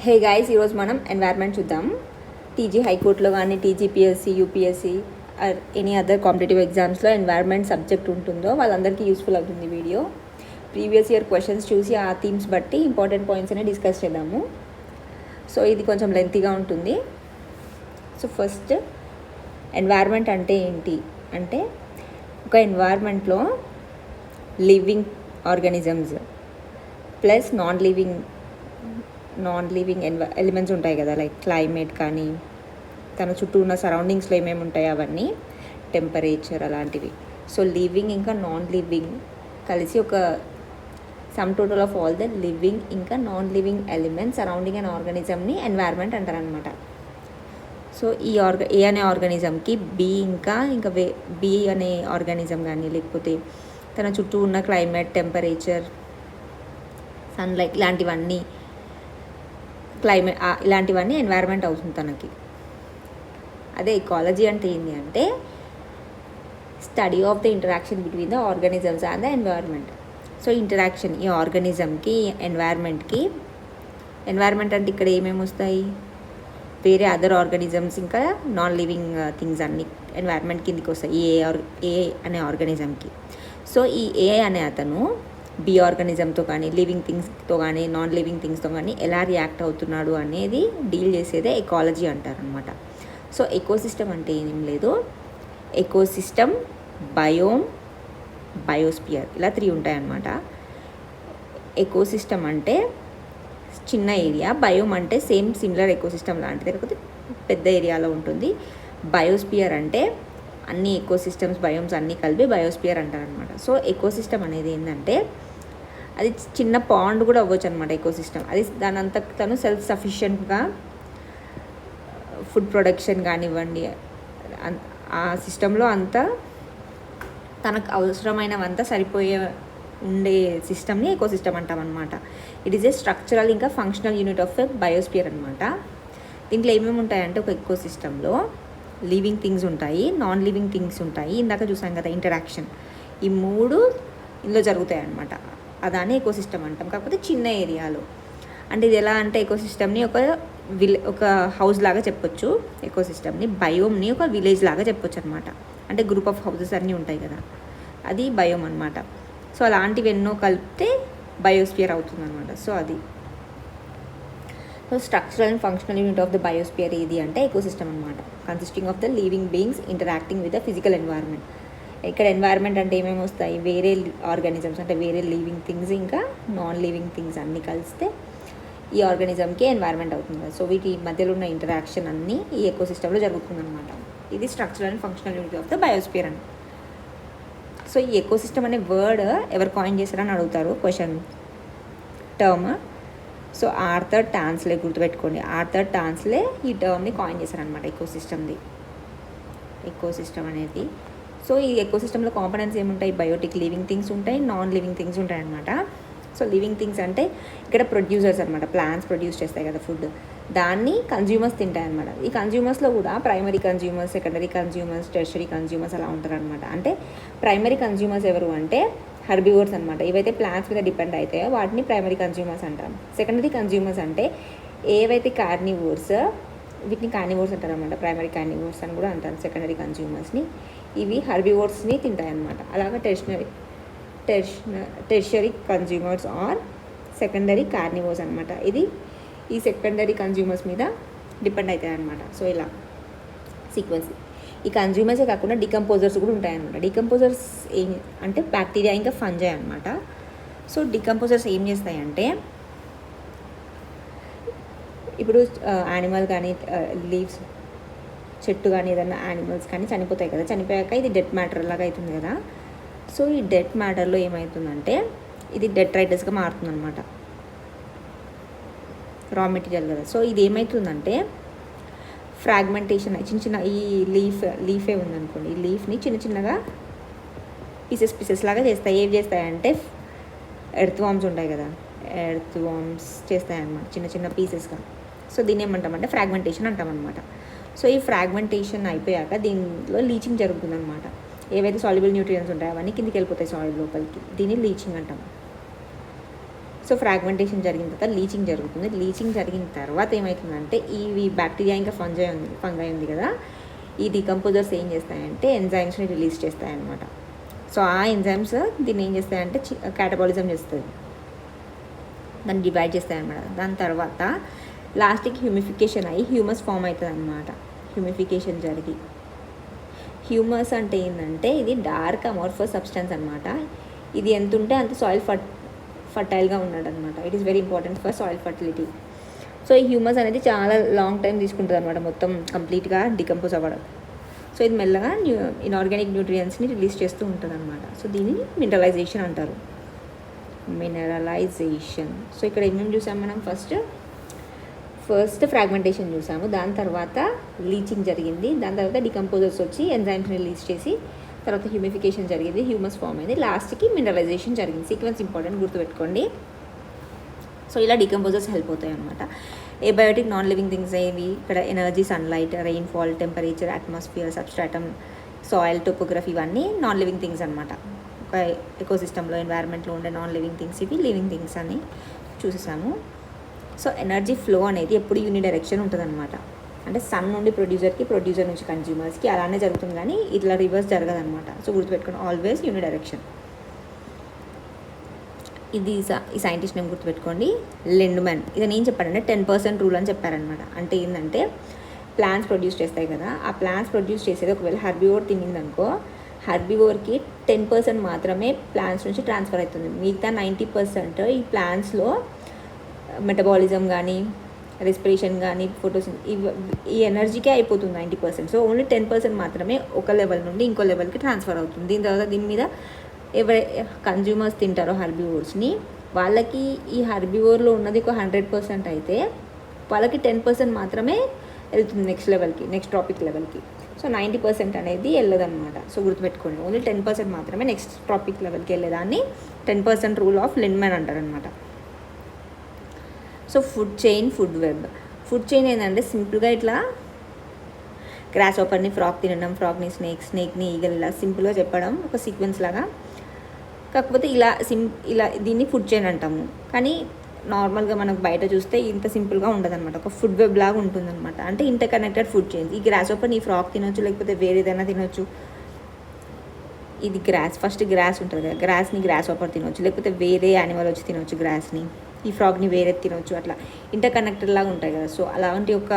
Hey guys, ఈరోజు మనం environment చూద్దాం. టీజీ హైకోర్టులో కానీ TGPSC, UPSC or any other competitive ఎగ్జామ్స్లో ఎన్వైర్న్మెంట్ సబ్జెక్ట్ ఉంటుందో వాళ్ళందరికీ యూస్ఫుల్ అవుతుంది వీడియో. ప్రీవియస్ ఇయర్ క్వశ్చన్స్ చూసి ఆ థీమ్స్ బట్టి ఇంపార్టెంట్ పాయింట్స్ అనేవి డిస్కస్ చేద్దాము. సో ఇది కొంచెం లెంతీగా ఉంటుంది. సో ఫస్ట్, ఎన్వైర్న్మెంట్ అంటే ఏంటి అంటే, ఒక ఎన్వైర్న్మెంట్లో living organisms plus non living elements ఉంటాయి కదా, లైక్ క్లైమేట్ కానీ తన చుట్టూ ఉన్న సరౌండింగ్స్లో ఏమేమి ఉంటాయి అవన్నీ, టెంపరేచర్ అలాంటివి. సో లివింగ్ ఇంకా నాన్ లివింగ్ కలిసి ఒక sum total of all the living ఇంకా నాన్ లివింగ్ ఎలిమెంట్స్ సరౌండింగ్ అన్ ఆర్గానిజంని ఎన్వైర్న్మెంట్ అంటారనమాట. సో ఏ అనే ఆర్గానిజంకి ఇంకా బి అనే ఆర్గానిజం కానీ, లేకపోతే తన చుట్టూ ఉన్న క్లైమేట్, టెంపరేచర్, సన్లైట్ ఇలాంటివన్నీ ఎన్వైర్న్మెంట్ అవుతుంది తనకి. అదే ఎకాలజీ అంటే ఏంటి అంటే, study of the interaction between the organisms and the environment. So interaction ఈ ఆర్గానిజంకి, ఎన్వైర్న్మెంట్ అంటే ఇక్కడ ఏమేమి వస్తాయి, వేరే అదర్ ఆర్గానిజమ్స్ ఇంకా నాన్ లివింగ్ థింగ్స్ అన్నీ ఎన్వైర్న్మెంట్ కిందకి వస్తాయి ఏ అనే ఆర్గానిజంకి. సో ఈ ఏ అనే అతను బి ఆర్గానిజంతో కానీ, లివింగ్ థింగ్స్తో కానీ, నాన్ లివింగ్ థింగ్స్తో కానీ ఎలా రియాక్ట్ అవుతున్నాడు అనేది డీల్ చేసేదే ఎకాలజీ అంటారనమాట. సో ఎకోసిస్టమ్ అంటే ఏం లేదు, ఎకోసిస్టమ్, బయోమ్, బయోస్పియర్ ఇలా 3 ఉంటాయన్నమాట. ఎకోసిస్టమ్ అంటే చిన్న ఏరియా, బయోమ్ అంటే సిమిలర్ ఎకోసిస్టమ్ లాంటిది కాకపోతే పెద్ద ఏరియాలో ఉంటుంది. బయోస్పియర్ అంటే అన్ని ఎకోసిస్టమ్స్, బయోమ్స్ అన్నీ కలిపి బయోస్పియర్ అంటారనమాట. సో ఎకోసిస్టమ్ అనేది ఏంటంటే, అది చిన్న పాండ్ కూడా అవ్వచ్చు అనమాట ఎకోసిస్టమ్. అది దానంతా తను సెల్ఫ్ సఫిషియెంట్గా ఫుడ్ ప్రొడక్షన్ కానివ్వండి, ఆ సిస్టంలో అంతా తనకు అవసరమైనవంతా సరిపోయే ఉండే సిస్టమ్ని ఎకోసిస్టమ్ అంటామన్నమాట. ఇట్ ఈస్ ఏ స్ట్రక్చరల్ ఇంకా ఫంక్షనల్ యూనిట్ ఆఫ్ బయోస్పియర్ అనమాట. దీంట్లో ఏమేమి ఉంటాయంటే, ఒక ఎకోసిస్టంలో లివింగ్ థింగ్స్ ఉంటాయి, నాన్ లివింగ్ థింగ్స్ ఉంటాయి. ఇందాక చూసాం కదా ఇంటరాక్షన్, ఈ 3 ఇందులో జరుగుతాయి అన్నమాట. అదాన్ని ఎకోసిస్టమ్ అంటాం, కాకపోతే చిన్న ఏరియాలో. అంటే ఇది ఎలా అంటే, ఎకోసిస్టమ్ని ఒక హౌస్ లాగా చెప్పొచ్చు, ఎకోసిస్టమ్ని బయోమ్ని ఒక విలేజ్ లాగా చెప్పొచ్చు అనమాట. అంటే గ్రూప్ ఆఫ్ హౌసెస్ అన్నీ ఉంటాయి కదా, అది బయోమ్ అనమాట. సో అలాంటివి ఎన్నో కలిపితే బయోస్పియర్ అవుతుంది అనమాట. సో అది structural and functional unit of the biosphere ఏది అంటే ఎకోసిస్టమ్ అనమాట. Consisting of the living beings interacting with the physical environment. ఇక్కడ ఎన్వైర్న్మెంట్ అంటే ఏమేమి వస్తాయి, వేరే ఆర్గానిజమ్స్ అంటే వేరే లివింగ్ థింగ్స్ ఇంకా నాన్ లివింగ్ థింగ్స్ అన్నీ కలిస్తే ఈ ఆర్గానిజంకి ఎన్వైర్న్మెంట్ అవుతుంది. సో వీటి మధ్యలో ఉన్న ఇంటరాక్షన్ అన్నీ ఈ ఎకోసిస్టంలో జరుగుతుందన్నమాట. ఇది structural and functional unit of the biosphere అని. సో ఈ ఎకోసిస్టమ్ అనే వర్డ్ ఎవరు కాయిన్ చేశారని అడుగుతారు question term. So Arthur Tansley, గుర్తుపెట్టుకోండి, ఆర్థర్ టాన్స్లే ఈ టర్మ్ని కాయిన్ చేశారనమాట ఎకోసిస్టమ్ అనేది. సో ఈ ఎకోసిస్టంలో కాంపోనెంట్స్ ఏముంటాయి, బయోటిక్ లివింగ్ థింగ్స్ ఉంటాయి, నాన్ లివింగ్ థింగ్స్ ఉంటాయి అనమాట. సో లివింగ్ థింగ్స్ అంటే ఇక్కడ ప్రొడ్యూసర్స్ అనమాట, ప్లాంట్స్ ప్రొడ్యూస్ చేస్తాయి కదా ఫుడ్, దాన్ని కన్జ్యూమర్స్ తింటాయి అనమాట. ఈ కన్జ్యూమర్స్లో కూడా primary consumers, secondary consumers, tertiary consumers అలా ఉంటారు అనమాట. అంటే ప్రైమరీ కన్జ్యూమర్స్ ఎవరు అంటే హెర్బివోర్స్ అనమాట. ఏవైతే ప్లాంట్స్ మీద డిపెండ్ అవుతాయో వాటిని ప్రైమరీ కన్జ్యూమర్స్ అంటాం. సెకండరీ కన్జ్యూమర్స్ అంటే ఏవైతే కార్నివోర్స్, వీటిని కార్నివోర్స్ అంటారు అనమాట. ప్రైమరీ కార్నివోర్స్ అని కూడా అంటారు సెకండరీ కన్జ్యూమర్స్ని. ఇవి హెర్బివోర్స్ని తింటాయి అనమాట. అలాగే tertiary consumers are secondary carnivores అనమాట. ఈ సెకండరీ కన్జ్యూమర్స్ మీద డిపెండ్ అవుతాయి అనమాట. సో ఇలా సీక్వెన్స్. ఈ కన్జ్యూమర్సే కాకుండా డికంపోజర్స్ కూడా ఉంటాయన్నమాట. డికంపోజర్స్ ఏం అంటే బ్యాక్టీరియా ఇంకా ఫంజై అనమాట. సో డికంపోజర్స్ ఏం చేస్తాయంటే, ఇప్పుడు యానిమల్ కానీ, లీవ్స్, చెట్టు కానీ, ఏదైనా యానిమల్స్ కానీ చనిపోతాయి కదా, చనిపోయాక ఇది డెడ్ మ్యాటర్ లాగా అవుతుంది కదా. సో ఈ డెడ్ మ్యాటర్లో ఏమవుతుందంటే, ఇది డెట్రైటస్గా మారుతుంది అనమాట, రా మెటీరియల్ కదా. సో ఇది ఏమవుతుందంటే, ఫ్రాగ్మెంటేషన్ చిన్న ఈ లీఫే ఉందనుకోండి, ఈ లీఫ్ని చిన్నగా పీసెస్ లాగా చేస్తాయి. ఏం చేస్తాయంటే, ఎర్త్ వామ్స్ ఉంటాయి కదా, ఎర్త్ వామ్స్ చేస్తాయన్నమాట చిన్న పీసెస్గా. సో దీన్ని ఏమంటామంటే ఫ్రాగ్మెంటేషన్ అంటామన్నమాట. సో ఈ ఫ్రాగ్మెంటేషన్ అయిపోయాక దీనిలో లీచింగ్ జరుగుతుందన్నమాట. ఏవైతే సాల్యుబుల్ న్యూట్రియన్స్ ఉంటాయో అవన్నీ కిందికి వెళ్ళిపోతాయి సాయిల్ లోపలికి, దీన్ని లీచింగ్ అంటాం. సో సో ఫ్రాగ్మెంటేషన్ జరిగిన తర్వాత లీచింగ్ జరుగుతుంది. లీచింగ్ జరిగిన తర్వాత ఏమవుతుందంటే ఈ బ్యాక్టీరియా ఇంకా ఫంగై ఉంది కదా, ఈ డికంపోజర్స్ ఏం చేస్తాయంటే ఎంజైమ్స్ని రిలీజ్ చేస్తాయన్నమాట. సో ఆ ఎంజైమ్స్ దీన్ని ఏం చేస్తాయంటే క్యాటబాలిజం చేస్తుంది, దాన్ని డివైడ్ చేస్తాయన్నమాట. దాని తర్వాత లాస్ట్కి హ్యూమిఫికేషన్ అయ్యి హ్యూమస్ ఫామ్ అవుతుంది అనమాట. హ్యూమిఫికేషన్ జరిగి హ్యూమస్ అంటే ఏంటంటే ఇది డార్క్ అమోర్ఫస్ సబ్స్టెన్స్ అనమాట. ఇది ఎంత ఉంటే అంత సాయిల్ ఫర్టైల్గా ఉన్నాడు అనమాట. It is very important for soil fertility. So ఈ హ్యూమస్ అనేది చాలా లాంగ్ టైం తీసుకుంటుంది అనమాట మొత్తం కంప్లీట్గా డికంపోజ్ అవ్వడం. సో ఇది మెల్లగా ఇన్ఆర్గానిక్ న్యూట్రియంట్స్ని రిలీజ్ చేస్తూ ఉంటుంది అనమాట. సో దీన్ని మినరలైజేషన్ అంటారు. మినరలైజేషన్. సో ఇక్కడ ఏమేమి చూసాం మనం? ఫస్ట్ ఫ్రాగ్మెంటేషన్ చూసాము, దాని తర్వాత లీచింగ్ జరిగింది, దాని తర్వాత డికంపోజర్స్ వచ్చి ఎంజైమ్స్ని రిలీజ్ చేసి తర్వాత హ్యూమిఫికేషన్ జరిగింది, హ్యూమస్ ఫామ్ అయింది, లాస్ట్కి మినరలైజేషన్ జరిగింది. సీక్వెన్స్ ఇంపార్టెంట్, గుర్తుపెట్టుకోండి. సో ఇలా డికంపోజర్స్ హెల్ప్ అవుతాయి అనమాట. ఏబయోటిక్ నాన్ లివింగ్ థింగ్స్ ఏవి? ఇక్కడ energy, sunlight, rainfall, temperature, atmosphere, substratum, soil, topography ఇవన్నీ నాన్ లివింగ్ థింగ్స్ అనమాట. ఒక ఎకోసిస్టంలో ఎన్వైర్న్మెంట్లో ఉండే నాన్ లివింగ్ థింగ్స్, ఇవి లివింగ్ థింగ్స్ అని చూసేసాము. సో ఎనర్జీ ఫ్లో అనేది ఎప్పుడు యూనిడైరెక్షన్ ఉంటుంది అనమాట. అంటే సన్ నుండి ప్రొడ్యూసర్కి, ప్రొడ్యూసర్ నుంచి కన్జ్యూమర్స్కి అలానే జరుగుతుంది, కానీ ఇట్లా రివర్స్ జరగదనమాట. సో గుర్తుపెట్టుకోండి, ఆల్వేస్ యూనిడైరెక్షన్. ఇది ఈ సైంటిస్ట్ నేమ్ గుర్తుపెట్టుకోండి, లిండ్మన్. ఇది నేను చెప్పానంటే 10% రూల్ అని చెప్పారనమాట. అంటే ఏంటంటే ప్లాంట్స్ ప్రొడ్యూస్ చేస్తాయి కదా, ఆ ప్లాంట్స్ ప్రొడ్యూస్ చేసేది ఒకవేళ హెర్బివోర్ తినిందనుకో, హెర్బివోర్కి 10% మాత్రమే ప్లాంట్స్ నుంచి ట్రాన్స్ఫర్ అవుతుంది. మిగతా 90% ఈ ప్లాంట్స్లో మెటబాలిజం కానీ, రెస్పిరేషన్ కానీ, ఈ ఎనర్జీకే అయిపోతుంది 90%. సో ఓన్లీ 10% మాత్రమే ఒక లెవెల్ నుండి ఇంకో లెవెల్కి ట్రాన్స్ఫర్ అవుతుంది. దీని తర్వాత దీని మీద కన్జ్యూమర్స్ తింటారో హెర్బివోర్స్ని, వాళ్ళకి ఈ హెర్బివోర్లో ఉన్నది ఒక 100% అయితే వాళ్ళకి 10% మాత్రమే వెళ్తుంది నెక్స్ట్ లెవెల్కి, నెక్స్ట్ ట్రాపిక్ లెవెల్కి. సో 90% అనేది వెళ్ళదన్నమాట. సో గుర్తుపెట్టుకోండి, ఓన్లీ 10% మాత్రమే నెక్స్ట్ ట్రాపిక్ లెవెల్కి వెళ్ళేదాన్ని 10% రూల్ ఆఫ్ లిండ్మన్ అంటారనమాట. So food chain, food web. Food chain ఏంటంటే సింపుల్గా ఇట్లా గ్రాస్ ఓపర్ని ఫ్రాక్ తినడం, ఫ్రాక్ని స్నేక్ని ఈగల్, ఇలా సింపుల్గా చెప్పడం ఒక సీక్వెన్స్ లాగా. కాకపోతే ఇలా దీన్ని ఫుడ్ చైన్ అంటాము. కానీ నార్మల్గా మనకు బయట చూస్తే ఇంత సింపుల్గా ఉండదన్నమాట, ఒక ఫుడ్ వెబ్ లాగా ఉంటుందన్నమాట. అంటే ఇంటర్ కనెక్టెడ్ ఫుడ్ చైన్స్. ఈ గ్రాస్ ఓపర్ ఈ ఫ్రాక్ తినొచ్చు, లేకపోతే వేరే ఏదైనా తినొచ్చు. ఇది ఫస్ట్ గ్రాస్ ఉంటుంది కదా, గ్రాస్ని గ్రాస్ ఓపర్ తినొచ్చు, లేకపోతే వేరే యానిమల్ వచ్చి తినొచ్చు గ్రాస్ని. ఈ ఫ్రాగ్ని వేరే తినొచ్చు, అట్లా ఇంటర్ కనెక్టెడ్ లాగా ఉంటాయి కదా. సో అలాంటి ఒక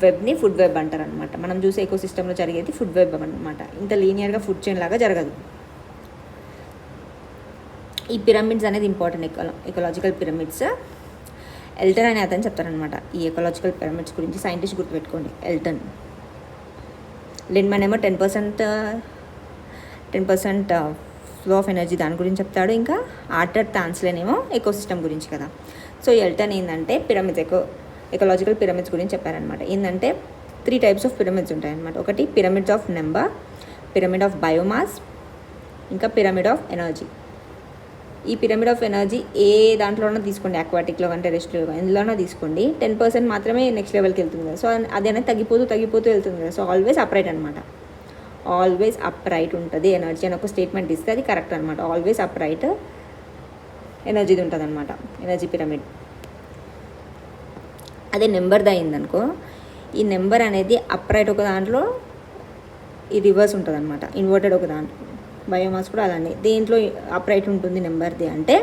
వెబ్ని ఫుడ్ వెబ్ అంటారు అనమాట. మనం చూసే ఎకోసిస్టంలో జరిగేది ఫుడ్ వెబ్ అనమాట. ఇంత లీనియర్గా ఫుడ్ చైన్ లాగా జరగదు. ఈ పిరమిడ్స్ అనేది ఇంపార్టెంట్, ఎకలాజికల్ పిరమిడ్స్. ఎల్టన్ అనే అతను చెప్తారనమాట ఈ ఎకలాజికల్ పిరమిడ్స్ గురించి. సైంటిస్ట్ గుర్తుపెట్టుకోండి, ఎల్టన్. లిండ్మన్ ఏమో 10% ఫ్లో ఆఫ్ ఎనర్జీ దాని గురించి చెప్తాడు. ఇంకా ఆర్టర్ టాన్స్లెన్ ఏమో ఎకోసిస్టమ్ గురించి కదా. సో ఎల్టన్ ఏంటంటే పిరమిడ్స్, ఎకలాజికల్ పిరమిడ్స్ గురించి చెప్పారనమాట. ఏంటంటే 3 టైప్స్ ఆఫ్ పిరమిడ్స్ ఉంటాయన్నమాట. ఒకటి pyramids of number, pyramid of biomass, ఇంకా పిరమిడ్ ఆఫ్ ఎనర్జీ. ఈ పిరమిడ్ ఆఫ్ ఎనర్జీ ఏ దాంట్లోనో తీసుకోండి, అక్వాటిక్లో అంటే టెరెస్ట్రియల్గా ఎందులోనో తీసుకోండి, 10% మాత్రమే నెక్స్ట్ లెవెల్కి వెళ్తుంది కదా. సో అది అనేది తగ్గిపోతూ వెళ్తుంది కదా. సో ఆల్వేస్ అప్రైట్ అనమాట, ఆల్వేస్ అప్రైట్ ఉంటుంది ఎనర్జీ అని ఒక స్టేట్మెంట్ ఇస్తే అది కరెక్ట్ అనమాట. ఆల్వేస్ అప్రైట్ ఎనర్జీది ఉంటుంది అనమాట, ఎనర్జీ పిరమిడ్. అదే నెంబర్ది అయిందనుకో, ఈ నెంబర్ అనేది అప్రైట్ ఒక దాంట్లో, ఈ రివర్స్ ఉంటుంది అనమాట, ఇన్వర్టెడ్ ఒక దాంట్లో. బయోమాస్ కూడా అలానే దేంట్లో అప్రైట్ ఉంటుంది నెంబర్ది అంటే,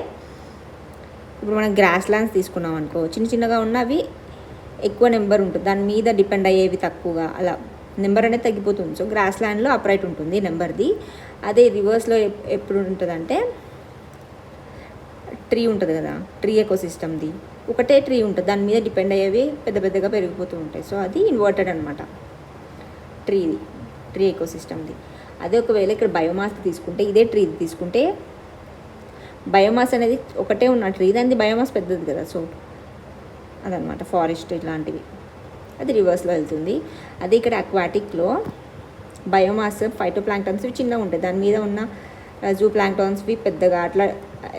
ఇప్పుడు మనం గ్రాస్ ల్యాండ్స్ తీసుకున్నాం అనుకో, చిన్నగా ఉన్నవి ఎక్కువ నెంబర్ ఉంటుంది, దాని మీద డిపెండ్ అయ్యేవి తక్కువగా, అలా నెంబర్ అనేది తగ్గిపోతుంది. సో గ్రాస్ ల్యాండ్లో అప్రైట్ ఉంటుంది నెంబర్ది. అదే రివర్స్లో ఎప్పుడు ఉంటుందంటే, ట్రీ ఉంటుంది కదా, ట్రీ ఎకోసిస్టమ్ది ఒకటే ట్రీ ఉంటుంది, దాని మీద డిపెండ్ అయ్యేవి పెద్దగా పెరిగిపోతూ ఉంటాయి. సో అది ఇన్వర్టెడ్ అనమాట ట్రీ ఎకోసిస్టమ్ది. అదే ఒకవేళ ఇక్కడ బయోమాస్ తీసుకుంటే, ఇదే ట్రీ తీసుకుంటే, బయోమాస్ అనేది ఒకటే ఉన్న ట్రీ, దాని బయోమాస్ పెద్దది కదా. సో అదనమాట ఫారెస్ట్ ఇట్లాంటివి, అది రివర్స్లో వెళ్తుంది. అదే ఇక్కడ అక్వాటిక్లో బయోమాస్, ఫైటోప్లాంక్టన్స్ చిన్నగా ఉంటాయి, దాని మీద ఉన్న జూ ప్లాంక్టన్స్వి పెద్దగా అట్లా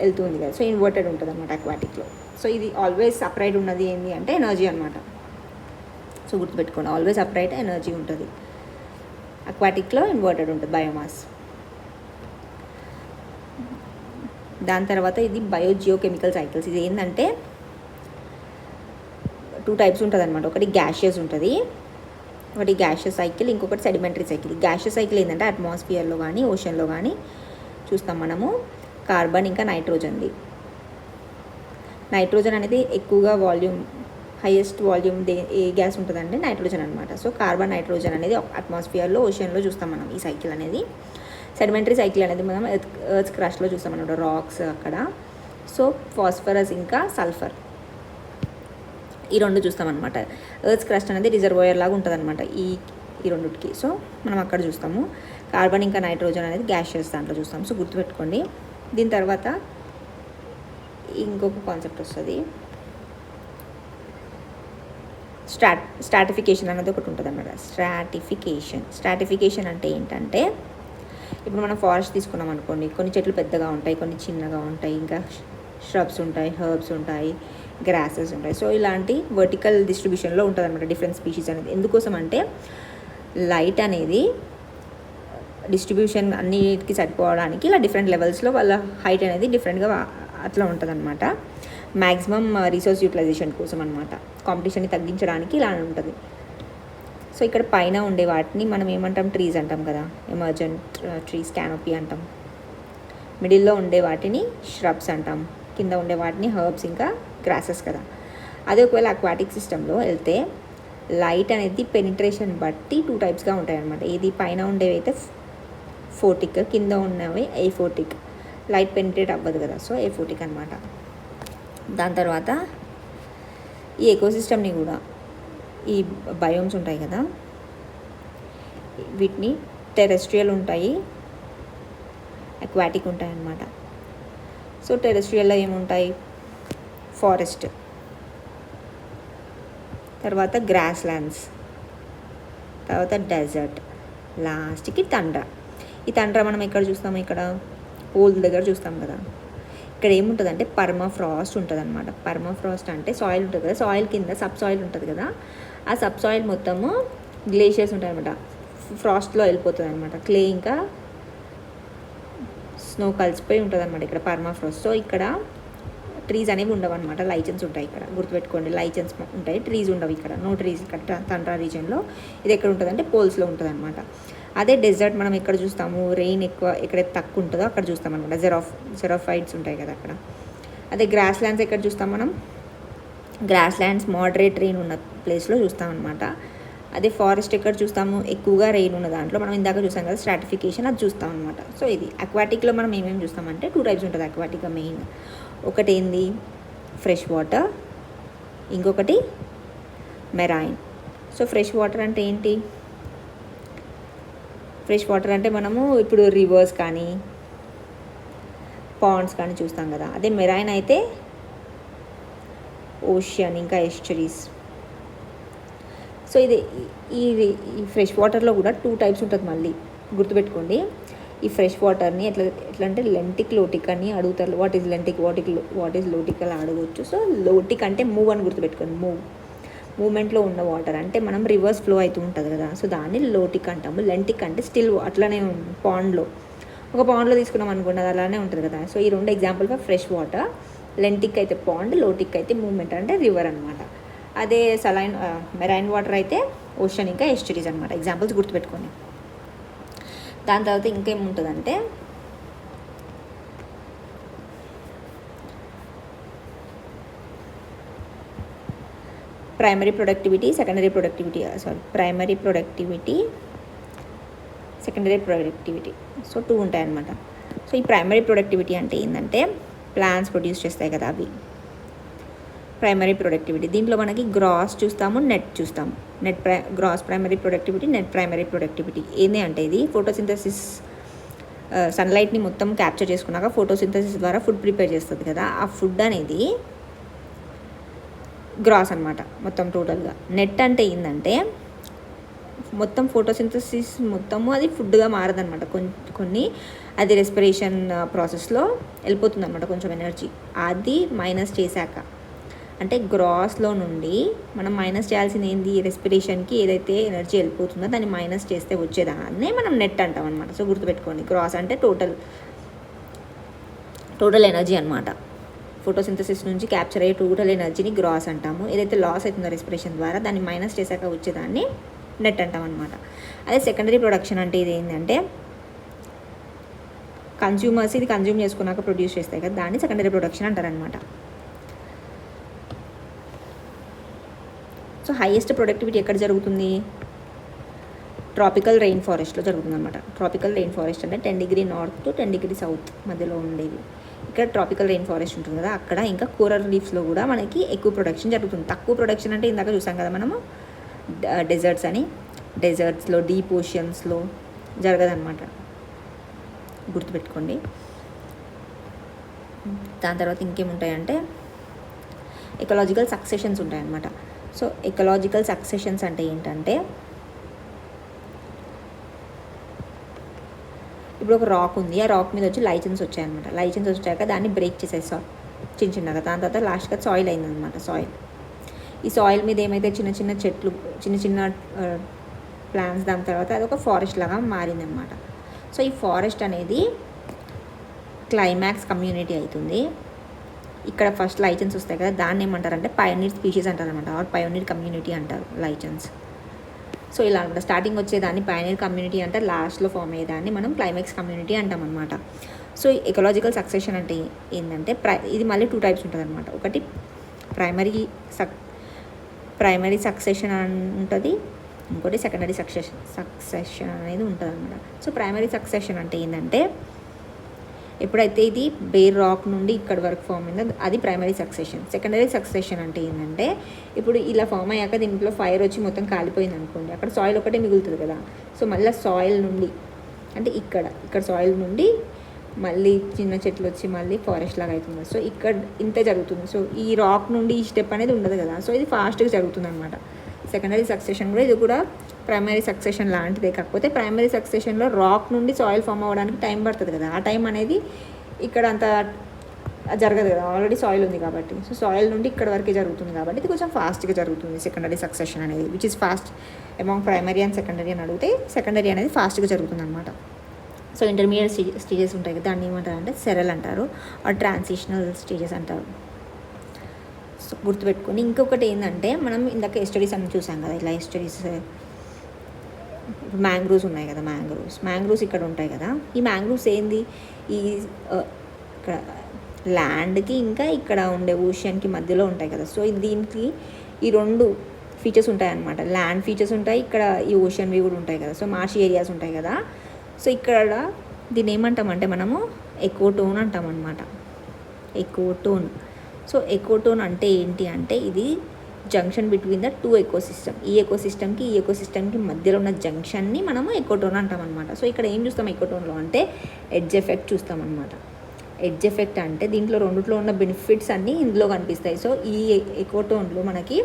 వెళ్తుంది కదా. సో ఇన్వర్టెడ్ ఉంటుంది అనమాట అక్వాటిక్లో. సో ఇది ఆల్వేస్ అప్రైట్ ఉన్నది ఏంటి అంటే ఎనర్జీ అనమాట. సో గుర్తుపెట్టుకోండి, ఆల్వేస్ అప్రైట్ ఎనర్జీ ఉంటుంది. అక్వాటిక్లో ఇన్వర్టెడ్ ఉంటుంది బయోమాస్. దాని తర్వాత ఇది బయోజియోకెమికల్ సైకిల్స్. ఇది ఏంటంటే 2 టైప్స్ ఉంటుంది అనమాట. ఒకటి గ్యాషియస్ ఉంటుంది, ఒకటి గ్యాషియస్ సైకిల్, ఇంకొకటి సెడిమెంటరీ సైకిల్. గ్యాషియస్ సైకిల్ ఏంటంటే అట్మాస్ఫియర్లో కానీ ఓషన్లో కానీ చూస్తాం మనము కార్బన్ ఇంకా నైట్రోజన్ది. నైట్రోజన్ అనేది ఎక్కువగా వాల్యూమ్, హైయెస్ట్ వాల్యూమ్ ఏ గ్యాస్ ఉంటుందంటే నైట్రోజన్ అనమాట. సో కార్బన్ నైట్రోజన్ అనేది అట్మాస్ఫియర్లో ఓషన్లో చూస్తాం మనం ఈ సైకిల్ అనేది. సెడిమెంటరీ సైకిల్ అనేది మనం ఎర్త్ క్రస్ట్లో చూస్తాం అనమాట, రాక్స్ అక్కడ. సో ఫాస్ఫరస్ ఇంకా సల్ఫర్ ఈ రెండు చూస్తాం అనమాట. ఎర్త్ క్రస్ట్ అనేది రిజర్వాయర్ లాగా ఉంటుంది అనమాట ఈ రెండుకి. సో మనం అక్కడ చూస్తాము. కార్బన్ ఇంకా నైట్రోజన్ అనేది గ్యాషియస్ దాంట్లో చూస్తాం. సో గుర్తుపెట్టుకోండి. దీని తర్వాత ఇంకొక కాన్సెప్ట్ వస్తుంది, స్ట్రాటిఫికేషన్ అనేది ఒకటి ఉంటుంది అన్నమాట. స్ట్రాటిఫికేషన్ అంటే ఏంటంటే ఇప్పుడు మనం ఫారెస్ట్ తీసుకున్నాం అనుకోండి, కొన్ని చెట్లు పెద్దగా ఉంటాయి, కొన్ని చిన్నగా ఉంటాయి, ఇంకా shrubs ఉంటాయి, హెర్బ్స్ ఉంటాయి, గ్రాసెస్ ఉంటాయి. సో ఇలాంటి వర్టికల్ డిస్ట్రిబ్యూషన్లో ఉంటుంది అనమాట డిఫరెంట్ స్పీషీస్ అనేది. ఎందుకోసం అంటే లైట్ అనేది డిస్ట్రిబ్యూషన్ అన్నిటికీ సరిపోవడానికి ఇలా డిఫరెంట్ లెవెల్స్లో వాళ్ళ హైట్ అనేది డిఫరెంట్గా అట్లా ఉంటుంది అనమాట. మ్యాక్సిమం రిసోర్స్ యూటిలైజేషన్ కోసం అనమాట, కాంపిటీషన్ని తగ్గించడానికి ఇలా ఉంటుంది. సో ఇక్కడ పైన ఉండే వాటిని మనం ఏమంటాం, ట్రీస్ అంటాం కదా, ఎమర్జెంట్ ట్రీస్, క్యానోపీ అంటాం. మిడిల్లో ఉండే వాటిని shrubs అంటాం, కింద ఉండే వాటిని హెర్బ్స్ ఇంకా గ్రాసెస్ కదా. అదే ఒకవేళ అక్వాటిక్ సిస్టంలో వెళ్తే లైట్ అనేది పెనిట్రేషన్ బట్టి 2 టైప్స్గా ఉంటాయి అన్నమాట. ఇది పైన ఉండేవి అయితే ఫోటిక్, కింద ఉన్నవి ఏఫోటిక్. లైట్ పెనిట్రేట్ అవ్వదు కదా, సో ఏఫోటిక్ అనమాట. దాని తర్వాత ఈ ఎకోసిస్టమ్ని కూడా, ఈ బయోమ్స్ ఉంటాయి కదా, వీటిని టెరెస్ట్రియల్ ఉంటాయి, అక్వాటిక్ ఉంటాయి అన్నమాట. సో టెరెస్ట్రియల్లో ఏముంటాయి, ఫారెస్ట్, తర్వాత గ్రాస్ ల్యాండ్స్, తర్వాత డెజర్ట్, లాస్ట్కి తండ్రా. ఈ తండ్రా మనం ఎక్కడ చూస్తాము, ఇక్కడ పోల్ దగ్గర చూస్తాం కదా. ఇక్కడ ఏముంటుందంటే పర్మాఫ్రాస్ట్ ఉంటుంది అనమాట. పర్మాఫ్రాస్ట్ అంటే సాయిల్ ఉంటుంది కదా, సాయిల్ కింద సబ్ సాయిల్ ఉంటుంది కదా, ఆ సబ్ సాయిల్ మొత్తము గ్లేషియర్స్ ఉంటాయి అనమాట, ఫ్రాస్ట్లో వెళ్ళిపోతుంది అనమాట. క్లే ఇంకా స్నో కలిసిపోయి ఉంటుంది అనమాట ఇక్కడ పర్మాఫ్రాస్ట్. సో ఇక్కడ ట్రీస్ అనేవి ఉండవు అనమాట, లైచెన్స్ ఉంటాయి ఇక్కడ. గుర్తుపెట్టుకోండి, లైచెన్స్ ఉంటాయి, ట్రీస్ ఉండవు ఇక్కడ. నో ట్రీస్ ఇక్కడ తండ్రా రీజియన్లో. ఇది ఎక్కడ ఉంటుందంటే పోల్స్లో ఉంటుంది అనమాట. అదే డెజర్ట్ మనం ఎక్కడ చూస్తాము, రెయిన్ ఎక్కువ ఎక్కడైతే తక్కువ ఉంటుందో అక్కడ చూస్తాం అనమాట. జెరాఫైట్స్ ఉంటాయి కదా అక్కడ. అదే గ్రాస్ ల్యాండ్స్ ఎక్కడ చూస్తాం మనం, గ్రాస్ ల్యాండ్స్ మోడరేట్ రెయిన్ ఉన్న ప్లేస్లో చూస్తాం అనమాట. అదే ఫారెస్ట్ ఎక్కడ చూస్తాము, ఎక్కువగా రెయిన్ ఉన్న దాంట్లో. మనం ఇందాక చూస్తాం కదా స్ట్రాటిఫికేషన్, అది చూస్తాం అనమాట. సో ఇది అక్వాటిక్లో మనం ఏమేమి చూస్తామంటే 2 టైప్స్ ఉంటుంది అక్వాటిక్గా మెయిన్. ఒకటి ఏంది, ఫ్రెష్ వాటర్, ఇంకొకటి మెరైన్. సో ఫ్రెష్ వాటర్ అంటే ఏంటి, ఫ్రెష్ వాటర్ అంటే మనము ఇప్పుడు రివర్స్ కానీ పాండ్స్ కానీ చూస్తాం కదా. అదే మెరైన్ అయితే ఓషన్ ఇంకా ఎస్చరీస్. సో ఇది ఈ ఫ్రెష్ వాటర్లో కూడా 2 టైప్స్ ఉంటుంది మళ్ళీ, గుర్తుపెట్టుకోండి. ఈ ఫ్రెష్ వాటర్ని ఎట్లా అంటే లెంటిక్, లోటిక్ అని అడుగుతారు. What is lentic, what is lotic అలా అడగవచ్చు. సో లోటిక్ అంటే మూవ్ అని గుర్తుపెట్టుకోండి. మూమెంట్లో ఉన్న వాటర్ అంటే మనం రివర్స్ ఫ్లో అవుతూ ఉంటుంది కదా, సో దాన్ని లోటిక్ అంటాము. లెంటిక్ అంటే స్టిల్ అట్లానే పాండ్లో, ఒక పాండ్లో తీసుకున్నాం అనుకోండి, అది అలానే ఉంటుంది కదా. సో ఈ 2 example for fresh water. Lentic అయితే పాండ్, లోటిక్ అయితే మూమెంట్ అంటే రివర్ అనమాట. అదే మెరైన్ వాటర్ అయితే ఓషన్ ఇంకా ఎస్చరీస్ అనమాట. ఎగ్జాంపుల్స్ గుర్తుపెట్టుకోండి. దాని తర్వాత ఇంకేముంటుందంటే primary productivity, secondary productivity. Secondary productivity. So 2 ఉంటాయి అన్నమాట. సో ఈ ప్రైమరీ ప్రొడక్టివిటీ అంటే ఏంటంటే ప్లాంట్స్ ప్రొడ్యూస్ చేస్తాయి కదా, అవి ప్రైమరీ ప్రొడక్టివిటీ. దీంట్లో మనకి గ్రాస్ చూస్తాము, నెట్ చూస్తాము. Gross primary productivity, net primary productivity. ఏంటి అంటే ఇది ఫోటోసింథసిస్, సన్లైట్ని మొత్తం క్యాప్చర్ చేసుకున్నాక ఫోటోసింథసిస్ ద్వారా ఫుడ్ ప్రిపేర్ చేస్తుంది కదా, ఆ ఫుడ్ అనేది గ్రాస్ అనమాట మొత్తం టోటల్గా. నెట్ అంటే ఏంటంటే మొత్తం ఫోటోసింథసిస్ మొత్తము అది ఫుడ్గా మారదనమాట. కొన్ని అది రెస్పిరేషన్ ప్రాసెస్లో వెళ్ళిపోతుంది అనమాట కొంచెం ఎనర్జీ. అది మైనస్ చేశాక, అంటే గ్రాస్లో నుండి మనం మైనస్ చేయాల్సింది ఏంది, రెస్పిరేషన్కి ఏదైతే ఎనర్జీ వెళ్ళిపోతుందో దాన్ని మైనస్ చేస్తే వచ్చేదాన్నే మనం నెట్ అంటాం అనమాట. సో గుర్తుపెట్టుకోండి, గ్రాస్ అంటే టోటల్ ఎనర్జీ అనమాట. ఫోటోసింథసిస్ నుంచి క్యాప్చర్ అయ్యే టోటల్ ఎనర్జీని గ్రాస్ అంటాము. ఏదైతే లాస్ అవుతుందో రెస్పిరేషన్ ద్వారా దాన్ని మైనస్ చేశాక వచ్చేదాన్ని నెట్ అంటాం అనమాట. అదే సెకండరీ ప్రొడక్షన్ అంటే ఇది ఏంటంటే కన్జ్యూమర్స్ ఇది కన్జ్యూమ్ చేసుకున్నాక ప్రొడ్యూస్ చేస్తాయి కదా, దాన్ని సెకండరీ ప్రొడక్షన్ అంటారనమాట. సో హైయెస్ట్ ప్రొడక్టివిటీ ఎక్కడ జరుగుతుంది? ట్రాపికల్ రెయిన్ ఫారెస్ట్లో జరుగుతుంది అనమాట. ట్రాపికల్ రెయిన్ ఫారెస్ట్ అంటే 10 degree north to 10 degree south మధ్యలో ఉండేవి. ఇక్కడ ట్రాపికల్ రెయిన్ ఫారెస్ట్ ఉంటుంది కదా, అక్కడ ఇంకా కోరల్ రీఫ్స్లో కూడా మనకి ఎక్కువ ప్రొడక్షన్ జరుగుతుంది. తక్కువ ప్రొడక్షన్ అంటే ఇందాక చూసాం కదా మనము డెజర్ట్స్ అని, డెజర్ట్స్లో డీప్ ఓషియన్స్లో జరగదన్నమాట, గుర్తుపెట్టుకోండి. దాని తర్వాత ఇంకేముంటాయంటే ఎకలాజికల్ సక్సెషన్స్ ఉంటాయన్నమాట. సో ఎకలాజికల్ సక్సెషన్స్ అంటే ఏంటంటే ఇప్పుడు ఒక రాక్ ఉంది, ఆ రాక్ మీద వచ్చి లైచెన్స్ వచ్చాయన్నమాట. లైచెన్స్ వచ్చాక దాన్ని బ్రేక్ చేసేస్తాం చిన్నగా. దాని తర్వాత లాస్ట్గా సాయిల్ అయిందనమాట. ఈ సాయిల్ మీద ఏమైతే చిన్న చిన్న చెట్లు, చిన్న చిన్న ప్లాంట్స్, దాని తర్వాత అది ఒక ఫారెస్ట్ లాగా మారిందనమాట. సో ఈ ఫారెస్ట్ అనేది క్లైమాక్స్ కమ్యూనిటీ అవుతుంది. ఇక్కడ ఫస్ట్ లైచెన్స్ వస్తాయి కదా, దాన్ని ఏమంటారంటే పయోనీర్ స్పీషీస్ అంటారనమాట, ఆర్ పయోనీర్ కమ్యూనిటీ అంటారు లైచెన్స్. సో ఇలా అనమాట. స్టార్టింగ్ వచ్చేదాన్ని పయోనీర్ కమ్యూనిటీ అంటే, లాస్ట్లో ఫామ్ అయ్యేదాన్ని మనం క్లైమాక్స్ కమ్యూనిటీ అంటాం అనమాట. సో ఎకలాజికల్ సక్సెషన్ అంటే ఏంటంటే ఇది మళ్ళీ 2 టైప్స్ ఉంటుంది అనమాట. ఒకటి ప్రైమరీ సక్సెషన్ ఉంటుంది, ఇంకోటి సెకండరీ సక్సెషన్ అనేది ఉంటుంది అనమాట. సో ప్రైమరీ సక్సెషన్ అంటే ఏంటంటే ఎప్పుడైతే ఇది బేర్ రాక్ నుండి ఇక్కడ వరకు ఫామ్ అయిందో అది ప్రైమరీ సక్సెషన్. సెకండరీ సక్సెషన్ అంటే ఏంటంటే ఇప్పుడు ఇలా ఫామ్ అయ్యాక దీంట్లో ఫైర్ వచ్చి మొత్తం కాలిపోయింది అనుకోండి, అక్కడ సాయిల్ ఒకటే మిగులుతుంది కదా. సో మళ్ళీ సాయిల్ నుండి అంటే ఇక్కడ సాయిల్ నుండి మళ్ళీ చిన్న చెట్లు వచ్చి మళ్ళీ ఫారెస్ట్ లాగా అవుతుంది. సో ఇక్కడ ఇంత జరుగుతుంది. సో ఈ రాక్ నుండి ఈ స్టెప్ అనేది ఉండదు కదా, సో ఇది ఫాస్ట్గా జరుగుతుంది అనమాట. సెకండరీ సక్సెషన్ కూడా ఇది కూడా ప్రైమరీ సక్సెషన్ లాంటిదే, కాకపోతే ప్రైమరీ సక్సెషన్లో రాక్ నుండి సాయిల్ ఫామ్ అవ్వడానికి టైం పడుతుంది కదా, ఆ టైం అనేది ఇక్కడ అంత జరగదు కదా, ఆల్రెడీ సాయిల్ ఉంది కాబట్టి. సో సాయిల్ నుండి ఇక్కడ వరకే జరుగుతుంది కాబట్టి ఇది కొంచెం ఫాస్ట్గా జరుగుతుంది సెకండరీ సక్సెషన్ అనేది, which is fast among primary and secondary అని అడిగితే సెకండరీ అనేది ఫాస్ట్గా జరుగుతుంది అనమాట. సో ఇంటర్మీడియట్ స్టేజెస్ ఉంటాయి కదా, దాన్ని ఏమంటారంటే సెరల్ అంటారు, ఆ ట్రాన్సిషనల్ స్టేజెస్ అంటారు. సో గుర్తుపెట్టుకొని ఇంకొకటి ఏంటంటే మనం ఇందాక ఎస్టడీస్ అని చూసాం కదా, ఇలా ఎస్టడీస్ మ్యాంగ్రూవ్స్ ఉన్నాయి కదా, మ్యాంగ్రూవ్స్ ఇక్కడ ఉంటాయి కదా. ఈ మ్యాంగ్రూవ్స్ ఏంది, ఈ ఇక్కడ ల్యాండ్కి ఇంకా ఇక్కడ ఉండే ఓషియన్కి మధ్యలో ఉంటాయి కదా. సో దీనికి ఈ 2 ఫీచర్స్ ఉంటాయి అన్నమాట. ల్యాండ్ ఫీచర్స్ ఉంటాయి, ఇక్కడ ఈ ఓషియన్వి కూడా ఉంటాయి కదా. సో మార్షి ఏరియాస్ ఉంటాయి కదా. సో ఇక్కడ దీన్ని ఏమంటామంటే మనము ఎకోటోన్ అంటాం అనమాట, ఎకోటోన్. సో ఎకోటోన్ అంటే ఏంటి అంటే ఇది జంక్షన్ బిట్వీన్ ద 2 ఎకోసిస్టమ్. ఈ ఎకోసిస్టమ్కి మధ్యలో ఉన్న జంక్షన్ని మనము ఎకోటోన్ అంటాం అనమాట. సో ఇక్కడ ఏం చూస్తాం ఎకోటోన్లో అంటే ఎడ్జ్ ఎఫెక్ట్ చూస్తాం అనమాట. ఎడ్జ్ ఎఫెక్ట్ అంటే దీంట్లో రెండిట్లో ఉన్న బెనిఫిట్స్ అన్నీ ఇందులో కనిపిస్తాయి. సో ఈ ఎకోటోన్లో మనకి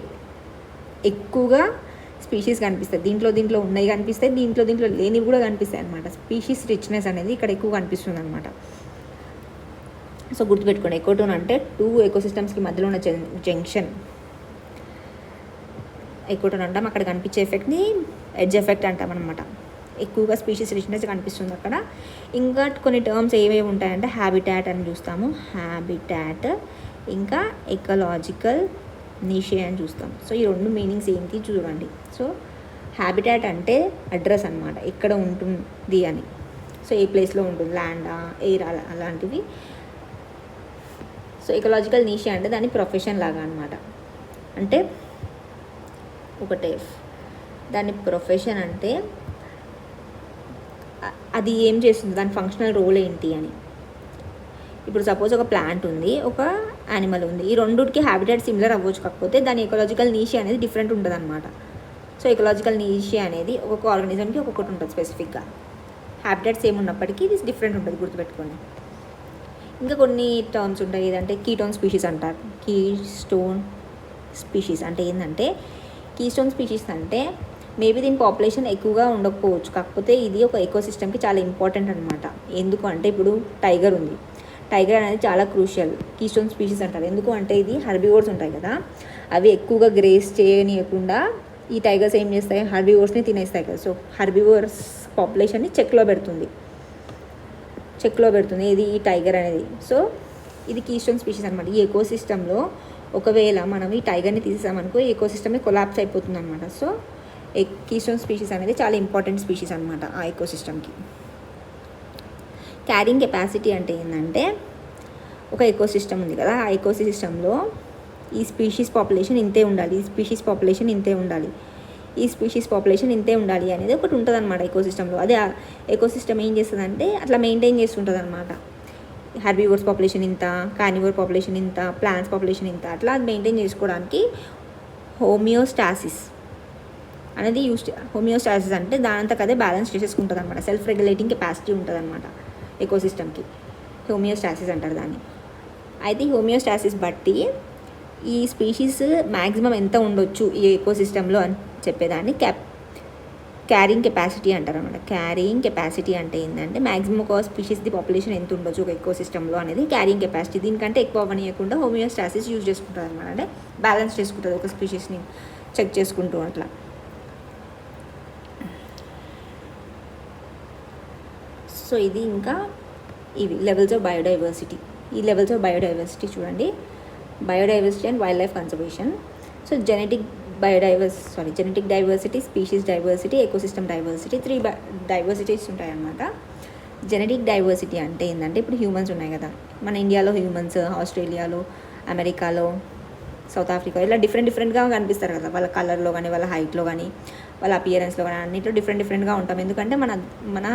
ఎక్కువగా స్పీషీస్ కనిపిస్తాయి, దీంట్లో ఉన్నాయి కనిపిస్తాయి, దీంట్లో లేనివి కూడా కనిపిస్తాయి అనమాట. స్పీషీస్ రిచ్నెస్ అనేది ఇక్కడ ఎక్కువ కనిపిస్తుంది అనమాట. సో గుర్తుపెట్టుకోండి, ఎకోటోన్ అంటే 2 ఎకోసిస్టమ్స్కి మధ్యలో ఉన్న జంక్షన్ ఎకోటోన్ అంటాం. అక్కడ కనిపించే ఎఫెక్ట్ని ఎడ్జ్ ఎఫెక్ట్ అంటాం అనమాట. ఎక్కువగా స్పీషీస్ రిచ్నెస్ కనిపిస్తుంది అక్కడ. ఇంకా కొన్ని టర్మ్స్ ఏవేవి ఉంటాయంటే హ్యాబిటాట్ అని చూస్తాము, హ్యాబిటాట్, ఇంకా ఎకలాజికల్ నిషే అని చూస్తాం. సో ఈ 2 మీనింగ్స్ ఏంటి చూడండి. సో హ్యాబిటాట్ అంటే అడ్రస్ అనమాట, ఎక్కడ ఉంటుంది అని. సో ఏ ప్లేస్లో ఉంటుంది, ల్యాండా, ఎయిర్, అలాంటివి. సో ఎకలాజికల్ నిషే అంటే దాని ప్రొఫెషన్ లాగా అనమాట. అంటే ఒకటే దాని ప్రొఫెషన్ అంటే అది ఏం చేస్తుంది, దాని ఫంక్షనల్ రోల్ ఏంటి అని. ఇప్పుడు సపోజ్ ఒక ప్లాంట్ ఉంది, ఒక యానిమల్ ఉంది, ఈ రెండుకి హ్యాబిటాట్ సిమిలర్ అవ్వచ్చు, కాకపోతే దాని ఎకలాజికల్ నీషే అనేది డిఫరెంట్ ఉంటుంది అనమాట. సో ఎకలాజికల్ నీషే అనేది ఒక్కొక్క ఆర్గానిజంకి ఒక్కొక్కటి ఉంటుంది స్పెసిఫిక్గా. హ్యాబిటాట్ సేమ్ ఉన్నప్పటికీ ఇది డిఫరెంట్ ఉంటుంది, గుర్తుపెట్టుకోండి. ఇంకా కొన్ని టర్మ్స్ ఉంటాయి, ఏదంటే కీటోన్ స్పీషీస్ అంటారు. కీస్టోన్ స్పీషీస్ అంటే ఏంటంటే, కీస్టోన్ స్పీషీస్ అంటే మేబీ దీని పాపులేషన్ ఎక్కువగా ఉండకపోవచ్చు, కాకపోతే ఇది ఒక ఎకోసిస్టమ్కి చాలా ఇంపార్టెంట్ అనమాట. ఎందుకు అంటే ఇప్పుడు టైగర్ ఉంది, టైగర్ అనేది చాలా క్రూషియల్ కీస్టోన్ స్పీషీస్ అంటారు. ఎందుకు అంటే ఇది హర్బివోర్స్ ఉంటాయి కదా, అవి ఎక్కువగా గ్రేస్ చేయనియకుండా ఈ టైగర్స్ ఏం చేస్తాయి, హర్బివోర్స్ని తినేస్తాయి కదా. సో హర్బివోర్స్ పాపులేషన్ని చెక్లో పెడుతుంది ఇది ఈ టైగర్ అనేది. సో ఇది కీస్టోన్ స్పీషీస్ అనమాట. ఈ ఎకో సిస్టంలో ఒకవేళ మనం ఈ టైగర్ని తీసేసామనుకో ఎకో సిస్టమే కొలాప్స్ అయిపోతుంది అనమాట. సో కీస్టోన్ స్పీషీస్ అనేది చాలా ఇంపార్టెంట్ స్పీషీస్ అనమాట ఆ ఎకో సిస్టమ్కి. క్యారింగ్ కెపాసిటీ అంటే ఏంటంటే ఒక ఎకో సిస్టమ్ ఉంది కదా, ఆ ఎకో సిస్టంలో ఈ స్పీషీస్ పాపులేషన్ ఇంతే ఉండాలి, ఈ స్పీషీస్ పాపులేషన్ ఇంతే ఉండాలి, ఈ స్పీషీస్ పాపులేషన్ ఇంతే ఉండాలి అనేది ఒకటి ఉంటుంది అనమాట ఎకో సిస్టంలో. అదే ఎకో సిస్టమ్ ఏం చేస్తుందంటే అట్లా మెయింటైన్ చేస్తుంటుంది అనమాట. హెర్బివోర్స్ పాపులేషన్ ఇంత, కార్నివోర్ పాపులేషన్ ఇంత, ప్లాంట్స్ పాపులేషన్ ఇంత, అట్లా అది మెయింటైన్ చేసుకోవడానికి హోమియోస్టాసిస్ అనేది హోమియోస్టాసిస్ అంటే దానంతకు అదే బ్యాలెన్స్ చేసేసుకుంటుంది అనమాట. సెల్ఫ్ రెగ్యులేటింగ్ కెపాసిటీ ఉంటుంది అనమాట ఎకో సిస్టమ్కి. హోమియోస్టాసిస్ అంటారు దాన్ని. అయితే ఈ హోమియోస్టాసిస్ బట్టి ఈ స్పీషీస్ మ్యాక్సిమం ఎంత ఉండొచ్చు ఈ ఎకో సిస్టంలో అని చెప్పేదాన్ని క్యారింగ్ కెపాసిటీ అంటారు అనమాట. క్యారింగ్ కెపాసిటీ అంటే ఏంటంటే మ్యాక్సిమం ఒక స్పీషీస్ది పాపులేషన్ ఎంత ఉండొచ్చు ఒక ఎకో సిస్టంలో అనేది క్యారింగ్ కెపాసిటీ. దీనికంటే ఎక్కువ అవ్వనీయకుండా హోమియోస్టాసిస్ యూజ్ చేసుకుంటుంది అనమాట. అంటే బ్యాలెన్స్ చేసుకుంటుంది ఒక స్పీషీస్ని చెక్ చేసుకుంటూ అట్లా. సో ఇది ఇంకా ఇవి లెవెల్స్ ఆఫ్ బయోడైవర్సిటీ. ఈ లెవెల్స్ ఆఫ్ బయోడైవర్సిటీ చూడండి, biodiversity and wild life conservation. So genetic diversity, species diversity, ecosystem diversity, 3 diversities ఉంటాయన్నమాట. జెనెటిక్ డైవర్సిటీ అంటే ఏంటంటే ఇప్పుడు హ్యూమన్స్ ఉన్నాయి కదా, మన ఇండియాలో హ్యూమన్స్, ఆస్ట్రేలియాలో, అమెరికాలో, సౌత్ ఆఫ్రికా ఇలా డిఫరెంట్గా కనిపిస్తారు కదా, వాళ్ళ కలర్లో కానీ, వాళ్ళ హైట్లో కానీ, వాళ్ళ అపియరెన్స్లో కానీ అన్నింటిలో డిఫరెంట్గా ఉంటాం. ఎందుకంటే మన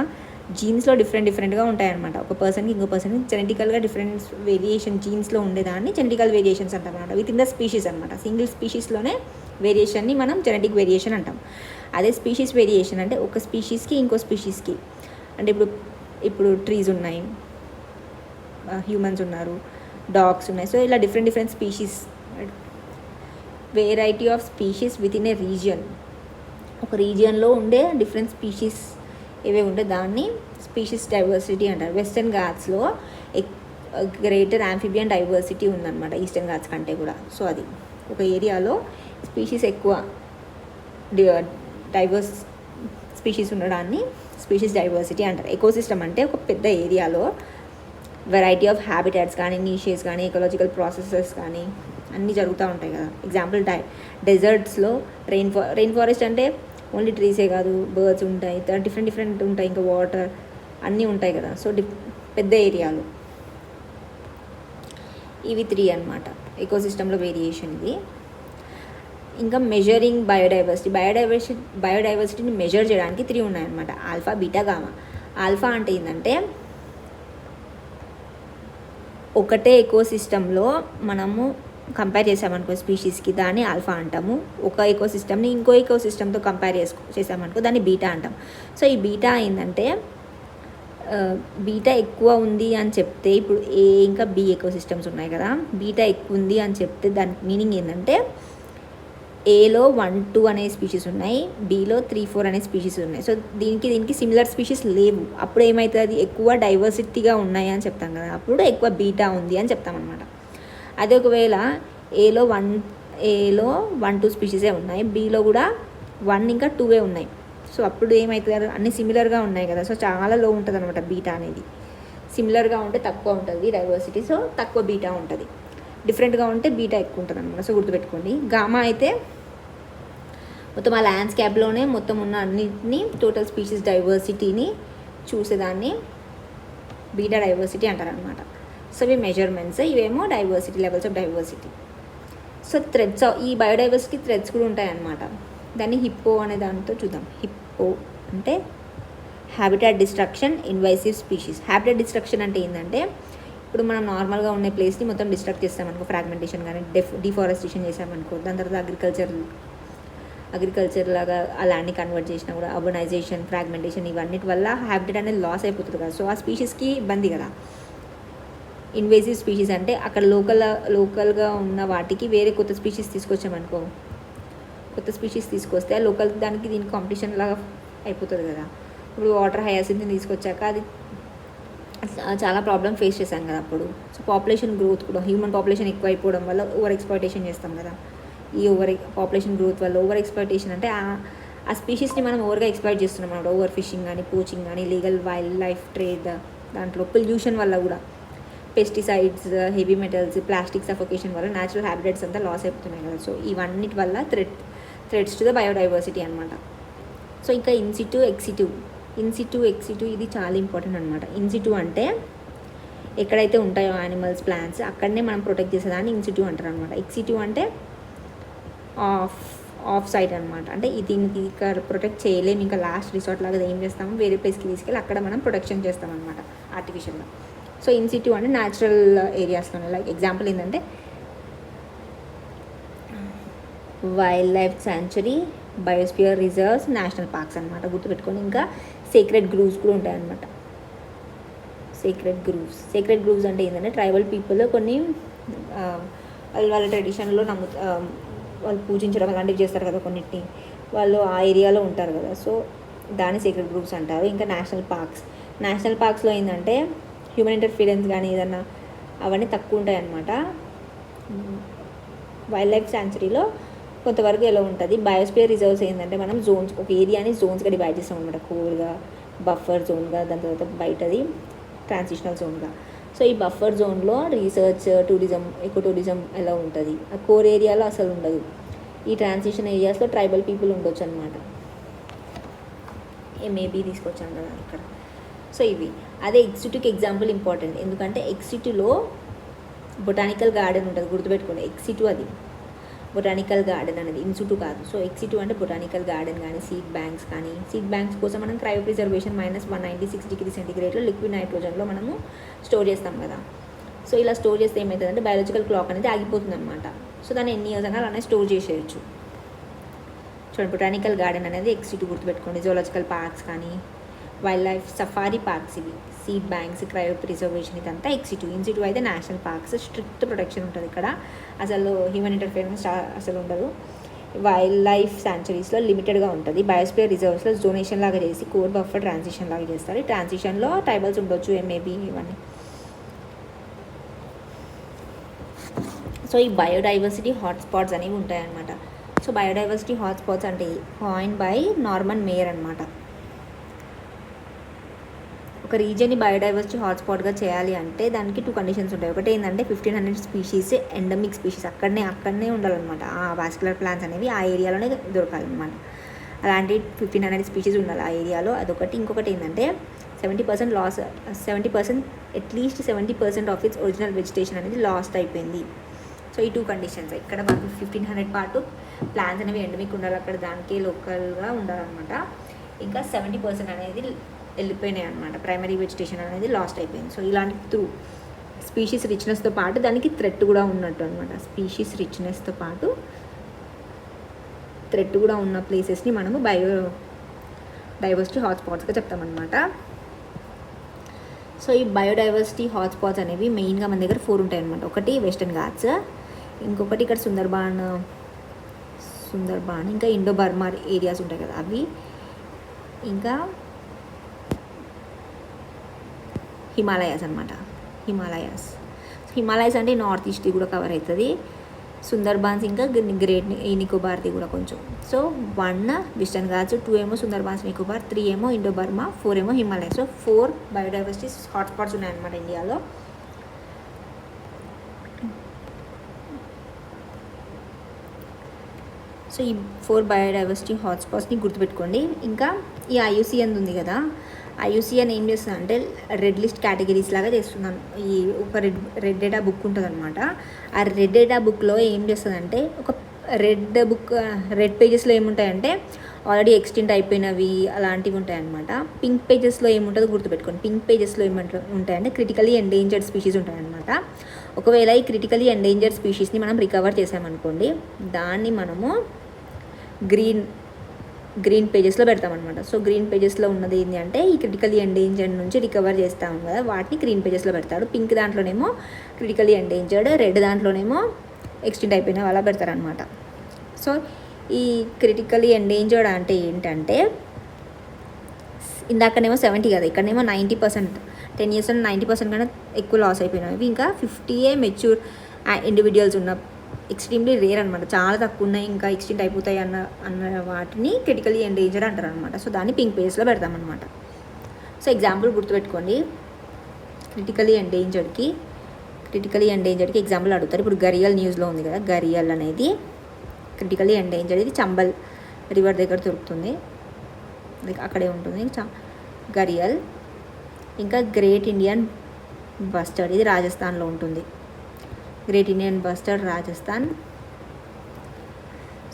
జీన్స్లో డిఫరెంట్గా ఉంటాయన్నమాట. ఒక పర్సన్కి ఇంకో పర్సన్కి జెనెటికల్గా డిఫరెంట్ వేరియేషన్ జీన్స్లో ఉండేదాన్ని జెనెటికల్ వేరియేషన్స్ అంటాం అనమాట. విత్ ఇన్ ద స్పీషీస్ అనమాట. సింగిల్ స్పీషీస్లోనే వేరియేషన్ని మనం జెనెటిక్ వేరియేషన్ అంటాం. అదే స్పీషీస్ వేరియేషన్ అంటే ఒక స్పీషీస్కి ఇంకో స్పీషీస్కి, అంటే ఇప్పుడు ట్రీస్ ఉన్నాయి, హ్యూమన్స్ ఉన్నారు, డాగ్స్ ఉన్నాయి. సో ఇలా different species, variety of species with in a region. ఒక రీజియన్లో ఉండే డిఫరెంట్ స్పీషీస్ ఏవే ఉంటే దాన్ని స్పీషీస్ డైవర్సిటీ అంటారు. వెస్టర్న్ ఘాట్స్లో గ్రేటర్ ఆంఫిబియన్ డైవర్సిటీ ఉందన్నమాట ఈస్టర్న్ ఘాట్స్ కంటే కూడా. సో అది ఒక ఏరియాలో స్పీషీస్ ఎక్కువ డైవర్స్ స్పీషీస్ ఉండడాన్ని స్పీషీస్ డైవర్సిటీ అంటారు. ఎకోసిస్టమ్ అంటే ఒక పెద్ద ఏరియాలో వెరైటీ ఆఫ్ హ్యాబిటాట్స్ కానీ, నీషెస్ కానీ, ఎకలాజికల్ ప్రాసెసెస్ కానీ అన్నీ జరుగుతూ ఉంటాయి కదా. ఎగ్జాంపుల్ డెజర్ట్స్లో రెయిన్ ఫారెస్ట్ అంటే ఓన్లీ ట్రీసే కాదు, బర్డ్స్ ఉంటాయి, డిఫరెంట్ ఉంటాయి, ఇంకా వాటర్ అన్నీ ఉంటాయి కదా. సో పెద్ద ఏరియాలో ఇవి 3 అన్నమాట ఎకోసిస్టంలో వేరియేషన్. ఇది ఇంకా మెజరింగ్ బయోడైవర్సిటీని మెజర్ చేయడానికి 3 ఉన్నాయన్నమాట. Alpha, beta, gamma. ఆల్ఫా అంటే ఏంటంటే ఒకటే ఎకోసిస్టంలో మనము కంపేర్ చేసామనుకో స్పీషీస్కి, దాన్ని ఆల్ఫా అంటాము. ఒక ఎకోసిస్టమ్ని ఇంకో ఎకోసిస్టమ్తో కంపేర్ చేసామనుకో దాన్ని బీటా అంటాం. సో ఈ బీటా ఏంటంటే బీటా ఎక్కువ ఉంది అని చెప్తే, ఇప్పుడు ఏ ఇంకా బి ఎకోసిస్టమ్స్ ఉన్నాయి కదా, బీటా ఎక్కువ ఉంది అని చెప్తే దాని మీనింగ్ ఏంటంటే ఏలో 1-2 అనే స్పీషీస్ ఉన్నాయి, బిలో 3-4 అనే స్పీషీస్ ఉన్నాయి. సో దీనికి సిమిలర్ స్పీషీస్ లేవు. అప్పుడు ఏమవుతుంది, ఎక్కువ డైవర్సిటీగా ఉన్నాయి అని చెప్తాం కదా, అప్పుడు ఎక్కువ బీటా ఉంది అని చెప్తామన్నమాట. అదే ఒకవేళ ఏలో 1-2 స్పీషీసే ఉన్నాయి, బీలో కూడా 1 ఇంకా 2 ఉన్నాయి. సో అప్పుడు ఏమవుతుంది, అన్ని సిమిలర్గా ఉన్నాయి కదా, సో చాలా లో ఉంటుంది అనమాట బీటా అనేది. సిమిలర్గా ఉంటే తక్కువ ఉంటుంది డైవర్సిటీ, సో తక్కువ బీటా ఉంటుంది. డిఫరెంట్గా ఉంటే బీటా ఎక్కువ ఉంటుంది అనమాట. సో గుర్తుపెట్టుకోండి. గామా అయితే మొత్తం ఆ ల్యాండ్స్కేప్లోనే మొత్తం ఉన్న అన్నింటినీ టోటల్ స్పీషీస్ డైవర్సిటీని చూసేదాన్ని బీటా డైవర్సిటీ అంటారనమాట. సో ఇవి మెజర్మెంట్స్, ఇవేమో diversity, levels of diversity. So threads, ఈ బయోడైవర్సిటీ థ్రెడ్స్ కూడా ఉంటాయన్నమాట. దాన్ని హిప్పో అనే దాంతో చూద్దాం. హిప్పో అంటే habitat destruction, invasive species. Habitat destruction అంటే ఏంటంటే ఇప్పుడు మనం నార్మల్గా ఉన్న ప్లేస్ని మొత్తం డిస్ట్రక్ట్ చేస్తామనుకో, ఫ్రాగ్మెంటేషన్ కానీ డిఫారెస్టేషన్ చేసామనుకో, దాని తర్వాత అగ్రికల్చర్ లాగా ఆ ల్యాండ్ని కన్వర్ట్ చేసినా కూడా అర్బనైజేషన్, ఫ్రాగ్మెంటేషన్ ఇవన్నిటి వల్ల హ్యాబిటాట్ అనేది లాస్ అయిపోతుంది కదా. సో ఆ స్పీషీస్కి ఇబ్బంది కదా. ఇన్వేసివ్ స్పీషీస్ అంటే అక్కడ లోకల్గా ఉన్న వాటికి వేరే కొత్త స్పీషీస్ తీసుకొచ్చామనుకో, కొత్త స్పీషీస్ తీసుకొస్తే ఆ లోకల్ దానికి దీనికి కాంపిటీషన్ లాగా అయిపోతుంది కదా. ఇప్పుడు వాటర్ హయాసింత్ని తీసుకొచ్చాక అది చాలా ప్రాబ్లమ్ ఫేస్ చేశాం కదా అప్పుడు. సో పాపులేషన్ గ్రోత్ కూడా, హ్యూమన్ పాపులేషన్ ఎక్కువ అయిపోవడం వల్ల ఓవర్ ఎక్స్ప్లాయిటేషన్ చేస్తాం కదా. ఈ పాపులేషన్ గ్రోత్ వల్ల ఓవర్ ఎక్స్ప్లాయిటేషన్ అంటే ఆ స్పీషీస్ని మనం ఓవర్గా ఎక్స్ప్లాయిట్ చేస్తున్నాం అన్నమాట. ఓవర్ ఫిషింగ్ కానీ, పోచింగ్ కానీ, లీగల్ వైల్డ్ లైఫ్ ట్రేడ్, దాంట్లో పొల్యూషన్ వల్ల కూడా pesticides, heavy metals, plastic suffocation వల్ల న్యాచురల్ హ్యాబిటేట్స్ అంతా లాస్ అయిపోతున్నాయి కదా. సో ఇవన్నిటి వల్ల థ్రెట్స్ టు ద బయోడైవర్సిటీ అనమాట. సో ఇంకా ఇన్సిటు, ఎక్సిటు ఇది చాలా ఇంపార్టెంట్ అనమాట. ఇన్సిటు అంటే ఎక్కడైతే ఉంటాయో యానిమల్స్, ప్లాంట్స్ అక్కడనే మనం ప్రొటెక్ట్ చేసేదాన్ని ఇన్సిటు అంటారు అనమాట. ఎక్సిటు అంటే ఆఫ్ సైట్ అనమాట. అంటే దీనికి ఇక్కడ ప్రొటెక్ట్ చేయలేము, ఇంకా లాస్ట్ రిసార్ట్ లాగా ఏం చేస్తాము, వేరే ప్లేస్కి తీసుకెళ్ళి అక్కడ మనం ప్రొటెక్షన్ చేస్తాం అనమాట ఆర్టిఫిషియల్గా. సో ఇన్సిటు అంటే న్యాచురల్ ఏరియాస్లోనే. లైక్ ఎగ్జాంపుల్ ఏంటంటే wild life sanctuary, biosphere reserves, national parks అనమాట, గుర్తుపెట్టుకొని. ఇంకా సీక్రెట్ గ్రూవ్స్ కూడా ఉంటాయన్నమాట. సీక్రెట్ గ్రూవ్స్ అంటే ఏంటంటే ట్రైబల్ పీపుల్ కొన్ని వాళ్ళ ట్రెడిషన్లో వాళ్ళు పూజించడం అలాంటివి చేస్తారు కదా, కొన్నిటిని వాళ్ళు ఆ ఏరియాలో ఉంటారు కదా. సో దాన్ని సీక్రెట్ గ్రూవ్స్ అంటారు. ఇంకా నేషనల్ పార్క్స్లో ఏంటంటే హ్యూమన్ ఇంటర్ఫీరెన్స్ కానీ ఏదన్నా అవన్నీ తక్కువ ఉంటాయి అన్నమాట. వైల్డ్ లైఫ్ శాంచురీలో కొంతవరకు ఎలా ఉంటుంది. బయోస్పియర్ రిజర్వ్స్ ఏంటంటే మనం జోన్స్, ఒక ఏరియాని జోన్స్గా డివైడ్ చేస్తాం అనమాట. కోర్గా, బఫర్ జోన్గా, దాని తర్వాత బయటది ట్రాన్సిషనల్ జోన్గా. సో ఈ బఫర్ జోన్లో రీసెర్చ్, టూరిజం, ఎకో టూరిజం ఎలా ఉంటుంది. ఆ కోర్ ఏరియాలో అసలు ఉండదు. ఈ ట్రాన్సిషన్ ఏరియాస్లో ట్రైబల్ పీపుల్ ఉండొచ్చు అనమాట. మేబీ తీసుకొచ్చాను కదా ఇక్కడ. సో ఇవి అదే ఎక్సిట్యూకి ఎగ్జాంపుల్ ఇంపార్టెంట్, ఎందుకంటే ఎక్సిట్యూలో బొటానికల్ గార్డెన్ ఉంటుంది, గుర్తుపెట్టుకోండి. ఎక్సిట్యూ అది బొటానికల్ గార్డెన్ అనేది, ఇన్సిట్యూ కాదు. సో ఎక్సిట్యూ అంటే బొటానికల్ గార్డెన్ కానీ సీడ్ బ్యాంక్స్ కోసం మనం క్రయో ప్రిజర్వేషన్ -196 డిగ్రీ సెంటిగ్రేడ్లో లిక్విడ్ నైట్రోజన్లో మనము స్టోర్ చేస్తాం కదా. సో ఇలా స్టోర్ చేస్తే ఏమవుతుందంటే బయాలజికల్ క్లాక్ అనేది ఆగిపోతుంది అనమాట. సో దాన్ని ఎన్ని ఇయర్స్ అయినా అలానే స్టోర్ చేసేయచ్చు. చూడండి, బొటానికల్ గార్డెన్ అనేది ఎక్సిట్యూ గుర్తుపెట్టుకోండి. జూలాజికల్ పార్క్స్ కానీ వైల్డ్ లైఫ్ సఫారీ పార్క్స్, ఇవి సీడ్ బ్యాంక్స్, క్రయో ప్రిజర్వేషన్, ఇదంతా ఎక్సిట్యూ. ఇన్సిట్యూ అయితే నేషనల్ పార్క్స్, స్ట్రిక్ట్ ప్రొటెక్షన్ ఉంటుంది ఇక్కడ, అసలు హ్యూమన్ ఇంటర్ఫియరెన్స్ అసలు ఉండదు. వైల్డ్ లైఫ్ శాంచురీస్లో లిమిటెడ్గా ఉంటుంది. బయోస్పియర్ రిజర్వ్స్లో జోనేషన్ లాగా చేసి కోర్ బఫర్ ట్రాన్సిషన్ లాగా చేస్తారు. ఈ ట్రాన్సిషన్లో ట్రైబల్స్ ఉండొచ్చు, మేబీ ఇవన్నీ. సో ఈ బయోడైవర్సిటీ హాట్స్పాట్స్ అనేవి ఉంటాయన్నమాట. సో బయోడైవర్సిటీ హాట్స్పాట్స్ అంటే కాయిన్ బై నార్మన్ మేయర్ అనమాట. ఒక రీజియన్ని బయోడైవర్సిటీ హాట్స్పాట్గా చేయాలి అంటే దానికి 2 కండిషన్స్ ఉంటాయి. ఒకటి ఏంటంటే 1500 స్పీషీస్ ఎండమిక్ స్పీషీస్ అక్కడనే ఉండాలన్నమాట. ఆ వాస్కులర్ ప్లాంట్స్ అనేవి ఆ ఏరియాలోనే దొరకాలన్నమాట. అలాంటి 1500 స్పీషీస్ ఉండాలి ఆ ఏరియాలో, అదొకటి. ఇంకొకటి ఏంటంటే 70% at least 70% of it's original vegetation అనేది లాస్ట్ అయిపోయింది. సో ఈ 2 కండిషన్స్ ఇక్కడ మనకు 1500 పాటు ప్లాంట్స్ అనేవి ఎండమిక్ ఉండాలి, అక్కడ దానికే లోకల్గా ఉండాలన్నమాట. ఇంకా 70% అనేది వెళ్ళిపోయినాయి అనమాట, ప్రైమరీ వెజిటేషన్ అనేది లాస్ట్ అయిపోయింది. సో ఇలాంటి స్పీషీస్ రిచ్నెస్తో పాటు దానికి థ్రెట్ కూడా ఉన్నట్టు అనమాట. స్పీషీస్ రిచ్నెస్తో పాటు థ్రెట్ కూడా ఉన్న ప్లేసెస్ని మనము బయోడైవర్సిటీ హాట్స్పాట్స్గా చెప్తామన్నమాట. సో ఈ బయోడైవర్సిటీ హాట్స్పాట్స్ అనేవి మెయిన్గా మన దగ్గర 4 ఉంటాయి అనమాట. ఒకటి వెస్టర్న్ ఘాట్స్, ఇంకొకటి ఇక్కడ సుందర్బాన్, ఇంకా ఇండో బర్మా ఏరియాస్ ఉంటాయి కదా అవి, ఇంకా హిమాలయాస్ అనమాట. హిమాలయాస్ అంటే నార్త్ ఈస్ట్ కూడా కవర్ అవుతుంది. సుందర్బాన్స్ ఇంకా గ్రేట్ నికోబార్ది కూడా కొంచెం. సో 1 వెస్టర్న్ ఘాట్స్, 2 ఏమో సుందర్బాన్స్ నికోబార్, 3 ఏమో ఇండో బర్మా, 4 ఏమో హిమాలయాస్. సో 4 బయోడైవర్సిటీ హాట్స్పాట్స్ ఉన్నాయన్నమాట ఇండియాలో. సో ఈ 4 బయోడైవర్సిటీ హాట్స్పాట్స్ని గుర్తుపెట్టుకోండి. ఇంకా ఈ IUCN ఉంది కదా, IUCN ఏం చేస్తుంది అంటే రెడ్ లిస్ట్ కేటగిరీస్ లాగా చేస్తున్నాను. ఈ ఒక రెడ్ డేటా బుక్ ఉంటుంది అనమాట. ఆ రెడ్ డేటా బుక్లో ఏం చేస్తుందంటే ఒక రెడ్ పేజెస్లో ఏముంటాయంటే ఆల్రెడీ ఎక్స్టెంట్ అయిపోయినవి అలాంటివి ఉంటాయన్నమాట. పింక్ పేజెస్లో ఏముంటుందో గుర్తుపెట్టుకోండి. పింక్ పేజెస్లో ఉంటాయంటే క్రిటికలీ ఎండేంజర్డ్ స్పీషీస్ ఉంటాయన్నమాట. ఒకవేళ ఈ క్రిటికలీ ఎండేంజర్డ్ స్పీషీస్ని మనం రికవర్ చేసామనుకోండి, దాన్ని మనము గ్రీన్ పేజెస్లో పెడతామన్నమాట. సో గ్రీన్ పేజెస్లో ఉన్నది ఏంటి అంటే ఈ క్రిటికలీ ఎండేంజర్డ్ నుంచి రికవర్ చేస్తాం కదా, వాటిని గ్రీన్ పేజెస్లో పెడతారు. పింక్ దాంట్లోనేమో క్రిటికలీ ఎండేంజర్డ్, రెడ్ దాంట్లోనేమో ఎక్స్టెంట్ అయిపోయిన వాళ్ళ పెడతారనమాట. సో ఈ క్రిటికలీ ఎండేంజర్డ్ అంటే ఏంటంటే ఇందాకనేమో 70 కదా, ఇక్కడనేమో 90%, 10 years 90% కన్నా ఎక్కువ లాస్ అయిపోయినవి. ఇంకా 50 మెచ్యూర్ ఇండివిజువల్స్ ఉన్న ఎక్స్ట్రీమ్లీ రేర్ అనమాట, చాలా తక్కువ ఉన్నాయి, ఇంకా ఎక్స్టెంట్ అయిపోతాయి అన్న వాటిని క్రిటికలీ ఎండేంజర్డ్ అంటారు అనమాట. సో దాన్ని పింక్ పేజ్లో పెడతామన్నమాట. సో ఎగ్జాంపుల్ గుర్తుపెట్టుకోండి, క్రిటికలీ ఎండేంజర్డ్కి క్రిటికలీ ఎండేంజర్డ్కి ఎగ్జాంపుల్ అడుగుతారు. ఇప్పుడు గరియల్ న్యూస్లో ఉంది కదా, గరియల్ అనేది క్రిటికలీ ఎండేంజర్డ్. ఇది చంబల్ రివర్ దగ్గర దొరుకుతుంది, అక్కడే ఉంటుంది గరియల్. ఇంకా గ్రేట్ ఇండియన్ బస్టర్డ్, ఇది రాజస్థాన్లో ఉంటుంది. Great Indian bustard Rajasthan.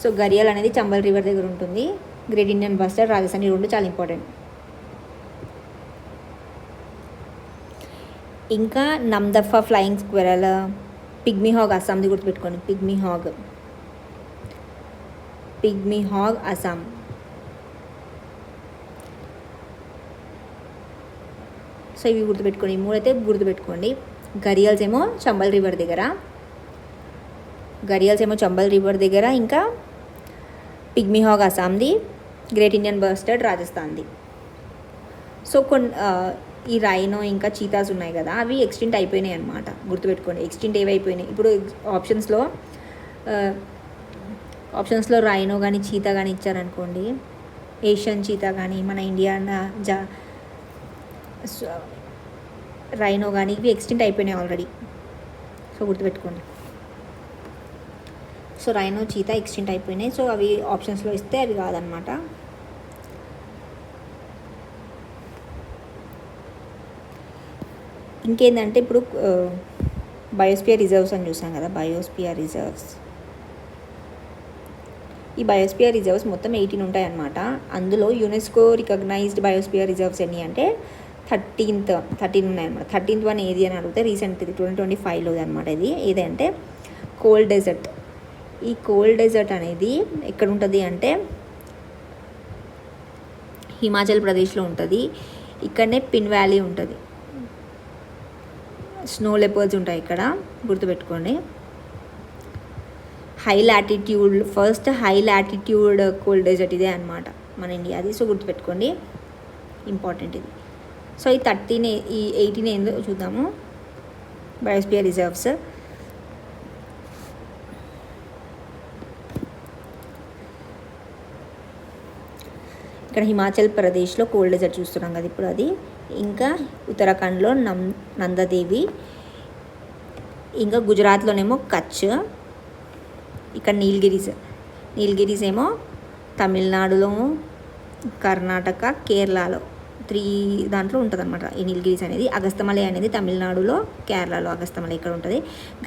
So gharial అనేది చంబల్ రివర్ దగ్గర ఉంటుంది, గ్రేట్ ఇండియన్ బస్టర్డ్ రాజస్థాన్. ఈ రెండు చాలా ఇంపార్టెంట్. ఇంకా నమ్దఫా ఫ్లయింగ్ స్క్విరల్, పిగ్మీ హాగ్ అస్సాంది గుర్తుపెట్టుకోండి. Pygmy hog Assam. సో ఇవి గుర్తుపెట్టుకోండి, ఈ మూడైతే గుర్తుపెట్టుకోండి. గరియల్స్ ఏమో చంబల్ రివర్ దగ్గర, ఇంకా పిగ్మీ హాగ్ అస్సాంది, గ్రేట్ ఇండియన్ బస్టర్డ్ రాజస్థాన్ది. సో ఈ రైనో ఇంకా చీతాస్ ఉన్నాయి కదా, అవి ఎక్స్టింక్ట్ అయిపోయినాయి అనమాట, గుర్తుపెట్టుకోండి. ఎక్స్టింక్ట్ ఏవైపోయినాయి ఇప్పుడు ఆప్షన్స్లో రైనో కానీ చీతా కానీ ఇచ్చారనుకోండి, ఏషియన్ చీతా కానీ మన ఇండియన్ రైనో కానీ ఇవి ఎక్స్టింక్ట్ అయిపోయినాయి ఆల్రెడీ. సో గుర్తుపెట్టుకోండి. సో రైనో చీతా ఎక్స్టింక్ట్ అయిపోయినాయి. సో అవి ఆప్షన్స్లో ఇస్తే అవి కాదనమాట. ఇంకేంటంటే ఇప్పుడు బయోస్పియర్ రిజర్వ్స్ అని చూసాం కదా, ఈ బయోస్పియర్ రిజర్వ్స్ మొత్తం 18 ఉంటాయి అన్నమాట. అందులో యునెస్కో రికగ్నైజ్డ్ బయోస్పియర్ రిజర్వ్స్ ఎన్ని అంటే 13 ఉన్నాయన్నమాట. 13th వన్ ఏది అని అడిగితే రీసెంట్ 2025లో అనమాట. ఇది ఏదంటే కోల్డ్ డెజర్ట్. ఈ కోల్డ్ డెజర్ట్ అనేది ఎక్కడ ఉంటుంది అంటే హిమాచల్ ప్రదేశ్లో ఉంటుంది. ఇక్కడనే పిన్ వ్యాలీ ఉంటుంది, స్నో లెపర్డ్స్ ఉంటాయి ఇక్కడ, గుర్తుపెట్టుకోండి. First high latitude cold desert ఇదే అనమాట మన ఇండియాది. సో గుర్తుపెట్టుకోండి, ఇంపార్టెంట్ ఇది. సో ఈ 18 ఏందో చూద్దాము. బయోస్పియర్ రిజర్వ్స్ ఇక్కడ హిమాచల్ ప్రదేశ్లో కోల్డ్ డెజర్ట్ చూస్తున్నాం కదా ఇప్పుడు అది. ఇంకా ఉత్తరాఖండ్లో నందాదేవి, ఇంకా గుజరాత్లోనేమో కచ్, ఇక్కడ నీలగిరీస్ ఏమో తమిళనాడులో, కర్ణాటక, కేరళలో 3 దాంట్లో ఉంటుంది అనమాట ఈ నీలగిరీస్ అనేది. అగస్తమలై అనేది తమిళనాడులో, కేరళలో అగస్తమలై ఇక్కడ ఉంటుంది.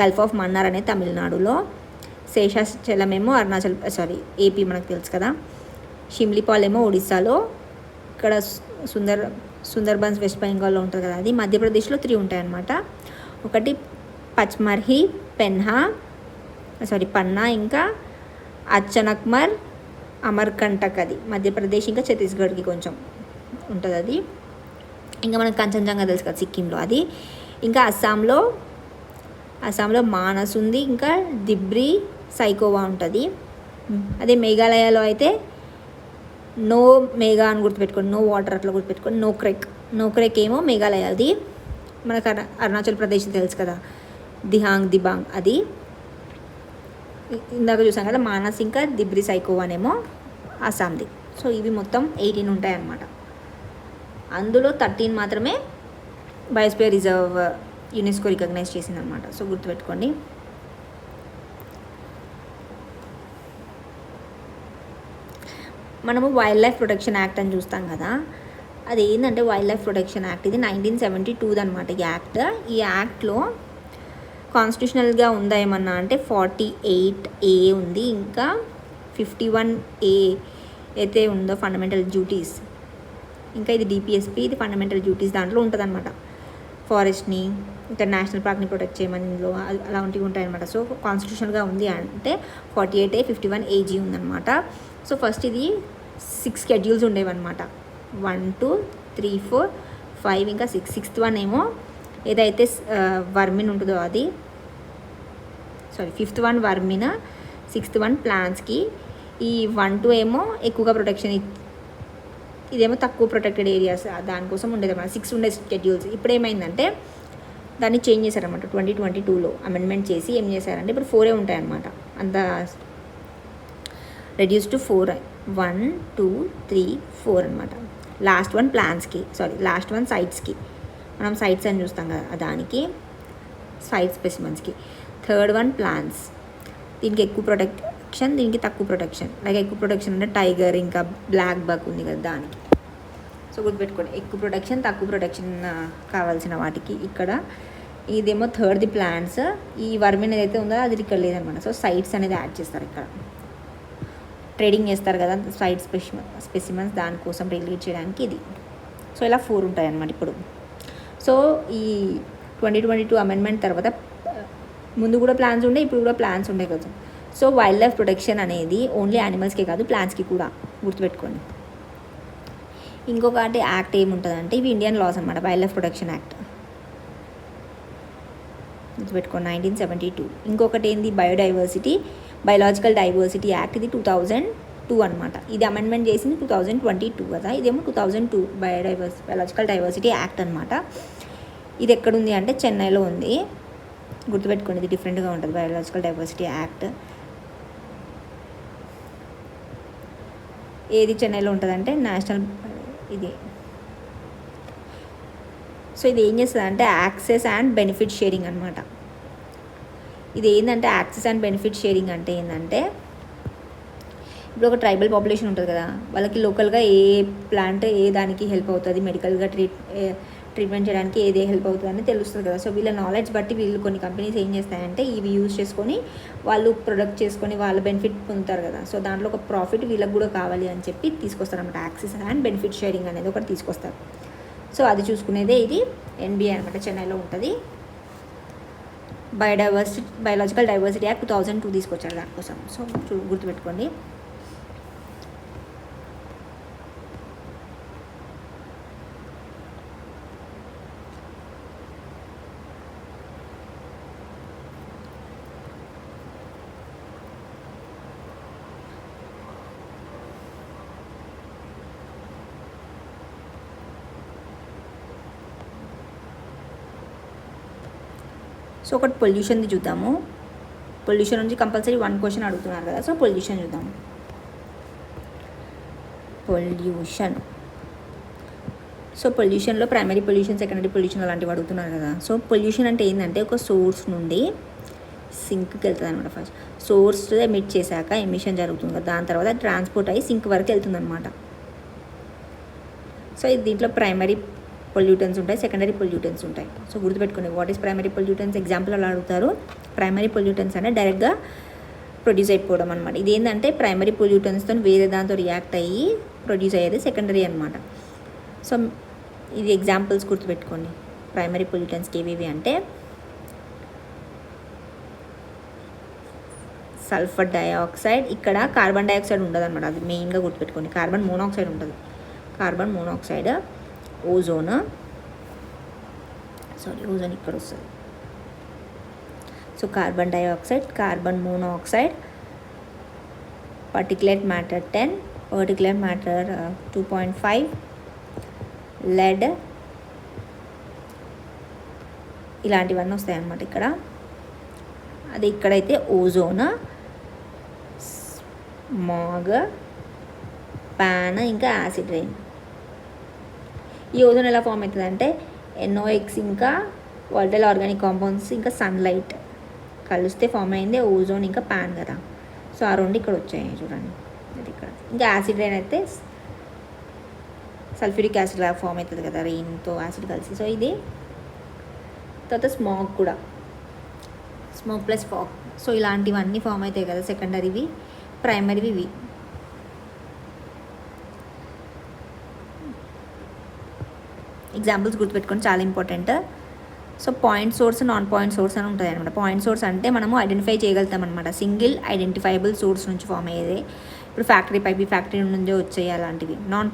గల్ఫ్ ఆఫ్ మన్నార్ అనేది తమిళనాడులో, శేషాచలం ఏమో ఏపీ మనకు తెలుసు కదా. షిమ్లీపాల్ ఏమో ఒడిస్సాలో, ఇక్కడ సుందర్బన్స్ వెస్ట్ బెంగాల్లో ఉంటుంది కదా, అది మధ్యప్రదేశ్లో 3 ఉంటాయి అన్నమాట. ఒకటి పచ్మర్హి, పన్నా, ఇంకా అచ్చనక్మర్, అమర్కంటక్ అది మధ్యప్రదేశ్, ఇంకా ఛత్తీస్గఢ్కి కొంచెం ఉంటుంది అది. ఇంకా మనకు కంచన్జంగా తెలుసు కదా సిక్కింలో అది. ఇంకా అస్సాంలో మానస్ ఉంది, ఇంకా దిబ్రి సైకోవా ఉంటుంది. అదే మేఘాలయలో అయితే నో మేఘా అని గుర్తుపెట్టుకోండి, నో వాటర్ అట్లా గుర్తుపెట్టుకోండి. నోక్రెక్ ఏమో మేఘాలయది. మనకు అరుణాచల్ ప్రదేశ్ తెలుసు కదా, దిబాంగ్ అది ఇందాక చూసాం కదా. మానస్ ఇంకా దిబ్రి సైకోవానేమో అస్సాంది. సో ఇవి మొత్తం 18 ఉంటాయి అన్నమాట. అందులో 13 మాత్రమే బయోస్పియర్ రిజర్వ్ యునెస్కో రికగ్నైజ్ చేసిందనమాట. సో గుర్తుపెట్టుకోండి. మనము వైల్డ్ లైఫ్ ప్రొటెక్షన్ యాక్ట్ అని చూస్తాం కదా, అది ఏంటంటే వైల్డ్ లైఫ్ ప్రొటెక్షన్ యాక్ట్ ఇది 1972 అనమాట ఈ యాక్ట్. ఈ యాక్ట్లో కాన్స్టిట్యూషనల్గా ఉందా ఏమన్నా అంటే 48A ఉంది, ఇంకా 51A అయితే ఉందో ఫండమెంటల్ డ్యూటీస్, ఇంకా ఇది DPSP, ఇది ఫండమెంటల్ డ్యూటీస్ దాంట్లో ఉంటుంది అనమాట. ఫారెస్ట్ని ఇంకా నేషనల్ పార్క్ని ప్రొటెక్ట్ చేయమని ఇందులో అలాంటివి ఉంటాయన్నమాట. సో కాన్స్టిట్యూషనల్గా ఉంది అంటే 48A 51AG ఉందన్నమాట. సో ఫస్ట్ ఇది 6 షెడ్యూల్స్ ఉండేవన్నమాట, 1 2 3 4 5 ఇంకా 6. 6th వన్ ఏమో ఏదైతే వర్మిన్ ఉంటుందో అది, 5th వన్ వర్మిన్, 6th వన్ ప్లాంట్స్కి. ఈ 1 2 ఏమో ఎక్కువగా ప్రొటెక్షన్, ఇదేమో తక్కువ ప్రొటెక్టెడ్ ఏరియాస్ దానికోసం ఉండేది అన్నమాట. 6 ఉండే షెడ్యూల్స్. ఇప్పుడు ఏమైందంటే దాన్ని చేంజ్ చేశారన్నమాట 2022లో అమెండ్మెంట్ చేసి. ఏం చేశారంటే ఇప్పుడు 4 ఉంటాయన్నమాట, అంత రెడ్యూస్ టు 4, 1 2 3 4 అనమాట. లాస్ట్ వన్ ప్లాన్స్కి, లాస్ట్ వన్ సైట్స్కి, మనం సైట్స్ అని చూస్తాం కదా దానికి. సైడ్ స్పెసిమన్స్కి. థర్డ్ వన్ ప్లాంట్స్, దీనికి ఎక్కువ ప్రొటెక్షన్, దీనికి తక్కువ ప్రొటెక్షన్. లైక్ ఎక్కువ ప్రొటెక్షన్ అంటే టైగర్ ఇంకా బ్లాక్ బక్ ఉంది కదా దానికి. సో గుర్తుపెట్టుకోండి, ఎక్కువ ప్రొటెక్షన్ తక్కువ ప్రొటెక్షన్ కావాల్సిన వాటికి ఇక్కడ. ఇదేమో థర్డ్ది ప్లాంట్స్. ఈ వర్మిన్ ఏదైతే ఉందో అది ఇక్కడ లేదనమాట. సో సైడ్స్ అనేది యాడ్ చేస్తారు ఇక్కడ. ట్రేడింగ్ చేస్తారు కదా సైడ్ స్పెసిమన్స్, దానికోసం రిలీజ్ చేయడానికి ఇది. సో ఇలా 4 ఉంటాయి అన్నమాట ఇప్పుడు. సో ఈ 2022 అమెండ్మెంట్ తర్వాత ముందు కూడా ప్లాన్స్ ఉండే, ఇప్పుడు కూడా ప్లాన్స్ ఉండే కదా. సో వైల్డ్ లైఫ్ ప్రొటెక్షన్ అనేది ఓన్లీ యానిమల్స్కే కాదు, ప్లాంట్స్కి కూడా, గుర్తుపెట్టుకోండి. ఇంకొకటి యాక్ట్ ఏముంటుందంటే, ఇవి ఇండియన్ లాస్ అనమాట. వైల్డ్ లైఫ్ ప్రొటెక్షన్ యాక్ట్ గుర్తుపెట్టుకోండి, 1972. ఇంకొకటి ఏంది, బయోలాజికల్ డైవర్సిటీ యాక్ట్, ఇది 2002 అనమాట. ఇది అమెండ్మెంట్ చేసింది 2022 కదా, ఇదేమో 2002 బయోలాజికల్ డైవర్సిటీ యాక్ట్ అనమాట. ఇది ఎక్కడుంది అంటే చెన్నైలో ఉంది, గుర్తుపెట్టుకోండి. ఇది డిఫరెంట్గా ఉంటుంది బయోలాజికల్ డైవర్సిటీ యాక్ట్. ఏది చెన్నైలో ఉంటుందంటే నేషనల్ ఇది. సో ఇది ఏం చేస్తుంది అంటే యాక్సెస్ అండ్ బెనిఫిట్ షేరింగ్ అనమాట. ఇది ఏంటంటే యాక్సెస్ అండ్ బెనిఫిట్ షేరింగ్ అంటే ఏంటంటే, ఇప్పుడు ఒక ట్రైబల్ పాపులేషన్ ఉంటుంది కదా, వాళ్ళకి లోకల్గా ఏ ప్లాంట్ ఏ దానికి హెల్ప్ అవుతుంది, మెడికల్గా ట్రీట్మెంట్ చేయడానికి ఏదే హెల్ప్ అవుతుంది అని తెలుస్తుంది కదా. సో వీళ్ళ నాలెడ్జ్ బట్టి వీళ్ళు కొన్ని కంపెనీస్ ఏం చేస్తాయంటే ఇవి యూజ్ చేసుకొని వాళ్ళు ప్రొడక్ట్ చేసుకొని వాళ్ళ బెనిఫిట్ పొందుతారు కదా. సో దాంట్లో ఒక ప్రాఫిట్ వీళ్ళకి కూడా కావాలి అని చెప్పి తీసుకొస్తారు అనమాట. యాక్సెస్ అండ్ బెనిఫిట్ షేరింగ్ అనేది ఒకటి తీసుకొస్తారు. సో అది చూసుకునేదే ఇది ఎన్బిఐ అనమాట, చెన్నైలో ఉంటుంది. బయోలాజికల్ డైవర్సిటీ యాక్ట్ 2002 తీసుకొచ్చారు దానికోసం. సో గుర్తుపెట్టుకోండి. సో ఒకటి పొల్యూషన్ది చూద్దాము. పొల్యూషన్ నుంచి కంపల్సరీ 1 క్వశ్చన్ అడుగుతున్నారు కదా. సో పొల్యూషన్ చూద్దాము. సో పొల్యూషన్లో ప్రైమరీ పొల్యూషన్, సెకండరీ పొల్యూషన్ అలాంటివి అడుగుతున్నారు కదా. సో పొల్యూషన్ అంటే ఏంటంటే ఒక సోర్స్ నుండి సింక్కి వెళ్తుంది అనమాట. ఫస్ట్ సోర్స్ ఎమిట్ చేశాక ఎమిషన్ జరుగుతుంది కదా, దాని తర్వాత ట్రాన్స్పోర్ట్ అయ్యి సింక్ వరకు వెళ్తుంది అనమాట. సో దీంట్లో ప్రైమరీ పొల్యూటెన్స్ ఉంటాయి, సెకండరీ పొల్యూటెన్స్ ఉంటాయి. సో గుర్తుపెట్టుకోండి, what is primary pollutants. Example అలా అడుగుతారు. ప్రైమరీ పొల్యూటెన్స్ అంటే డైరెక్ట్గా ప్రొడ్యూస్ అయిపోవడం అనమాట. ఇది ఏంటంటే ప్రైమరీ పొల్యూటెన్స్తో వేరే దాంతో రియాక్ట్ అయ్యి ప్రొడ్యూస్ అయ్యేది సెకండరీ అనమాట. సో ఇది ఎగ్జాంపుల్స్ గుర్తుపెట్టుకోండి. ప్రైమరీ పొల్యూటెన్స్కి ఏవేవి అంటే సల్ఫర్ డైఆక్సైడ్, ఇక్కడ కార్బన్ డైఆక్సైడ్ ఉండదు అనమాట, అది మెయిన్గా గుర్తుపెట్టుకోండి. కార్బన్ మోనాక్సైడ్ ఉంటుంది. కార్బన్ మోనాక్సైడ్, ఓజోన్ ఇక్కడ వస్తుంది. So carbon dioxide, carbon monoxide, particulate matter 10, particulate matter 2.5, lead, ఇలాంటివన్నీ వస్తాయి అన్నమాట ఇక్కడ. అది ఇక్కడైతే ఓజోన్, స్మాగ్, పాన్, ఇంకా యాసిడ్ రెయిన్. ఈ ఓజోన్ ఎలా ఫామ్ అవుతుంది అంటే NOx ఇంకా వాలటైల్ ఆర్గానిక్ కాంపౌండ్స్ ఇంకా సన్లైట్ కలిస్తే ఫామ్ అయింది ఓజోన్ ఇంకా పాన్ కదా. సో ఆ రెండు ఇక్కడ వచ్చాయి చూడండి. అది ఇక్కడ ఇంకా యాసిడ్ రెయిన్ అయితే సల్ఫ్యూరిక్ యాసిడ్ లాగా ఫామ్ అవుతుంది కదా రెయిన్తో యాసిడ్ కలిసి. సో ఇది తర్వాత స్మాగ్ కూడా, స్మోక్ ప్లస్ ఫాగ్. సో ఇలాంటివన్నీ ఫామ్ అవుతాయి కదా, సెకండరీవి, ప్రైమరీవి ఇవి. ఎగ్జాంపుల్స్ గుర్తుపెట్టుకొని చాలా important. So point source, non point source అని ఉంటుంది అనమాట. పాయింట్ సోర్స్ అంటే మనము ఐడెంటిఫై చేయగలుగుతాం అనమాట. సింగిల్ ఐడెంటిఫైబుల్ సోర్స్ నుంచి ఫామ్ అయ్యేది. ఇప్పుడు ఫ్యాక్టరీ పైప్, ఫ్యాక్టరీ నుండి వచ్చేవి అలాంటివి. నాన్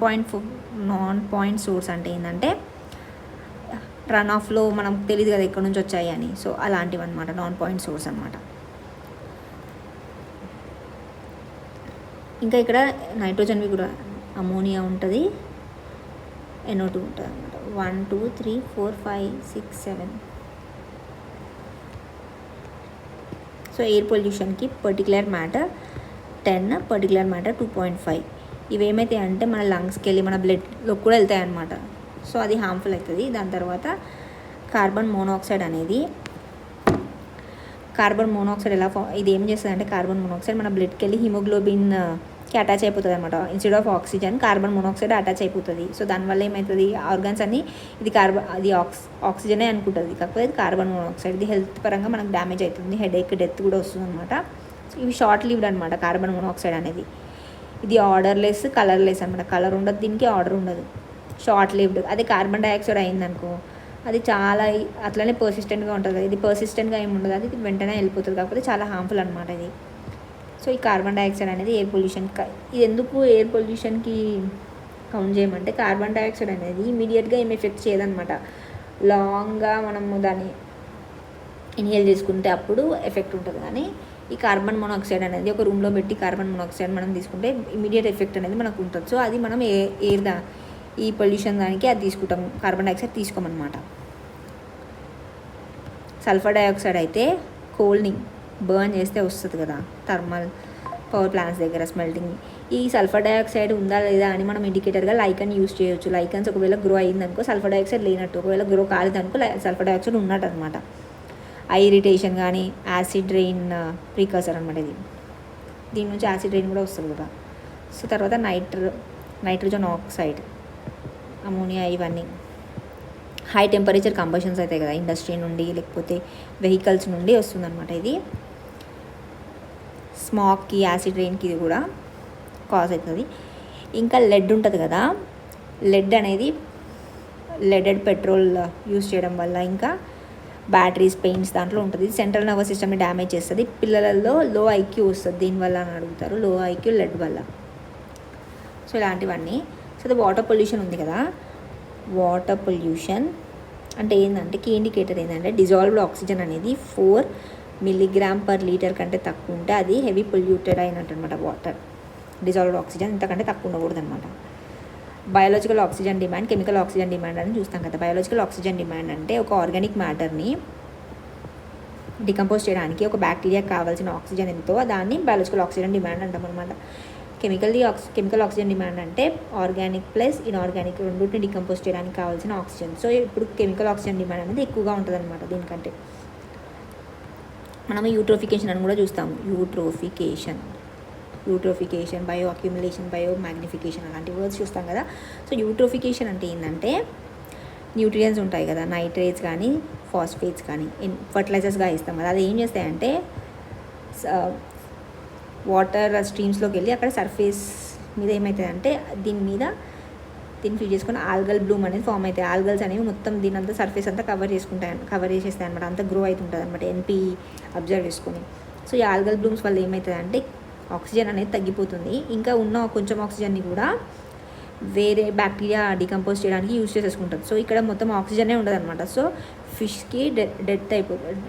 పాయింట్ సోర్స్ అంటే ఏంటంటే రన్ ఆఫ్లో మనకు తెలియదు కదా ఎక్కడి నుంచి వచ్చాయి అని. సో అలాంటివి అనమాట నాన్ పాయింట్ సోర్స్ అనమాట. ఇంకా ఇక్కడ నైట్రోజన్వి కూడా, అమోనియా ఉంటుంది, NO2 ఉంటుంది అనమాట. 1 2 3 4 5 6 7. సో ఎయిర్ పొల్యూషన్కి పర్టిక్యులర్ మ్యాటర్ 10, పర్టిక్యులర్ మ్యాటర్ 2.5. ఇవేమైతే అంటే మన లంగ్స్కి వెళ్ళి మన బ్లడ్లో కూడా వెళ్తాయి అన్నమాట. సో అది హార్మ్ఫుల్ అవుతుంది. దాని తర్వాత కార్బన్ మోనాక్సైడ్ అనేది కార్బన్ మోనాక్సైడ్ ఇది ఏం చేస్తుంది అంటే కార్బన్ మోనాక్సైడ్ మన బ్లడ్కి వెళ్ళి హిమోగ్లోబిన్కి అటాచ్ అయిపోతుంది అనమాట. Instead of oxygen carbon monoxide attach అయిపోతుంది. సో దానివల్ల ఏమవుతుంది, ఆర్గాన్స్ అన్నీ అది ఆక్సిజనే అనుకుంటుంది, కాకపోతే ఇది కార్బన్ మోనాక్సైడ్. ఇది హెల్త్ పరంగా మనకు డ్యామేజ్ అవుతుంది, హెడేక్, డెత్ కూడా వస్తుంది అనమాట. సో ఇవి షార్ట్ లివ్డ్ అనమాట కార్బన్ మోనాక్సైడ్ అనేది. ఇది ఆర్డర్లెస్, కలర్లెస్ అనమాట. కలర్ ఉండదు దీనికి, ఆర్డర్ ఉండదు, షార్ట్ లివ్డ్. అదే కార్బన్ డైఆక్సైడ్ అయిందనుకో అది చాలా అట్లనే పర్సిస్టెంట్గా ఉంటుంది. ఇది పర్సిస్టెంట్గా ఏమి ఉండదు, అది వెంటనే వెళ్ళిపోతుంది, కాకపోతే చాలా హార్మ్ఫుల్ అనమాట ఇది. సో ఈ కార్బన్ డైఆక్సైడ్ అనేది ఎయిర్ పొల్యూషన్. ఇది ఎందుకు ఎయిర్ పొల్యూషన్కి కౌంట్ చేయమంటే కార్బన్ డైఆక్సైడ్ అనేది ఇమీడియట్గా ఏం ఎఫెక్ట్ చేయదనమాట. లాంగ్గా మనము దాన్ని ఇన్హేల్ చేసుకుంటే అప్పుడు ఎఫెక్ట్ ఉంటుంది. కానీ ఈ కార్బన్ మోనాక్సైడ్ అనేది ఒక రూమ్లో పెట్టి కార్బన్ మోనాక్సైడ్ మనం తీసుకుంటే ఇమీడియట్ ఎఫెక్ట్ అనేది మనకు ఉంటుంది. సో అది మనం ఈ పొల్యూషన్ దానికి అది తీసుకుంటాం, కార్బన్ డైఆక్సైడ్ తీసుకోమన్నమాట. సల్ఫర్ డైఆక్సైడ్ అయితే కోల్ని బర్న్ చేస్తే వస్తుంది కదా, థర్మల్ పవర్ ప్లాంట్స్ దగ్గర స్మెల్టింగ్. ఈ సల్ఫర్ డైఆక్సైడ్ ఉందా లేదా అని మనం ఇండికేటర్గా లైకన్ యూస్ చేయొచ్చు. లైకన్స్ ఒకవేళ గ్రో అయ్యిందనుకో సల్ఫర్ డైఆక్సైడ్ లేనట్టు, ఒకవేళ గ్రో కాలేదనుకో సల్ఫర్ డైఆక్సైడ్ ఉన్నట్టు అనమాట. ఐ ఇరిటేషన్ కానీ యాసిడ్ రెయిన్ ప్రీకర్సర్ అనమాట ఇది. దీని నుంచి యాసిడ్ రెయిన్ కూడా వస్తుంది కదా. సో తర్వాత నైట్రోజన్ ఆక్సైడ్, అమోనియా, ఇవన్నీ హై టెంపరేచర్ కంబషన్స్ అవుతాయి కదా ఇండస్ట్రీ నుండి లేకపోతే వెహికల్స్ నుండి వస్తుందన్నమాట. ఇది స్మాగ్కి, యాసిడ్ రెయిన్కి ఇది కూడా కాజ్ అవుతుంది. ఇంకా లెడ్ ఉంటుంది కదా, లెడ్ అనేది లెడెడ్ పెట్రోల్ యూస్ చేయడం వల్ల, ఇంకా బ్యాటరీస్, పెయింట్స్ దాంట్లో ఉంటుంది. సెంట్రల్ నర్వస్ సిస్టమ్ని డ్యామేజ్ చేస్తుంది. పిల్లలలో లో ఐక్యూ వస్తుంది దీనివల్ల అని అడుగుతారు, లో ఐక్యూ లెడ్ వల్ల. సో ఇలాంటివన్నీ. సో అది వాటర్ పొల్యూషన్ ఉంది కదా, వాటర్ పొల్యూషన్ అంటే ఏంటంటే కీ ఇండికేటర్ ఏంటంటే డిజాల్వ్డ్ ఆక్సిజన్ అనేది 4 mg/L కంటే తక్కువ ఉంటే అది హెవీ పొల్యూటెడ్ అయినట్టు అనమాట. వాటర్ డిజాల్వ్డ్ ఆక్సిజన్ ఇంతకంటే తక్కువ ఉండకూడదు అనమాట. Biological oxygen demand, chemical oxygen demand అని చూస్తాం కదా. బయాలజికల్ ఆక్సిజన్ డిమాండ్ అంటే ఒక ఆర్గానిక్ మ్యాటర్ని డికంపోజ్ చేయడానికి ఒక బ్యాక్టీరియాకి కావాల్సిన ఆక్సిజన్ ఎంతో దాన్ని బయాలజికల్ ఆక్సిజన్ డిమాండ్ అంటాం అనమాట. కెమికల్ ఆక్సిజన్ డిమాండ్ అంటే ఆర్గానిక్ ప్లస్ ఇన్ఆర్గానిక్ రెండింటిని డికంపోజ్ చేయడానికి కావాల్సిన ఆక్సిజన్. సో ఇప్పుడు కెమికల్ ఆక్సిజన్ డిమాండ్ అనేది ఎక్కువగా ఉంటుంది అనమాట దీనికంటే. మనం యూట్రోఫికేషన్ అని కూడా చూస్తాము. Eutrophication, bio accumulation, bio magnification అలాంటి వర్డ్స్ చూస్తాం కదా. సో యూట్రోఫికేషన్ అంటే ఏంటంటే న్యూట్రియన్స్ ఉంటాయి కదా, నైట్రేట్స్ కానీ ఫాస్ఫేట్స్ కానీ ఫర్టిలైజర్స్గా ఇస్తాం కదా. అది ఏం చేస్తాయంటే వాటర్ స్ట్రీమ్స్లోకి వెళ్ళి అక్కడ సర్ఫేస్ మీద ఏమవుతుంది దీన్ని ఫీల్ చేసుకుని ఆల్గల్ బ్లూమ్ అనేది ఫామ్ అవుతాయి. ఆల్గల్స్ అనేవి మొత్తం దీని అంతా సర్ఫేస్ అంతా కవర్ చేసేస్తాయి అనమాట. అంతా గ్రో అవుతుంటుంది అనమాట ఎన్పి అబ్జర్వ్ చేసుకొని. సో ఈ ఆల్గల్ బ్లూమ్స్ వల్ల ఏమవుతుంది ఆక్సిజన్ అనేది తగ్గిపోతుంది. ఇంకా ఉన్న కొంచెం ఆక్సిజన్ని కూడా వేరే బ్యాక్టీరియా డికంపోజ్ చేయడానికి యూజ్ చేసేసుకుంటుంది. సో ఇక్కడ మొత్తం ఆక్సిజనే ఉండదు అనమాట. సో ఫిష్కి డెత్ అయిపోతుంది,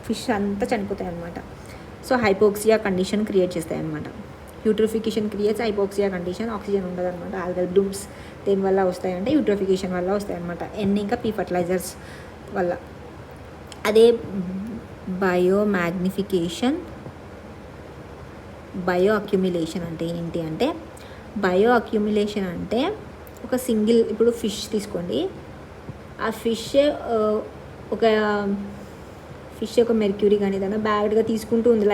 ఫిష్ అంతా చనిపోతాయి అనమాట. సో హైపోక్సియా కండిషన్ క్రియేట్ చేస్తాయి అనమాట. Eutrophication creates hypoxia condition, oxygen ఉండదు అనమాట. ఆల్గల్ బ్లూమ్స్ దేనివల్ల వస్తాయంటే యూట్రోఫికేషన్ వల్ల వస్తాయి అనమాట. ఇంకా పీ ఫర్టిలైజర్స్ వల్ల. అదే బయోమాగ్నిఫికేషన్, బయో అక్యుములేషన్ అంటే ఏంటి అంటే బయో అక్యుములేషన్ అంటే ఒక సింగిల్, ఇప్పుడు ఫిష్ తీసుకోండి, ఆ ఫిష్ ఒక మెర్క్యూరీ కానీ ఏదైనా బ్యాడ్గా తీసుకుంటూ ఉంది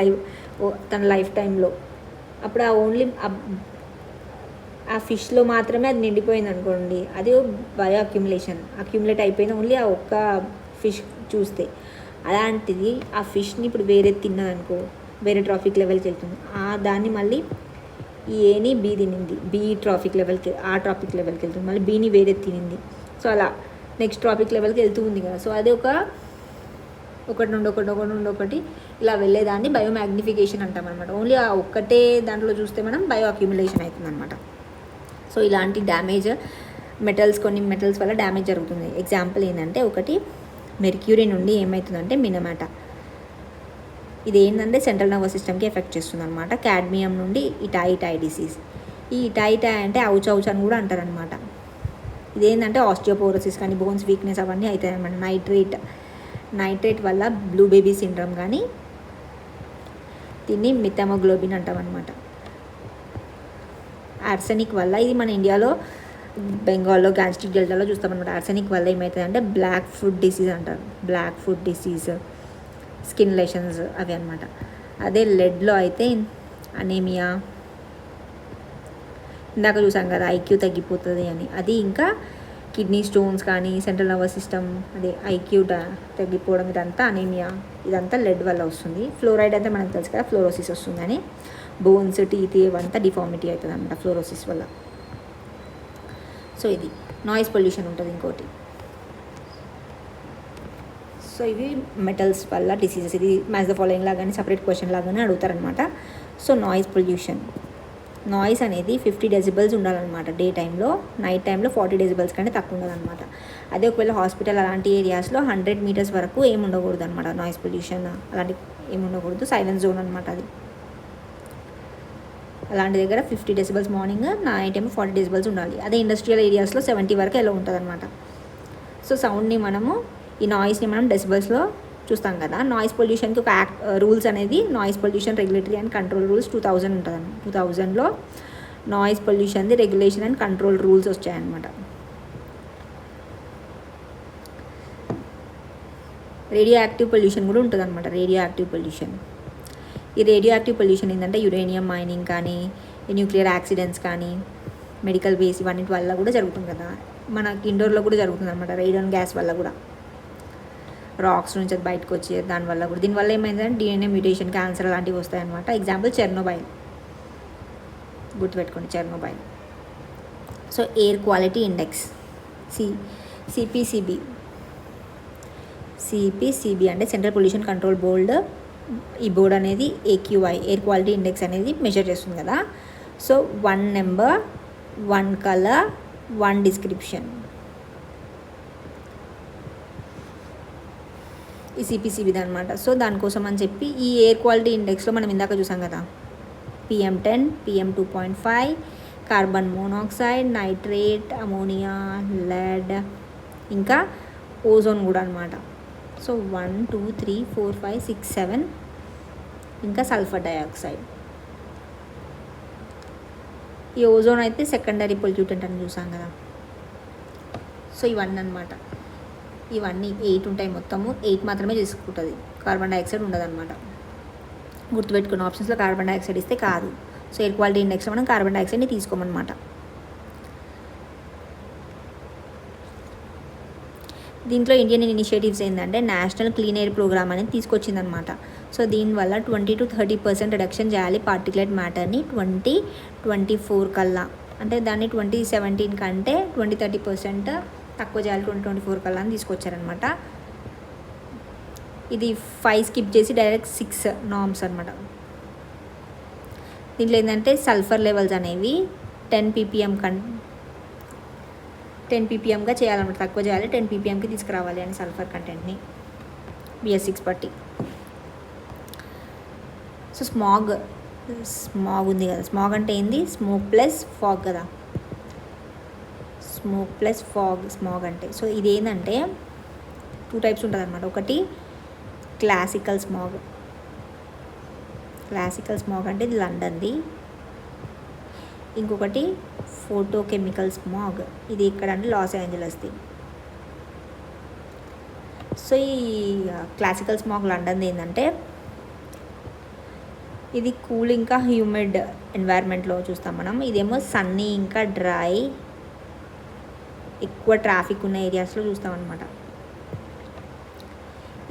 తన లైఫ్ టైంలో. అప్పుడు ఓన్లీ ఆ ఫిష్లో మాత్రమే అది నిండిపోయింది అనుకోండి, అది బయో అక్యుములేట్ అయిపోయింది ఓన్లీ ఆ ఒక్క ఫిష్ చూస్తే. అలాంటిది ఆ ఫిష్ని ఇప్పుడు వేరే తిన్నదనుకో, వేరే ట్రాఫిక్ లెవెల్కి వెళ్తుంది, దాన్ని మళ్ళీ ఏని బి తినింది, బి ట్రాఫిక్ లెవెల్కి ట్రాఫిక్ లెవెల్కి వెళ్తుంది, మళ్ళీ బీని వేరే తినింది. సో అలా నెక్స్ట్ ట్రాఫిక్ లెవెల్కి వెళ్తూ ఉంది కదా. సో అది ఒకటి నుండి ఒకటి ఇలా వెళ్ళేదాన్ని బయోమాగ్నిఫికేషన్ అంటాం అనమాట. ఓన్లీ ఆ ఒక్కటే దాంట్లో చూస్తే మనం బయో అక్యుములేషన్ అవుతుంది అనమాట. సో ఇలాంటి డ్యామేజ్ కొన్ని మెటల్స్ వల్ల డ్యామేజ్ జరుగుతుంది. ఎగ్జాంపుల్ ఏంటంటే ఒకటి మెర్క్యూరీ నుండి ఏమవుతుందంటే మినమాటా, ఇది ఏంటంటే సెంట్రల్ నర్వస్ సిస్టమ్కి ఎఫెక్ట్ చేస్తుంది అనమాట. క్యాడ్మియం నుండి ఇటాయి డిసీజ్. ఈ ఇటాయి అంటే అవుచ్ అని కూడా అంటారనమాట. ఇదేంటంటే ఆస్టియోపోరోసిస్ కానీ బోన్స్ వీక్నెస్ అవన్నీ అవుతాయి అనమాట. నైట్రేట్ వల్ల బ్లూ బేబీ సిండ్రోమ్ కానీ, దీన్ని మిథామోగ్లోబిన్ అంటామన్నమాట. ఆర్సెనిక్ వల్ల, ఇది మన ఇండియాలో బెంగాల్లో గాంస్టిక్ డెల్టాలో చూస్తామన్నమాట. ఆర్సెనిక్ వల్ల ఏమవుతుంది అంటే బ్లాక్ ఫుడ్ డిసీజ్ అంటారు. Black foot disease, skin lesions అవి అనమాట. అదే లెడ్లో అయితే అనీమియా, ఇందాక చూసాం కదా ఐక్యూ తగ్గిపోతుంది అని, అది ఇంకా కిడ్నీ స్టోన్స్ కానీ సెంట్రల్ నర్వస్ సిస్టమ్ అదే ఐక్యూ తగ్గిపోవడం, ఇదంతా అనీమియా, ఇదంతా లెడ్ వల్ల వస్తుంది. ఫ్లోరైడ్ అంటే మనకు తెలుసు కదా ఫ్లోరోసిస్ వస్తుందని, బోన్స్ టీత్ ఇవంతా డిఫార్మిటీ అవుతుంది అనమాట ఫ్లోరోసిస్ వల్ల. సో ఇది నాయిస్ పొల్యూషన్ ఉంటుంది ఇంకోటి. సో ఇవి మెటల్స్ వల్ల డిసీజెస్. ఇది మ్యాచ్ ద ఫాలోయింగ్ లాగానే సపరేట్ క్వశ్చన్ లాగానే అడుగుతారనమాట. సో నాయిస్ పొల్యూషన్, నాయిస్ అనేది 50 డెసిబల్స్ ఉండాలన్నమాట డే టైంలో, నైట్ టైంలో 40 డెసిబల్స్ కంటే తక్కువ ఉండాలన్నమాట. అదే ఒకవేళ హాస్పిటల్ అలాంటి ఏరియాస్లో 100 మీటర్స్ వరకు ఏమి ఉండకూడదు అనమాట. నాయిస్ పొల్యూషన్ అలాంటి ఏమి ఉండకూడదు, సైలెన్స్ జోన్ అనమాట అది. అలాంటి దగ్గర 50 డెసిబల్స్ మార్నింగ్, నైట్ ఏమో 40 డెసిబల్స్ ఉండాలి. అదే ఇండస్ట్రియల్ ఏరియాస్లో 70 వరకు ఎలా ఉంటుంది అనమాట. సో సౌండ్ని మనము, ఈ నాయిస్ని మనం డెసిబల్స్లో చూస్తాం కదా. నాయిస్ పొల్యూషన్కి ఒక రూల్స్ అనేది noise pollution regulatory and control rules 2000 ఉంటుంది. 2000లో నాయిస్ పొల్యూషన్ది రెగ్యులేషన్ అండ్ కంట్రోల్ రూల్స్ వచ్చాయన్నమాట. రేడియో యాక్టివ్ పొల్యూషన్ కూడా ఉంటుంది అనమాట. రేడియో యాక్టివ్ పొల్యూషన్, ఈ రేడియో యాక్టివ్ పొల్యూషన్ ఏంటంటే యురేనియం మైనింగ్ కానీ, న్యూక్లియర్ యాక్సిడెంట్స్ కానీ, మెడికల్ వేస్ట్ ఇవన్నిటి వల్ల కూడా జరుగుతుంది కదా. మనకి ఇండోర్లో కూడా జరుగుతుంది అనమాట. రేడియోన్ గ్యాస్ వల్ల కూడా, రాక్స్ నుంచి అది బయటకు వచ్చే దానివల్ల కూడా. దీనివల్ల ఏమైందంటే డిఎన్ఏ మ్యూటేషన్, క్యాన్సర్ అలాంటివి వస్తాయన్నమాట. ఎగ్జాంపుల్ చెర్నోబైల్, గుర్తుపెట్టుకోండి Chernobyl. So air quality index CPCB అంటే సెంట్రల్ పొల్యూషన్ కంట్రోల్ బోర్డ్. ఈ బోర్డ్ అనేది AQI ఎయిర్ క్వాలిటీ ఇండెక్స్ అనేది మెజర్ చేస్తుంది కదా. సో 1 నెంబర్, 1 కలర్, 1 డిస్క్రిప్షన్, ఈ సిపిసిబిది అనమాట. సో దానికోసం అని చెప్పి ఈ ఎయిర్ క్వాలిటీ ఇండెక్స్లో మనం ఇందాక చూసాం కదా, PM10, PM2.5, carbon monoxide, nitrate, ammonia, lead, ఇంకా ఓజోన్ కూడా అనమాట. సో 1, 2, 3, 4, 5, 6, 7, ఇంకా సల్ఫర్ డయాక్సైడ్. ఈ ఓజోన్ అయితే సెకండరీ పొల్యూటెంట్ అని చూసాం కదా. సో ఇవన్నీ అనమాట, ఇవన్నీ 8 ఉంటాయి మొత్తము. 8 మాత్రమే తీసుకుంటుంది, కార్బన్ డైఆక్సైడ్ ఉండదన్నమాట. గుర్తుపెట్టుకున్న ఆప్షన్స్లో కార్బన్ డైఆక్సైడ్ ఇస్తే కాదు. సో ఎయిర్ క్వాలిటీ ఇండెక్స్లో మనం కార్బన్ డైఆక్సైడ్ని తీసుకోమన్నమాట. దీంట్లో ఇండియన్ ఇనిషియేటివ్స్ ఏంటంటే నేషనల్ క్లీన్ ఎయిర్ ప్రోగ్రామ్ అనేది తీసుకొచ్చిందనమాట. సో దీనివల్ల 20 to 30% రిడక్షన్ చేయాలి పార్టికులేట్ మ్యాటర్ని 2024 కల్లా. అంటే దాన్ని 2017 కంటే 20-30% తక్కువ చేయాలి 2024 కల్లా అని తీసుకొచ్చారనమాట. ఇది 5 స్కిప్ చేసి డైరెక్ట్ 6 నార్మ్స్ అనమాట. దీంట్లో ఏంటంటే సల్ఫర్ లెవెల్స్ అనేవి 10 ppmగా చేయాలన్నమాట, తక్కువ చేయాలి, 10 ppmకి తీసుకురావాలి అని సల్ఫర్ కంటెంట్ని BS6 బట్టి. సో స్మాగ్ ఉంది కదా, స్మాగ్ అంటే ఏంది, స్మోక్ ప్లస్ ఫాగ్ కదా, స్మోక్ ప్లస్ ఫాగ్ స్మాగ్ అంటే. సో ఇది ఏంటంటే 2 టైప్స్ ఉంటుంది అనమాట. ఒకటి క్లాసికల్ స్మాగ్ అంటే ఇది లండన్ది. ఇంకొకటి ఫోటోకెమికల్ స్మాగ్, ఇది ఇక్కడ అంటే లాస్ ఏంజలస్ది. సో ఈ క్లాసికల్ స్మాగ్ లండన్ది ఏంటంటే ఇది కూల్ ఇంకా హ్యూమిడ్ ఎన్వైర్న్మెంట్లో చూస్తాం మనం. ఇదేమో సన్నీ ఇంకా డ్రై ఎక్కువ ట్రాఫిక్ ఉన్న ఏరియాస్లో చూస్తాం అనమాట.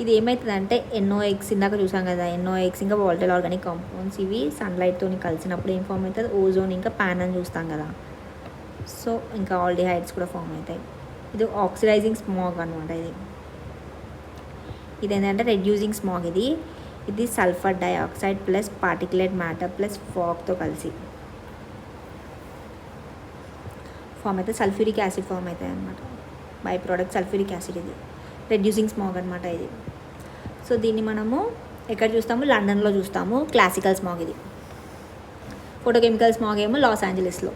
ఇది ఏమవుతుందంటే NOx ఇందాక చూసాం కదా, NOx ఇంకా వాలటైల్ ఆర్గానిక్ కాంపౌండ్స్, ఇవి సన్లైట్తో కలిసినప్పుడు ఏం ఫామ్ అవుతుంది, ఓజోన్ ఇంకా ప్యాన్ అని చూస్తాం కదా. సో ఇంకా ఆల్డిహైడ్స్ కూడా ఫామ్ అవుతాయి. ఇది ఆక్సిడైజింగ్ స్మాగ్ అనమాట. ఇది ఏంటంటే రెడ్యూసింగ్ స్మాగ్. ఇది sulphur dioxide plus particulate matter plus ఫాగ్తో కలిసి ఫామ్ అయితే సల్ఫ్యూరిక్ యాసిడ్ ఫామ్ అవుతాయి అనమాట. By product sulphuric acid. ఇది రెడ్యూసింగ్ స్మాగ్ అనమాట ఇది. సో దీన్ని మనము ఎక్కడ చూస్తాము, లండన్లో చూస్తాము క్లాసికల్ స్మాగ్. ఇది ఫోటోకెమికల్ స్మాగ్ ఏమో లాస్ ఏంజలస్లో.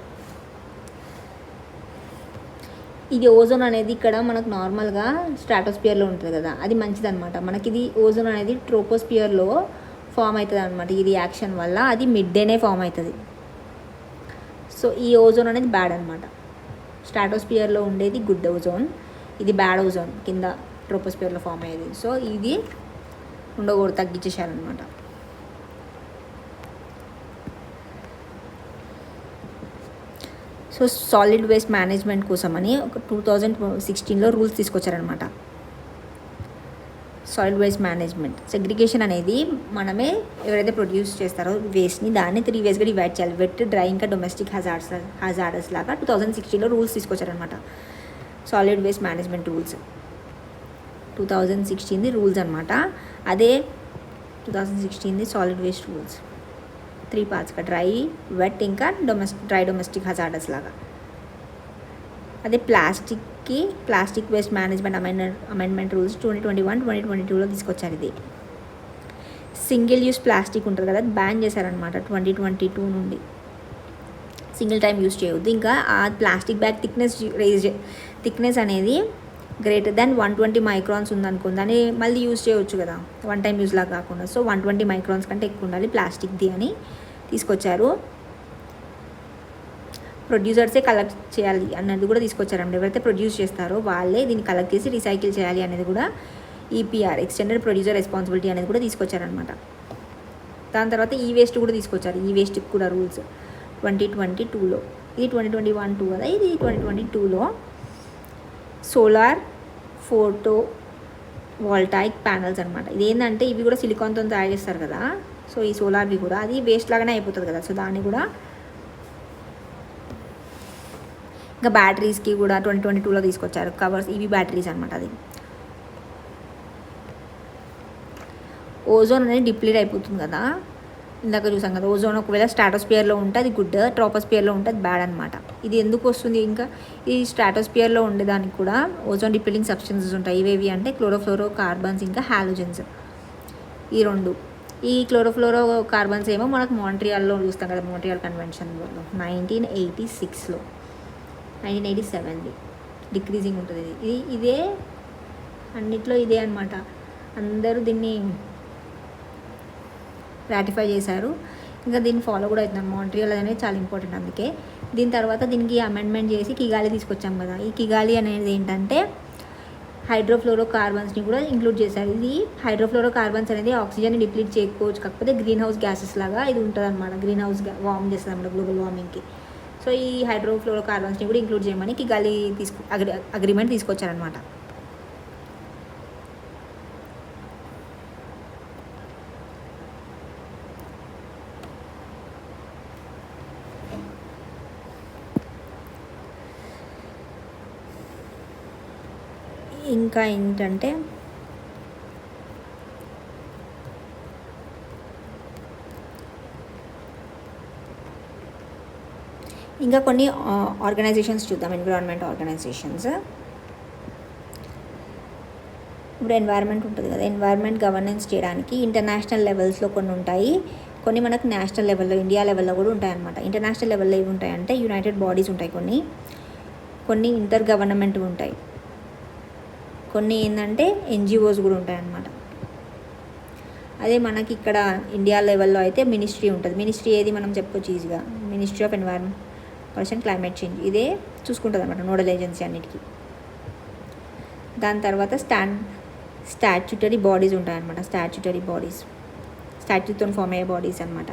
ఇది ఓజోన్ అనేది ఇక్కడ మనకు నార్మల్గా స్ట్రాటోస్పియర్లో ఉంటుంది కదా, అది మంచిదన్నమాట మనకి. ఇది ఓజోన్ అనేది ట్రోపోస్పియర్లో ఫామ్ అవుతుంది అనమాట. ఈ రియాక్షన్ వల్ల అది మిడ్ డేనే ఫామ్ అవుతుంది. సో ఈ ఓజోన్ అనేది బ్యాడ్ అనమాట. స్ట్రాటోస్పియర్లో ఉండేది గుడ్ ఓజోన్, ఇది బ్యాడ్ ఓజోన్ కింద ట్రోపోస్పియర్లో ఫామ్ అయ్యేది. సో ఇది ఉండకూడదు, తగ్గించేశారనమాట. సో సాలిడ్ వేస్ట్ మేనేజ్మెంట్ కోసమని ఒక 2016లో రూల్స్ తీసుకొచ్చారనమాట. సాలిడ్ వేస్ట్ మేనేజ్మెంట్ సెగ్రిగేషన్ అనేది మనమే ఎవరైతే ప్రొడ్యూస్ చేస్తారో వేస్ట్ని దాన్ని 3 వేస్గా డివైడ్ చేయాలి. వెట్, డ్రై, ఇంకా డొమెస్టిక్ హజార్డస్ లాగా 2016లో రూల్స్ తీసుకొచ్చారనమాట. Solid waste management rules 2016 rules అనమాట. అదే 2016 సాలిడ్ వేస్ట్ రూల్స్ 3 పార్ట్స్గా డ్రై, వెట్, ఇంకా డ్రై డొమెస్టిక్ హజార్డస్ లాగా. అదే plastic waste management amendment rules 2021-2022లో తీసుకొచ్చారు. ఇది సింగిల్ యూస్ ప్లాస్టిక్ ఉంటుంది కదా, బ్యాన్ చేశారనమాట 2022 నుండి. సింగిల్ టైం యూస్ చేయవద్దు. ఇంకా ఆ ప్లాస్టిక్ బ్యాగ్ థిక్నెస్ అనేది గ్రేటర్ దాన్ 120 మైక్రాన్స్ ఉందనుకుంది, దాన్ని మళ్ళీ యూజ్ చేయవచ్చు కదా, వన్ టైం యూజ్ లాగా కాకుండా. సో 120 మైక్రాన్స్ కంటే ఎక్కువ ఉండాలి ప్లాస్టిక్ది అని తీసుకొచ్చారు. ప్రొడ్యూసర్సే కలెక్ట్ చేయాలి అన్నది కూడా తీసుకొచ్చారండి. ఎవరైతే ప్రొడ్యూస్ చేస్తారో వాళ్ళే దీన్ని కలెక్ట్ చేసి రీసైకిల్ చేయాలి అనేది కూడా ఈపీఆర్, ఎక్స్టెండెడ్ ప్రొడ్యూసర్ రెస్పాన్సిబిలిటీ అనేది కూడా తీసుకొచ్చారనమాట. దాని తర్వాత ఈ వేస్ట్ కూడా తీసుకొచ్చారు. ఈ వేస్ట్కి కూడా రూల్స్ 2022లో. ఇది 2021 కదా, ఇది 2022లో సోలార్ ఫోటో వోల్టాయిక్ ప్యానల్స్ అనమాట. ఇది ఏంటంటే ఇవి కూడా సిలికాన్తో తయారు చేస్తారు కదా, సో ఈ సోలార్వి కూడా అది వేస్ట్ లాగానే అయిపోతుంది కదా, సో దాన్ని కూడా. ఇంకా బ్యాటరీస్కి కూడా 2022లో తీసుకొచ్చారు కవర్స్, ఇవి బ్యాటరీస్ అనమాట. అది ఓజోన్ అనేది డిప్లీట్ అయిపోతుంది కదా, ఇందాక చూసాం కదా. ఓజోన్ ఒకవేళ స్ట్రాటోస్పియర్లో ఉంటే అది గుడ్, ట్రోపోస్పియర్లో ఉంటే అది బ్యాడ్ అనమాట. ఇది ఎందుకు వస్తుంది, ఇంకా ఈ స్ట్రాటోస్పియర్లో ఉండేదానికి కూడా ఓజోన్ డిప్లీటింగ్ సబ్స్టెన్సెస్ ఉంటాయి. ఇవేవి అంటే క్లోరోఫ్లోరో కార్బన్స్, ఇంకా హాలోజన్స్, ఈ రెండు. ఈ క్లోరోఫ్లోరో కార్బన్స్ ఏమో మనకు మాంట్రియాల్లో చూస్తాం కదా, మాంట్రియాల్ కన్వెన్షన్లో 1986లో 1987ది డిక్రీజింగ్ ఉంటుంది. ఇదే అన్నిట్లో ఇదే అనమాట. అందరూ దీన్ని రాటిఫై చేశారు. ఇంకా దీన్ని ఫాలో కూడా అవుతున్నారు. మాంట్రియాల్ అనేది చాలా ఇంపార్టెంట్. అందుకే దీని తర్వాత దీనికి అమెండ్మెంట్ చేసి కిగాలి తీసుకొచ్చాం కదా. ఈ కిగాలి అనేది ఏంటంటే హైడ్రోఫ్లోరో కార్బన్స్ని కూడా ఇంక్లూడ్ చేశారు. ఇది హైడ్రోఫ్లోరో కార్బన్స్ అనేది ఆక్సిజన్ని డిప్లీట్ చేయకపోవచ్చు, కాకపోతే గ్రీన్ హౌస్ గ్యాసెస్ లాగా ఇది ఉంటుంది అనమాట. గ్రీన్ హౌస్ వార్మ్ చేస్తుంది అన్నమాట గ్లోబల్ వార్మింగ్కి. సో ఈ హైడ్రోఫ్లోరో కార్బన్స్ని కూడా ఇంక్లూడ్ చేయమని కిగాలి అగ్రిమెంట్ తీసుకొచ్చారనమాట. ఇంకా ఏంటంటే ఇంకా కొన్ని ఆర్గనైజేషన్స్ చూద్దాం, ఎన్విరాన్మెంట్ ఆర్గనైజేషన్స్. ఇప్పుడు ఎన్వైర్న్మెంట్ ఉంటుంది కదా, ఎన్వైర్న్మెంట్ గవర్నెన్స్ చేయడానికి ఇంటర్నేషనల్ లెవెల్స్లో కొన్ని ఉంటాయి, కొన్ని మనకు నేషనల్ లెవెల్లో, ఇండియా లెవెల్లో కూడా ఉంటాయి అన్నమాట. ఇంటర్నేషనల్ లెవెల్లో ఏవి ఉంటాయంటే యునైటెడ్ బాడీస్ ఉంటాయి, కొన్ని ఇంటర్ గవర్నమెంట్ ఉంటాయి, కొన్ని ఏంటంటే ఎన్జిఓస్ కూడా ఉంటాయి అన్నమాట. అదే మనకి ఇక్కడ ఇండియా లెవెల్లో అయితే మినిస్ట్రీ ఉంటుంది. మినిస్ట్రీ ఏది మనం చెప్పుకోవచ్చు ఈజీగా, ministry of environment person climate change. ఇదే చూసుకుంటుంది అనమాట నోడల్ ఏజెన్సీ అన్నిటికీ. దాని తర్వాత స్టాట్యూటరీ బాడీస్ ఉంటాయన్నమాట. స్టాట్యూటరీ బాడీస్ స్టాట్యూతో ఫామ్ అయ్యే బాడీస్ అనమాట.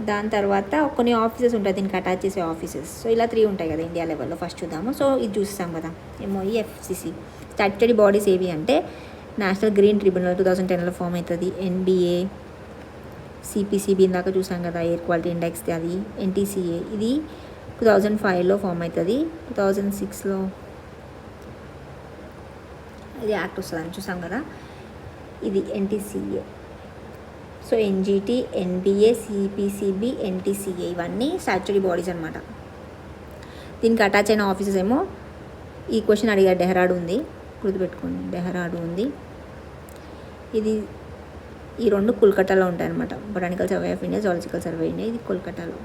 దాని తర్వాత కొన్ని ఆఫీసెస్ ఉంటాయి దీనికి అటాచ్ చేసే ఆఫీసెస్. సో ఇలా 3 ఉంటాయి కదా ఇండియా లెవెల్లో. ఫస్ట్ చూద్దాము. సో ఇది చూస్తాం కదా, ఎంఓఈ, ఎఫ్సిసి. స్టాట్యూటరీ బాడీస్ ఏవి అంటే నేషనల్ గ్రీన్ ట్రిబ్యునల్ 2010లో ఫామ్ అవుతుంది. ఎన్బిఏ, సిపిసిబి ఇందాక చూసాం కదా, ఎయిర్ క్వాలిటీ ఇండెక్స్, అది ఎన్టీసీఏ. ఇది 2005లో ఫామ్ అవుతుంది. 2006లో ఇది యాక్ట్ వస్తుందని చూసాం కదా, ఇది NTCA. So NGT, NBA, CPCB, NTCA ఇవన్నీ స్టాట్యూటరీ బాడీస్ అనమాట. దీనికి అటాచ్ అయిన ఆఫీసెస్ ఏమో ఈ క్వశ్చన్ అడిగారు, డెహ్రాడూన్ ఉంది, గుర్తుపెట్టుకోండి, డెహ్రాడూన్ ఉంది. ఇది ఈ 2 కోల్కతాలో ఉంటాయన్నమాట. Botanical survey of India, zoological survey India, ఇది కోల్కతాలో,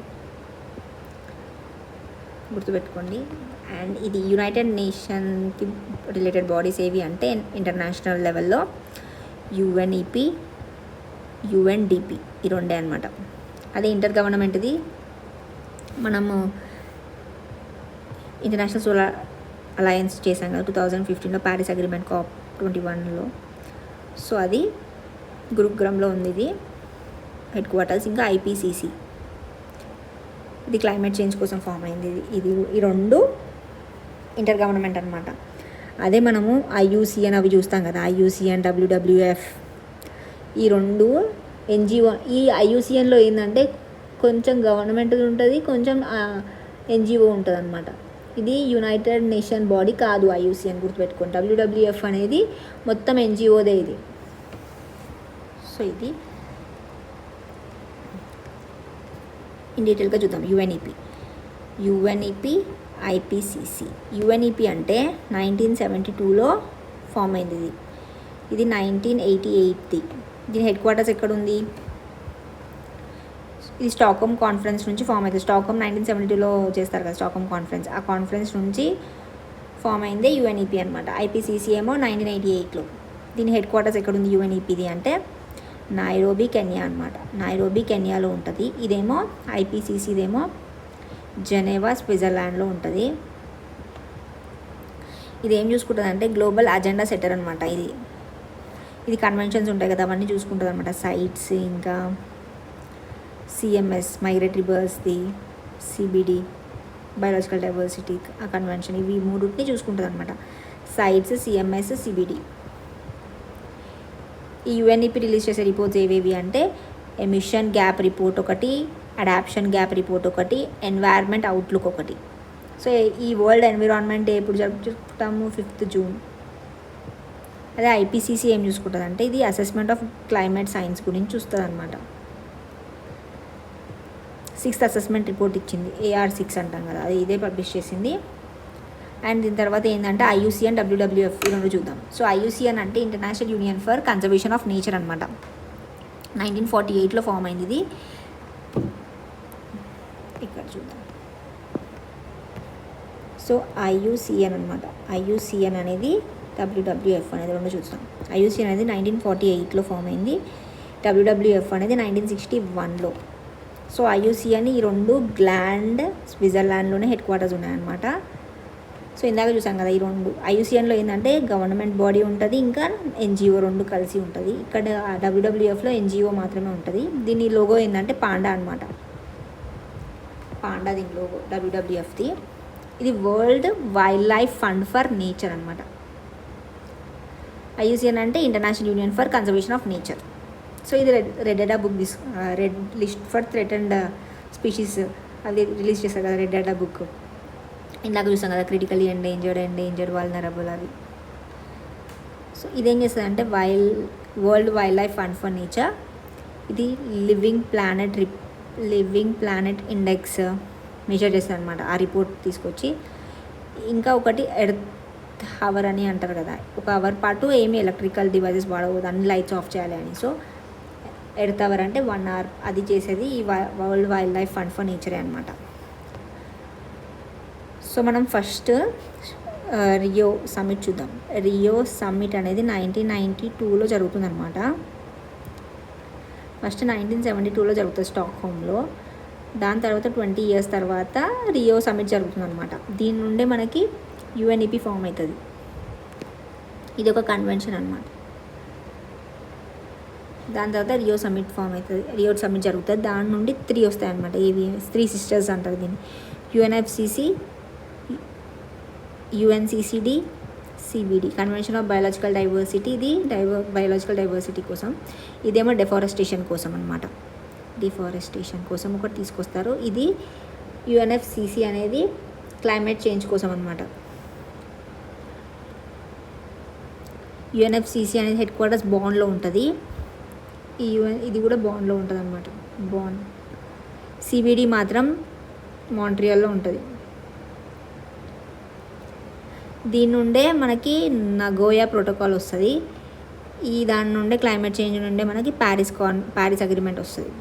గుర్తుపెట్టుకోండి. అండ్ ఇది యునైటెడ్ నేషన్కి రిలేటెడ్ బాడీస్ ఏవి అంటే ఇంటర్నేషనల్ లెవెల్లో యుఎన్ఈపి, యుఎన్డిపి, ఈ 2 అనమాట. అదే ఇంటర్ గవర్నమెంట్ది మనము ఇంటర్నేషనల్ సోలార్ అలయన్స్ చేశాం కదా 2015లో, ప్యారిస్ అగ్రిమెంట్ COP21లో. సో అది గురుగ్రామ్లో ఉంది ఇది హెడ్ క్వార్టర్స్. ఇంకా ఐపీసీసీ, ఇది క్లైమేట్ చేంజ్ కోసం ఫామ్ అయింది. ఈ రెండు ఇంటర్ గవర్నమెంట్ అనమాట. అదే మనము ఐయుసిఎన్ అవి చూస్తాం కదా, ఐయుసిఎన్, డబ్ల్యూడబ్ల్యూఎఫ్, ఈ రెండు ఎన్జిఓ. ఈ ఐయుసిఎన్లో ఏంటంటే కొంచెం గవర్నమెంట్ ఉంటుంది, కొంచెం ఎన్జిఓ ఉంటుంది అనమాట. ఇది యునైటెడ్ నేషన్ బాడీ కాదు ఐయుసిఎన్, గుర్తుపెట్టుకోండి. డబ్ల్యూడబ్ల్యూఎఫ్ అనేది మొత్తం ఎన్జిఓదే ఇది. సో ఇది ఇన్ డీటెయిల్గా చూద్దాం. UNEP IPCC. యుఎన్ఈపి అంటే 1972లో ఫామ్ అయింది. ఇది 1988ది. దీని హెడ్ క్వార్టర్స్ ఎక్కడుంది? ఇది స్టాక్హోమ్ కాన్ఫరెన్స్ నుంచి ఫామ్ అవుతుంది. స్టాక్హోమ్ 1972లో చేస్తారు కదా స్టాక్హోమ్ కాన్ఫరెన్స్, ఆ కాన్ఫరెన్స్ నుంచి ఫామ్ అయిందే యుఎన్ఈపి అనమాట. ఐపీసీసీ ఏమో 1988లో. దీని హెడ్ క్వార్టర్స్ ఎక్కడుంది యుఎన్ఈపిది అంటే నైరోబీ, కెన్యా అనమాట. నైరోబీ, కెన్యాలో ఉంటుంది. ఇదేమో ఐపీసీసీదేమో జెనీవా, స్విట్జర్లాండ్లో ఉంటుంది. ఇది ఏం చూసుకుంటుంది అంటే గ్లోబల్ అజెండా సెటర్ అనమాట. ఇది కన్వెన్షన్స్ ఉంటాయి కదా అవన్నీ చూసుకుంటుంది అనమాట. సైట్స్, ఇంకా సిఎంఎస్, మైగ్రేటరీ బర్డ్స్ది, సిబిడి, బయోలాజికల్ డైవర్సిటీ ఆ కన్వెన్షన్, ఇవి మూడింటిని చూసుకుంటుంది అనమాట. CITES, CMS, CBD. ఈ యుఎన్ఈపి రిలీజ్ చేసే రిపోర్ట్స్ ఏవేవి అంటే ఎమిషన్ గ్యాప్ రిపోర్ట్ ఒకటి, అడాప్షన్ గ్యాప్ రిపోర్ట్ ఒకటి, ఎన్వైర్న్మెంట్ అవుట్లుక్ ఒకటి. సో ఈ వరల్డ్ ఎన్విరాన్మెంట్ డే ఎప్పుడు జరుపుకుంటాము? 5th June. అదే ఐపీసీసీ ఏం చూసుకుంటుంది అంటే ఇది అసెస్మెంట్ ఆఫ్ క్లైమేట్ సైన్స్ గురించి చూస్తుంది అనమాట. 6th అసెస్మెంట్ రిపోర్ట్ ఇచ్చింది, AR6 అంటాం కదా, అది ఇదే పబ్లిష్ చేసింది. అండ్ దీని తర్వాత ఏంటంటే ఐయుసిఎన్, డబ్ల్యూడబ్ల్యూఎఫ్, ఈ రెండు చూద్దాం. సో ఐయుసిఎన్ అంటే international union for conservation of nature అనమాట. 1948లో ఫామ్ అయింది ఇది. ఇక్కడ చూద్దాం. సో ఐయుసిఎన్ అనమాట. ఐయుసిఎన్ అనేది డబ్ల్యూడబ్ల్యూఎఫ్ అనేది రెండు చూస్తాం. ఐయుసిఎన్ అనేది 1948లో ఫామ్ అయింది. డబ్ల్యూడబ్ల్యూఎఫ్ అనేది 1961లో. సో ఐయుసిఎన్ ఈ రెండు గ్లాండ్, స్విట్జర్లాండ్లోనే హెడ్ క్వార్టర్స్ ఉన్నాయన్నమాట. సో ఇందాక చూసాం కదా ఈ రెండు. ఐయుసిఎన్లో ఏంటంటే గవర్నమెంట్ బాడీ ఉంటుంది, ఇంకా ఎన్జిఓ రెండు కలిసి ఉంటుంది. ఇక్కడ డబ్ల్యూడబ్ల్యూఎఫ్లో ఎన్జిఓ మాత్రమే ఉంటుంది. దీని లోగో ఏంటంటే పాండా అనమాట. పాండా దీని లోగో డబ్ల్యూడబ్ల్యూఎఫ్ది. ఇది world wildlife fund for nature అనమాట. ఐయుసిఎన్ అంటే international union for conservation of nature. So ఇది red data book red list for threatened species అది రిలీజ్ చేస్తారు కదా, రెడ్ డేటా బుక్. ఇందాక చూసాం కదా క్రిటికలీ ఎండేంజర్డ్, వల్నరబుల్ అవి. సో ఇదేం చేస్తుంది అంటే world wildlife fund for nature. ఇది లివింగ్ ప్లానెట్ ఇండెక్స్ మెజర్ చేస్తుంది అనమాట ఆ రిపోర్ట్ తీసుకొచ్చి. ఇంకా ఒకటి ఎర్త్ హవర్ అని అంటారు కదా, ఒక అవర్ పాటు ఏమి ఎలక్ట్రికల్ డివైజెస్ వాడకూడదు, అన్ని లైట్స్ ఆఫ్ చేయాలి అని. సో ఎర్త్ అవర్ అంటే 1 hour, అది చేసేది ఈ world wildlife fund for నేచరే అనమాట. సో మనం ఫస్ట్ రియో సమ్మిట్ చూద్దాం. రియో సమ్మిట్ అనేది 1992లో జరుగుతుంది అనమాట. ఫస్ట్ 1972లో జరుగుతుంది స్టాక్హోమ్లో. దాని తర్వాత 20 years తర్వాత రియో సమ్మిట్ జరుగుతుంది అనమాట. దీని నుండే మనకి యుఎన్ఈపి ఫామ్ అవుతుంది. ఇది ఒక కన్వెన్షన్ అనమాట. దాని తర్వాత రియో సమ్మిట్ ఫామ్ అవుతుంది, రియో సమ్మిట్ జరుగుతుంది. దాని నుండి 3 వస్తాయి అనమాట. ఏవి 3 sisters అంటారు దీన్ని. UNFCCC, UNCCD, CBD, convention of biological diversity. ఇది బయోలాజికల్ డైవర్సిటీ కోసం. ఇదేమో డెఫారెస్టేషన్ కోసం అనమాట. డిఫారెస్టేషన్ కోసం ఒకటి తీసుకొస్తారు. ఇది యుఎన్ఎఫ్సిసి అనేది క్లైమేట్ చేంజ్ కోసం అనమాట. యుఎన్ఎఫ్సిసి అనేది హెడ్ క్వార్టర్స్ బాన్లో ఉంటుంది. ఇది కూడా బాన్లో ఉంటుంది అనమాట. బాన్. సిబిడి మాత్రం మాంట్రియాల్లో ఉంటుంది. దీని నుండే మనకి నగోయా ప్రోటోకాల్ వస్తుంది. దాని నుండే క్లైమేట్ చేంజ్ నుండే మనకి ప్యారిస్ అగ్రిమెంట్ వస్తుంది.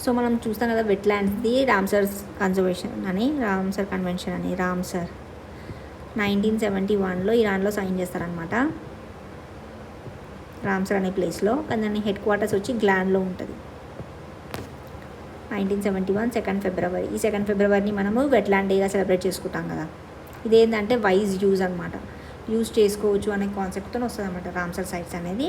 సో మనం చూస్తాం కదా వెట్లాండ్స్ది రామ్సర్ కన్వెన్షన్ అని. రామ్సర్ 1971లో ఇరాన్లో సైన్ చేస్తారనమాట, రామ్సర్ అనే ప్లేస్లో. కానీ దాని హెడ్ క్వార్టర్స్ వచ్చి గ్లాండ్లో ఉంటుంది. 1971 2nd February. ఈ 2nd Februaryని మనము వెట్లాండ్ డేగా సెలబ్రేట్ చేసుకుంటాం కదా. ఇదేంటంటే వైజ్ యూజ్ అనమాట. యూజ్ చేసుకోవచ్చు అనే కాన్సెప్ట్తో వస్తుంది అనమాట రామ్సర్ సైట్స్ అనేది.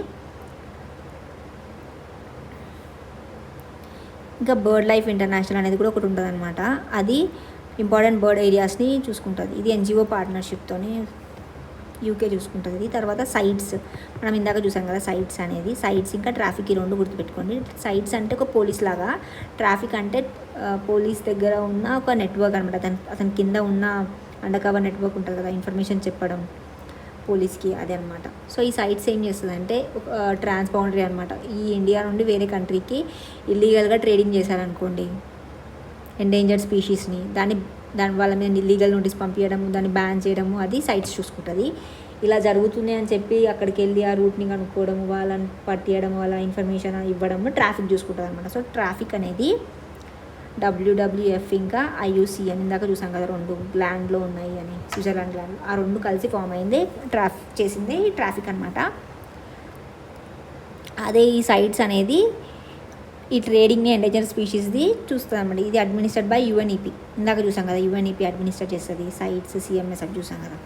ఇంకా బర్డ్ లైఫ్ ఇంటర్నేషనల్ అనేది కూడా ఒకటి ఉంటుంది అనమాట. అది ఇంపార్టెంట్ బర్డ్ ఏరియాస్ని చూసుకుంటుంది. ఇది ఎన్జిఓ పార్ట్నర్షిప్తోని యూకే చూసుకుంటుంది. ఇది తర్వాత సైట్స్, మనం ఇందాక చూసాం కదా సైట్స్ అనేది. సైట్స్ ఇంకా ట్రాఫిక్, ఈ రెండు గుర్తుపెట్టుకోండి. సైట్స్ అంటే ఒక పోలీస్ లాగా, ట్రాఫిక్ అంటే పోలీస్ దగ్గర ఉన్న ఒక నెట్వర్క్ అనమాట. అతని కింద ఉన్న అండర్ కవర్ నెట్వర్క్ ఉంటుంది కదా, ఇన్ఫర్మేషన్ చెప్పడం పోలీస్కి, అదే అనమాట. సో ఈ సైట్స్ ఏం చేస్తుందంటే ఒక ట్రాన్స్బౌండరీ అనమాట. ఈ ఇండియా నుండి వేరే కంట్రీకి ఇల్లీగల్గా ట్రేడింగ్ చేశారనుకోండి ఎండేంజర్డ్ స్పీషీస్ని, దాని వాళ్ళ మీద ఇల్లీగల్ నోటీస్ పంపించడము, దాన్ని బ్యాన్ చేయడము, అది సైట్స్ చూసుకుంటుంది. ఇలా జరుగుతుంది అని చెప్పి అక్కడికి వెళ్ళి ఆ రూట్ని కనుక్కోవడము, వాళ్ళని పట్టియడం, వాళ్ళ ఇన్ఫర్మేషన్ ఇవ్వడము ట్రాఫిక్ చూసుకుంటుంది అనమాట. సో ట్రాఫిక్ అనేది WWF ఇంకా IUCN, ఇందాక చూసాం కదా 2 ల్యాండ్లో ఉన్నాయి అని, స్విట్జర్లాండ్ ల్యాండ్, ఆ 2 కలిసి ఫామ్ అయింది చేసింది ట్రాఫిక్ అనమాట. అదే ఈ సైట్స్ అనేది ఈ ట్రేడింగ్ని ఎండేంజర్ స్పీషీస్ది చూస్తుంది అనమాట. ఇది అడ్మినిస్టర్డ్ బై UNEP, ఇందాక చూసాం కదా UNEP అడ్మినిస్టర్ చేస్తుంది. సైట్స్, CMS అది చూసాం కదా.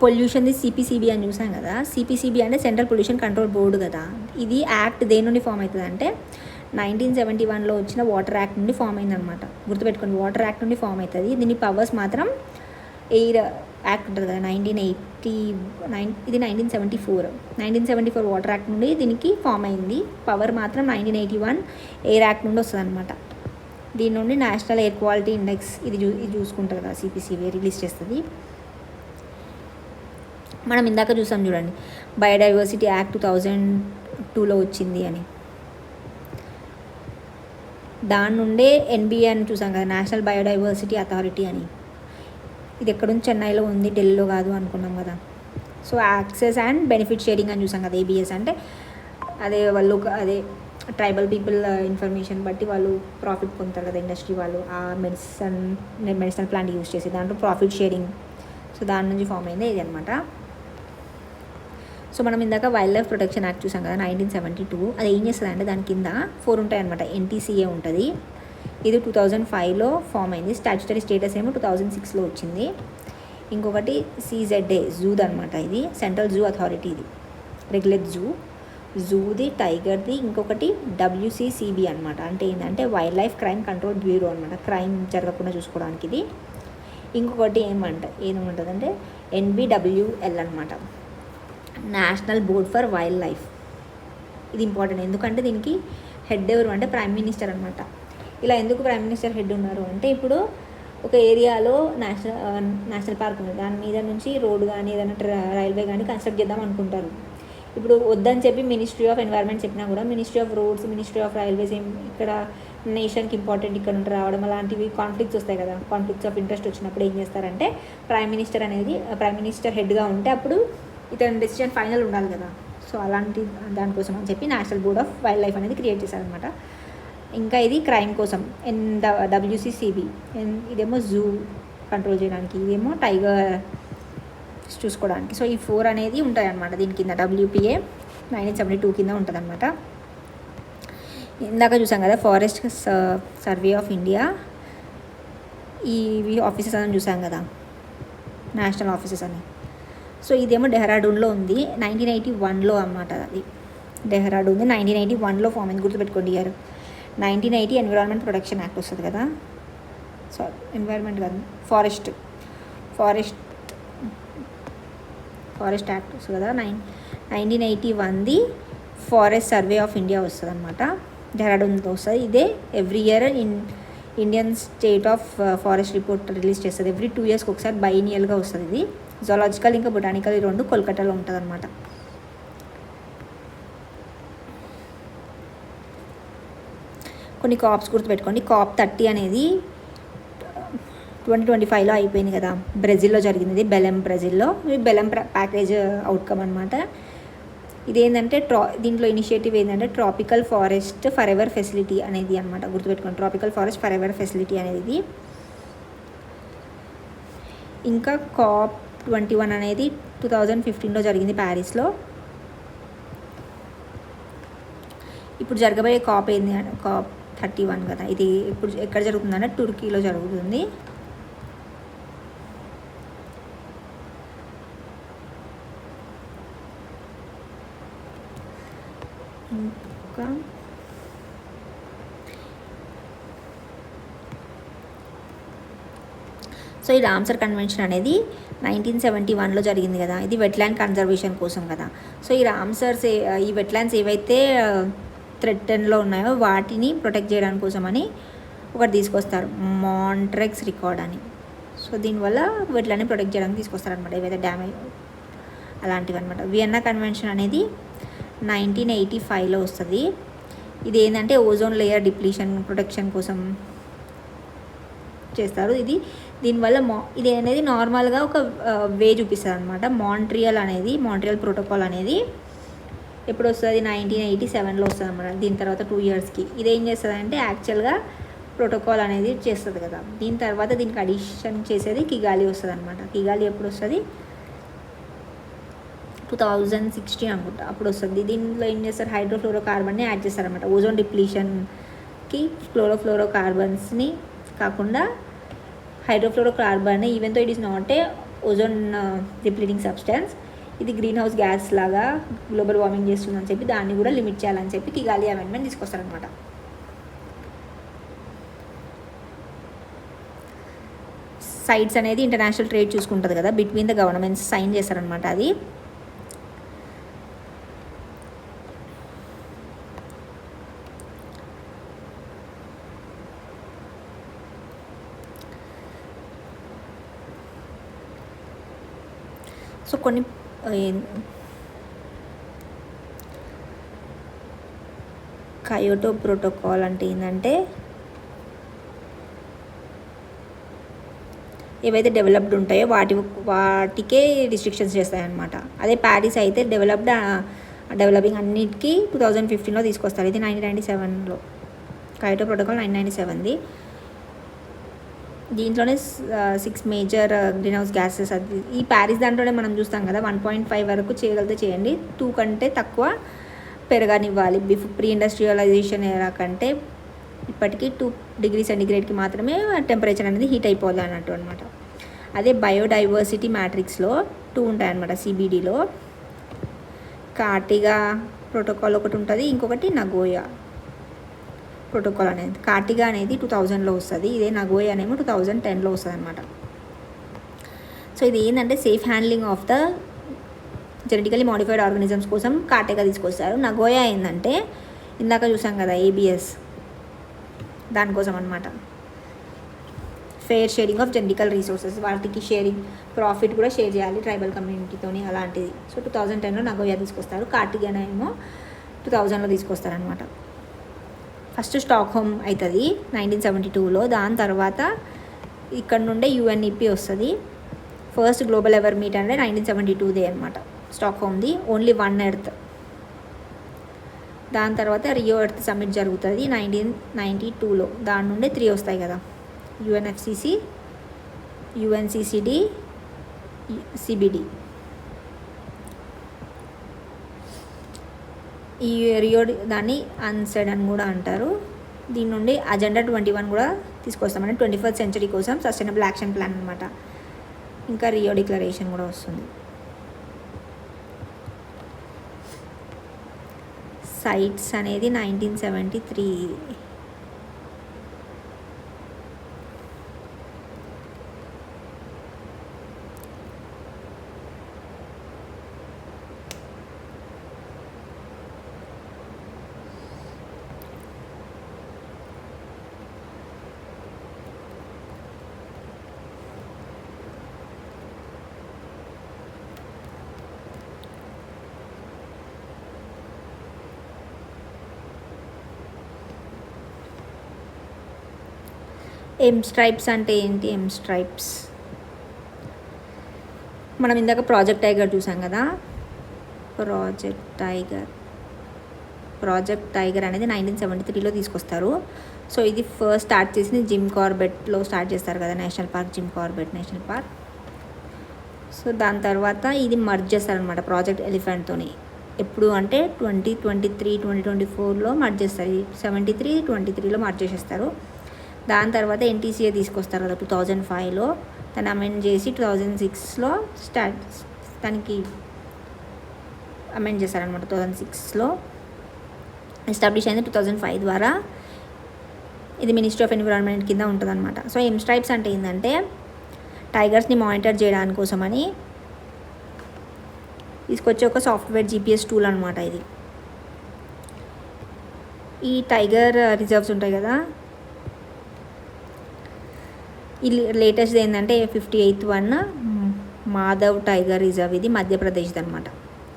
పొల్యూషన్ది CPCB అని చూసాం కదా. CPCB అంటే సెంట్రల్ పొల్యూషన్ కంట్రోల్ బోర్డు కదా. ఇది యాక్ట్ దేని నుండి ఫామ్ అవుతుంది అంటే 1971లో వచ్చిన వాటర్ యాక్ట్ నుండి ఫామ్ అయిందనమాట. గుర్తుపెట్టుకోండి, వాటర్ యాక్ట్ నుండి ఫామ్ అవుతుంది. దీని పవర్స్ మాత్రం ఎయిర్ యాక్ట్ ఉంటుంది కదా 1989, ఇది 1974 వాటర్ యాక్ట్ నుండి దీనికి ఫామ్ అయింది. పవర్ మాత్రం 1981 ఎయిర్ యాక్ట్ నుండి వస్తుంది అనమాట. దీని నుండి నేషనల్ ఎయిర్ క్వాలిటీ ఇండెక్స్ ఇది చూసుకుంటారు కదా CPCB రిలీజ్ చేస్తుంది. మనం ఇందాక చూసాం చూడండి, బయోడైవర్సిటీ యాక్ట్ 2002లో వచ్చింది అని. దాని నుండే NBA అని చూసాం కదా, నేషనల్ బయోడైవర్సిటీ అథారిటీ అని. ఇది ఎక్కడుంది, చెన్నైలో ఉంది, ఢిల్లీలో కాదు అనుకున్నాం కదా. So access and benefit sharing అని చూసాం కదా. ABS అంటే వాళ్ళు అదే ట్రైబల్ పీపుల్ ఇన్ఫర్మేషన్ బట్టి వాళ్ళు ప్రాఫిట్ పొందుతారు కదా ఇండస్ట్రీ వాళ్ళు, ఆ మెడిసినల్ ప్లాంట్ యూజ్ చేసి, దాంట్లో ప్రాఫిట్ షేరింగ్. సో దాని నుంచి ఫామ్ అయింది ఇది అనమాట. సో మనం ఇందాక వైల్డ్ లైఫ్ ప్రొటెక్షన్ యాక్ట్ చూసాం కదా 1972. అది ఏం చేస్తుంది అంటే దాని కింద 4 ఉంటాయి అనమాట. NTCA ఉంటుంది, ఇది 2005లో ఫామ్ అయింది. స్టాచ్యుటరీ స్టేటస్ ఏమో 2006లో వచ్చింది. ఇంకొకటి CZA జూది అనమాట, ఇది సెంట్రల్ జూ అథారిటీ, ఇది రెగ్యులేట్ జూది, టైగర్ది. ఇంకొకటి WCCB అనమాట, అంటే ఏంటంటే wild life crime control bureau అనమాట, క్రైమ్ జరగకుండా చూసుకోవడానికి ఇది. ఇంకొకటి ఏముంటుందంటే NBWL అనమాట, national board for wild life. ఇది ఇంపార్టెంట్, ఎందుకంటే దీనికి హెడ్ ఎవరు అంటే ప్రైమ్ మినిస్టర్ అనమాట. ఇలా ఎందుకు ప్రైమ్ మినిస్టర్ హెడ్ ఉన్నారు అంటే, ఇప్పుడు ఒక ఏరియాలో నేషనల్ పార్క్ ఉంది, దాని మీద నుంచి రోడ్డు కానీ ఏదైనా రైల్వే కానీ కన్స్ట్రక్ట్ చేద్దాం అనుకుంటారు. ఇప్పుడు వద్దని చెప్పి మినిస్ట్రీ ఆఫ్ ఎన్వైర్న్మెంట్ చెప్పినా కూడా ministry of roads, ministry of railways ఇక్కడ నేషన్కి ఇంపార్టెంట్ ఇక్కడ నుండి రావడం అలాంటివి కాన్ఫ్లిక్ట్స్ వస్తాయి కదా. కాన్ఫ్లిక్ట్స్ ఆఫ్ ఇంట్రెస్ట్ వచ్చినప్పుడు ఏం చేస్తారంటే ప్రైమ్ మినిస్టర్ హెడ్గా ఉంటే అప్పుడు ఇతని డెసిషన్ ఫైనల్ ఉండాలి కదా. సో అలాంటి దానికోసం అని చెప్పి national board of wild life అనేది క్రియేట్ చేశారనమాట. ఇంకా ఇది క్రైమ్ కోసం WCCB, ఇదేమో జూ కంట్రోల్ చేయడానికి, ఇదేమో టైగర్ చూసుకోవడానికి. సో ఈ 4 అనేది ఉంటాయి అన్నమాట దీని కింద. WPA 1972 కింద ఉంటుంది అనమాట. ఇందాక చూసాం కదా ఫారెస్ట్ సర్వే ఆఫ్ ఇండియా, ఇవి ఆఫీసెస్ అని చూసాం కదా, నేషనల్ ఆఫీసెస్ అని. సో ఇదేమో డెహ్రాడూన్లో ఉంది, 1981లో అన్నమాట. అది డెహ్రాడూన్ 1981లో ఫామ్ అయింది, గుర్తుపెట్టుకోండి ఇయర్. 1980 ఎన్విరాన్మెంట్ ప్రొటెక్షన్ యాక్ట్ వస్తుంది కదా, సారీ ఎన్వైర్న్మెంట్ కాదు, ఫారెస్ట్ యాక్ట్ వస్తుంది కదా. 1981ది ఫారెస్ట్ సర్వే ఆఫ్ ఇండియా వస్తుంది అనమాట, డెహ్రాడూన్తో వస్తుంది. ఇదే every year Indian state of forest report release చేస్తుంది. ఎవ్రీ 2 yearsకి ఒకసారి బైనియల్గా వస్తుంది. ఇది జూలాజికల్ ఇంకా బొటానికల్, ఈ 2 కోల్కతాలో ఉంటుంది అనమాట. కొన్ని కాప్స్ గుర్తుపెట్టుకోండి. COP 30 అనేది 2025లో అయిపోయింది కదా, బ్రెజిల్లో జరిగింది. ఇది బ్రెజిల్లో బెలెం ప్యాకేజ్ అవుట్కమ్ అనమాట. ఇదేంటంటే దీంట్లో ఇనిషియేటివ్ ఏంటంటే tropical forest for ever facility అనేది అనమాట, గుర్తుపెట్టుకోండి. Tropical forest for ever facility అనేది. ఇంకా COP 21 అనేది 2015లో జరిగింది ప్యారిస్లో. ఇప్పుడు జరగబోయే COP ఏంది అంటే COP 31 కదా. ఇది ఇప్పుడు ఎక్కడ జరుగుతుందంటే టర్కీలో జరుగుతుంది. ఇంకా సో ఈ రామ్సర్ కన్వెన్షన్ అనేది 1971లో జరిగింది కదా. ఇది వెట్లాండ్ కన్జర్వేషన్ కోసం కదా. సో ఈ రామ్సర్స్ ఈ వెట్లాండ్స్ ఏవైతే థ్రెటన్లో ఉన్నాయో వాటిని ప్రొటెక్ట్ చేయడానికి కోసమని ఒకటి తీసుకొస్తారు, మాంట్రెక్స్ రికార్డ్ అని. సో దీనివల్ల వెట్లాండ్ని ప్రొటెక్ట్ చేయడానికి తీసుకొస్తారనమాట, ఏవైతే డ్యామేజ్ అలాంటివి అనమాట. వియన్నా కన్వెన్షన్ అనేది 1985లో వస్తుంది. ఇది ఏంటంటే ఓజోన్ లేయర్ డిప్లీషన్ ప్రొటెక్షన్ కోసం చేస్తారు. దీనివల్ల ఇది అనేది నార్మల్గా ఒక వే చూపిస్తుంది అనమాట. మాంట్రియల్ ప్రోటోకాల్ అనేది ఎప్పుడు వస్తుంది, 1987లో వస్తుంది అనమాట. దీని తర్వాత 2 yearsకి ఇది ఏం చేస్తుంది అంటే యాక్చువల్గా ప్రోటోకాల్ అనేది చేస్తుంది కదా. దీని తర్వాత దీనికి అడిషన్ చేసేది కిగాలి వస్తుంది అనమాట. కిగాలి ఎప్పుడు వస్తుంది, 2016 అనుకుంటా అప్పుడు వస్తుంది. దీనిలో ఏం చేస్తారు, హైడ్రోఫ్లోరోకార్బన్ని యాడ్ చేస్తారనమాట. ఓజోన్ డిప్లీషన్కి క్లోరోఫ్లోరోకార్బన్స్ని కాకుండా హైడ్రోఫ్లోరోకార్బన్, ఈవెన్ తో it is not a ozone depleting substance, ఇది గ్రీన్ హౌస్ గ్యాస్ లాగా గ్లోబల్ వార్మింగ్ చేస్తుందని చెప్పి దాన్ని కూడా లిమిట్ చేయాలని చెప్పి కిగాలి అమెండ్మెంట్ తీసుకొస్తారనమాట. సైట్స్ అనేది ఇంటర్నేషనల్ ట్రేడ్ చూసుకుంటుంది కదా, బిట్వీన్ ద గవర్నమెంట్స్ సైన్ చేస్తారనమాట. అది సో కొన్ని కయోటో ప్రోటోకాల్ అంటే ఏంటంటే ఏవైతే డెవలప్డ్ ఉంటాయో వాటికే రిస్ట్రిక్షన్స్ చేస్తాయన్నమాట. అదే ప్యారిస్ అయితే డెవలపింగ్ అన్నిటికీ 2015లో తీసుకొస్తారు. ఇది 1997లో కయోటో ప్రోటోకాల్ 1997ది. దీంట్లోనే 6 మేజర్ గ్రీన్ హౌస్ గ్యాసెస్, అది ఈ ప్యారిస్ దాంట్లోనే మనం చూస్తాం కదా, 1.5 వరకు చేయగలిగితే చేయండి, 2 కంటే తక్కువ పెరగనివ్వాలి. ప్రీ ఇండస్ట్రియలైజేషన్ ఎరా కంటే ఇప్పటికీ 2 degrees సెంటిగ్రేడ్కి మాత్రమే టెంపరేచర్ అనేది హీట్ అయిపోవాలి అన్నట్టు అనమాట. అదే బయోడైవర్సిటీ మ్యాట్రిక్స్లో 2 ఉంటాయన్నమాట. సిబిడిలో కార్టిగా ప్రోటోకాల్ ఒకటి ఉంటుంది, ఇంకొకటి నగోయా ప్రోటోకాల్ అనేది. కార్టిగా అనేది 2000లో వస్తుంది, ఇదే నగోయా అనేమో 2010లో వస్తుంది అనమాట. సో ఇది ఏంటంటే safe handling of the genetically modified organisms కోసం కార్టిగా తీసుకొస్తారు. నగోయా ఏంటంటే ఇందాక చూసాం కదా ABS, దానికోసం అనమాట. Fair sharing of genetical resources, వాటికి షేరింగ్ ప్రాఫిట్ కూడా షేర్ చేయాలి ట్రైబల్ కమ్యూనిటీతోని, అలాంటిది. సో 2010లో నగోయా తీసుకొస్తారు. కార్టిగానా ఏమో 2000లో తీసుకొస్తారనమాట. ఫస్ట్ స్టాక్హోమ్ అవుతుంది 1972లో. దాని తర్వాత ఇక్కడ నుండే UNEP వస్తుంది. ఫస్ట్ గ్లోబల్ ఎవర్ మీట్ అంటే 1972దే అనమాట స్టాక్హోమ్ది, ఓన్లీ 1 Earth. దాని తర్వాత రియో ఎర్త్ సమ్మిట్ జరుగుతుంది 1992లో. దాని నుండి 3 వస్తాయి కదా, UNFCCC, UNCCD, CBD. ఈ రియో దాన్ని అన్సెడ్ అని కూడా అంటారు. దీని నుండి అజెండా 21 కూడా తీసుకొస్తామంటే 21st century కోసం సస్టైనబుల్ యాక్షన్ ప్లాన్ అనమాట. ఇంకా రియో డిక్లరేషన్ కూడా వస్తుంది. సైట్స్ అనేది 1973. M-Stripes అంటే ఏంటి? M-Stripes మనం ఇందాక ప్రాజెక్ట్ టైగర్ చూసాం కదా. ప్రాజెక్ట్ టైగర్ అనేది 1973లో తీసుకొస్తారు. సో ఇది ఫస్ట్ స్టార్ట్ చేసింది జిమ్ కార్బెట్లో స్టార్ట్ చేస్తారు కదా, national park, Jim Corbett national park. So దాని తర్వాత ఇది మర్జ్ చేస్తారనమాట ప్రాజెక్ట్ ఎలిఫెంట్తోని. ఎప్పుడు అంటే 2023, 2024లో మర్జ్ చేస్తారు. 73, 23లో మర్జ్ చేసేస్తారు. దాని తర్వాత NTCA తీసుకొస్తారు కదా 2005లో. దాన్ని అమెండ్ చేసి 2006లో దానికి అమెండ్ చేశారనమాట 2006లో. ఎస్టాబ్లిష్ అయింది 2005 ద్వారా. ఇది మినిస్ట్రీ ఆఫ్ ఎన్విరాన్మెంట్ కింద ఉంటుందన్నమాట. సో M-Stripes అంటే ఏంటంటే టైగర్స్ని మానిటర్ చేయడానికి కోసమని తీసుకొచ్చే ఒక సాఫ్ట్వేర్ GPS టూల్ అనమాట ఇది. ఈ టైగర్ రిజర్వ్స్ ఉంటాయి కదా, ఈ లేటెస్ట్ ఏంటంటే 58th one Madhav tiger reserve. ఇది మధ్యప్రదేశ్ది అనమాట.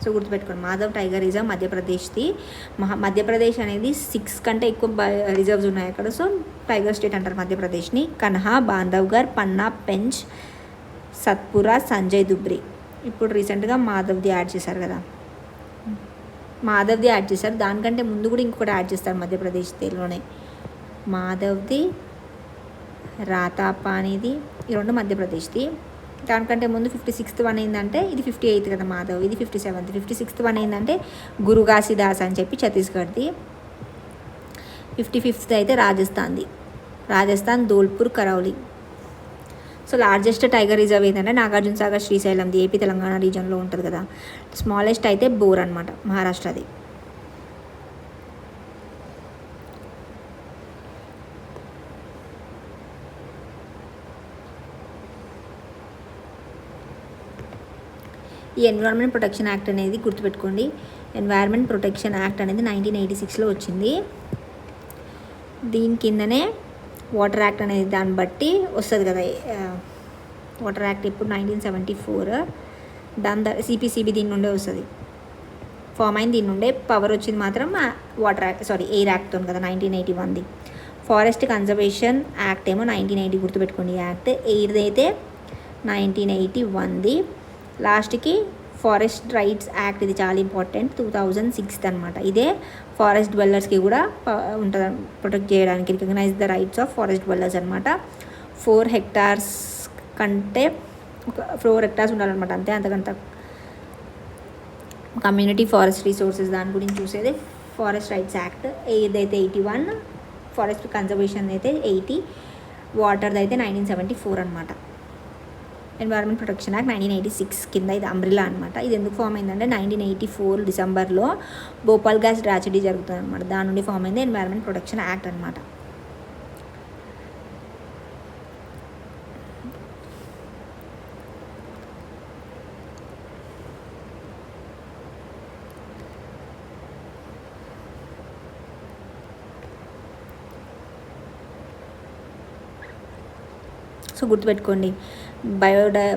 సో గుర్తుపెట్టుకోండి, మాధవ్ టైగర్ రిజర్వ్ మధ్యప్రదేశ్ది. మధ్యప్రదేశ్ అనేది 6 కంటే ఎక్కువ రిజర్వ్స్ ఉన్నాయి అక్కడ. సో టైగర్ స్టేట్ అంటారు మధ్యప్రదేశ్ని. కన్హా, బాంధవ్గర్, పన్నా, పెంచ్, సత్పురా, సంజయ్ దుబ్రి. ఇప్పుడు రీసెంట్గా మాధవ్ది యాడ్ చేశారు కదా, మాధవ్ది యాడ్ చేశారు. దానికంటే ముందు కూడా ఇంకొకటి యాడ్ చేస్తారు మధ్యప్రదేశ్ తెలుగులోనే. మాధవ్ది, రాతాపా అనేది ఈ రెండు మధ్యప్రదేశ్ది. దానికంటే ముందు 56th వన్ ఏంటంటే ఇది 58th కదా మాధవ్, ఇది 57th. 56th వన్ ఏంటంటే గురు ఘాసీదాస్ అని చెప్పి ఛత్తీస్గఢ్ది. 55th అయితే Rajasthan Dholpur Karauli. So largest tiger reserve ఏంటంటే నాగార్జున సాగర్ శ్రీశైలంది, ఏపీ తెలంగాణ రీజన్లో ఉంటుంది కదా. స్మాలెస్ట్ అయితే బోర్ అనమాట, మహారాష్ట్రది. ఈ ఎన్విరాన్మెంట్ ప్రొటెక్షన్ యాక్ట్ అనేది గుర్తుపెట్టుకోండి. ఎన్వైర్న్మెంట్ ప్రొటెక్షన్ యాక్ట్ అనేది 1986లో వచ్చింది. దీని కిందనే వాటర్ యాక్ట్ అనేది దాన్ని బట్టి వస్తుంది కదా. వాటర్ యాక్ట్ ఇప్పుడు 1974, దాని CPCB దీని నుండే వస్తుంది, ఫామ్ అయింది దీని నుండే. పవర్ వచ్చింది మాత్రం ఎయిర్ యాక్ట్తో కదా 1981ది. ఫారెస్ట్ కన్జర్వేషన్ యాక్ట్ ఏమో 1980 గుర్తుపెట్టుకోండి ఈ యాక్ట్. ఎయిర్ది అయితే 1981ది. లాస్ట్కి ఫారెస్ట్ రైట్స్ యాక్ట్, ఇది చాలా ఇంపార్టెంట్, 2006 అనమాట. ఇదే ఫారెస్ట్ డ్వెల్లర్స్కి కూడా ఉంటుంది, ప్రొటెక్ట్ చేయడానికి. Recognize the rights of forest dwellers అనమాట. 4 hectares కంటే 4 hectares ఉండాలన్నమాట, అంతే, అంతకంత. కమ్యూనిటీ ఫారెస్ట్ రిసోర్సెస్ దాని గురించి చూసేది ఫారెస్ట్ రైట్స్ యాక్ట్. ఏదైతే 81, ఫారెస్ట్ కన్జర్వేషన్ అయితే 80, వాటర్ది అయితే 1974 అనమాట. ఎన్వైర్న్మెంట్ ప్రొటెక్షన్ యాక్ట్ 1986 కింద ఇది అంబ్రిలా అనమాట. ఇది ఎందుకు ఫామ్ అయిందంటే 1984 డిసెంబర్లో భోపాల్ గ్యాస్ ట్రాజడీ జరుగుతుంది అనమాట. దాని నుండి ఫామ్ అయింది ఎన్వైర్న్మెంట్ ప్రొటెక్షన్ యాక్ట్ అనమాట. సో గుర్తుపెట్టుకోండి,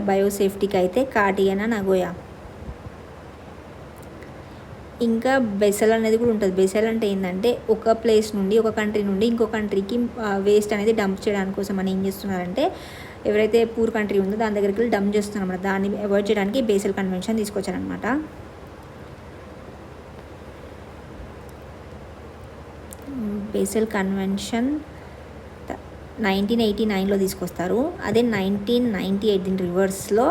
బయోసేఫ్టీకి అయితే కాటియానా, నగోయా. ఇంకా బెసల్ అనేది కూడా ఉంటుంది. బెసల్ అంటే ఏంటంటే ఒక ప్లేస్ నుండి, ఒక కంట్రీ నుండి ఇంకో కంట్రీకి వేస్ట్ అనేది డంప్ చేయడానికి కోసం అని ఏం చేస్తున్నారంటే, ఎవరైతే పూర్ కంట్రీ ఉందో దాని దగ్గరికి వెళ్ళి డంప్ చేస్తున్నారన్నమాట. దాన్ని అవాయిడ్ చేయడానికి బేసల్ కన్వెన్షన్ తీసుకొచ్చారనమాట. బేసల్ కన్వెన్షన్ 1989లో తీసుకొస్తారు. అదే 1998 దీని రివర్స్లో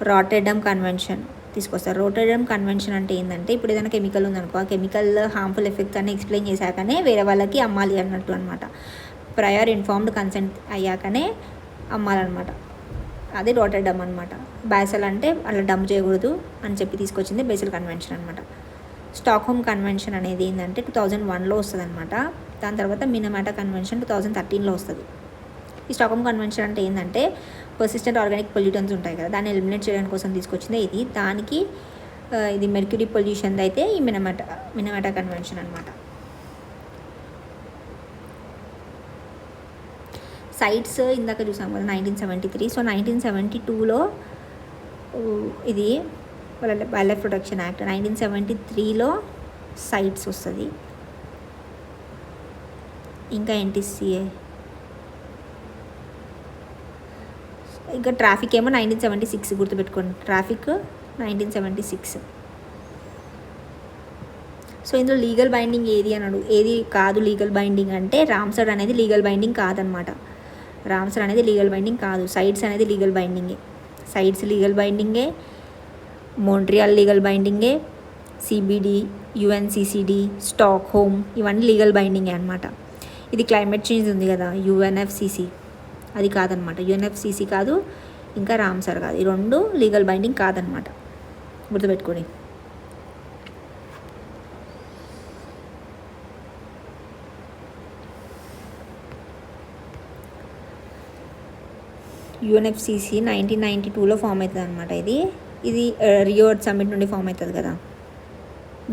రాటర్డమ్ కన్వెన్షన్ తీసుకొస్తారు. రాటర్డమ్ కన్వెన్షన్ అంటే ఏంటంటే, ఇప్పుడు ఏదైనా కెమికల్ ఉందనుకో, ఆ కెమికల్ హార్మ్ఫుల్ ఎఫెక్ట్స్ అన్నీ ఎక్స్ప్లెయిన్ చేశాకనే వేరే వాళ్ళకి అమ్మాలి అన్నట్టు అనమాట. ప్రయర్ ఇన్ఫార్మ్డ్ కన్సెంట్ అయ్యాకనే అమ్మాలన్నమాట. అది రాటర్డమ్ అనమాట. బేసల్ అంటే అలా డంప్ చేయకూడదు అని చెప్పి తీసుకొచ్చింది బేసల్ కన్వెన్షన్ అనమాట. స్టాక్హోమ్ కన్వెన్షన్ అనేది ఏంటంటే 2001లో వస్తుంది అనమాట. దాని తర్వాత మినమాటా కన్వెన్షన్ 2013లో వస్తుంది. ఈ స్టాక్హోమ్ కన్వెన్షన్ అంటే ఏంటంటే, పర్సిస్టెంట్ ఆర్గానిక్ పొల్యూటన్స్ ఉంటాయి కదా, దాన్ని ఎలిమినేట్ చేయడానికి కోసం తీసుకొచ్చింది ఇది. దానికి ఇది మెర్క్యూరీ పొల్యూషన్ అయితే ఈ మినమాటా కన్వెన్షన్ అనమాట. సైట్స్ ఇందాక చూసాం కదా 1973. సో 1972లో ఇది వైల్డ్ లైఫ్ ప్రొటెక్షన్ యాక్ట్. 1973లో సైట్స్ వస్తుంది. ఇంకా NTCA. ఇంకా ట్రాఫిక్ ఏమో 1976 గుర్తుపెట్టుకోండి. ట్రాఫిక్ 1976. సో ఇందులో లీగల్ బైండింగ్ ఏది కాదు లీగల్ బైండింగ్ అంటే, రామ్సర్ అనేది లీగల్ బైండింగ్ కాదనమాట. రామ్సర్ అనేది లీగల్ బైండింగ్ కాదు. సైట్స్ అనేది లీగల్ బైండింగే. సైట్స్ లీగల్ బైండింగే, మోంట్రియాల్ లీగల్ బైండింగే, CBD, UNCCD, స్టాక్హోమ్ ఇవన్నీ లీగల్ బైండింగే అనమాట. ఇది క్లైమేట్ చేంజ్ ఉంది కదా, UNFCC, అది కాదనమాట. UNFCC కాదు, ఇంకా రామ్సర్ కాదు. ఈ రెండు లీగల్ బైండింగ్ కాదనమాట, గుర్తుపెట్టుకోండి. యుఎన్ఎఫ్సిసి 1992లో ఫామ్ అవుతుంది అనమాట. ఇది రియో సమ్మిట్ నుండి ఫామ్ అవుతుంది కదా,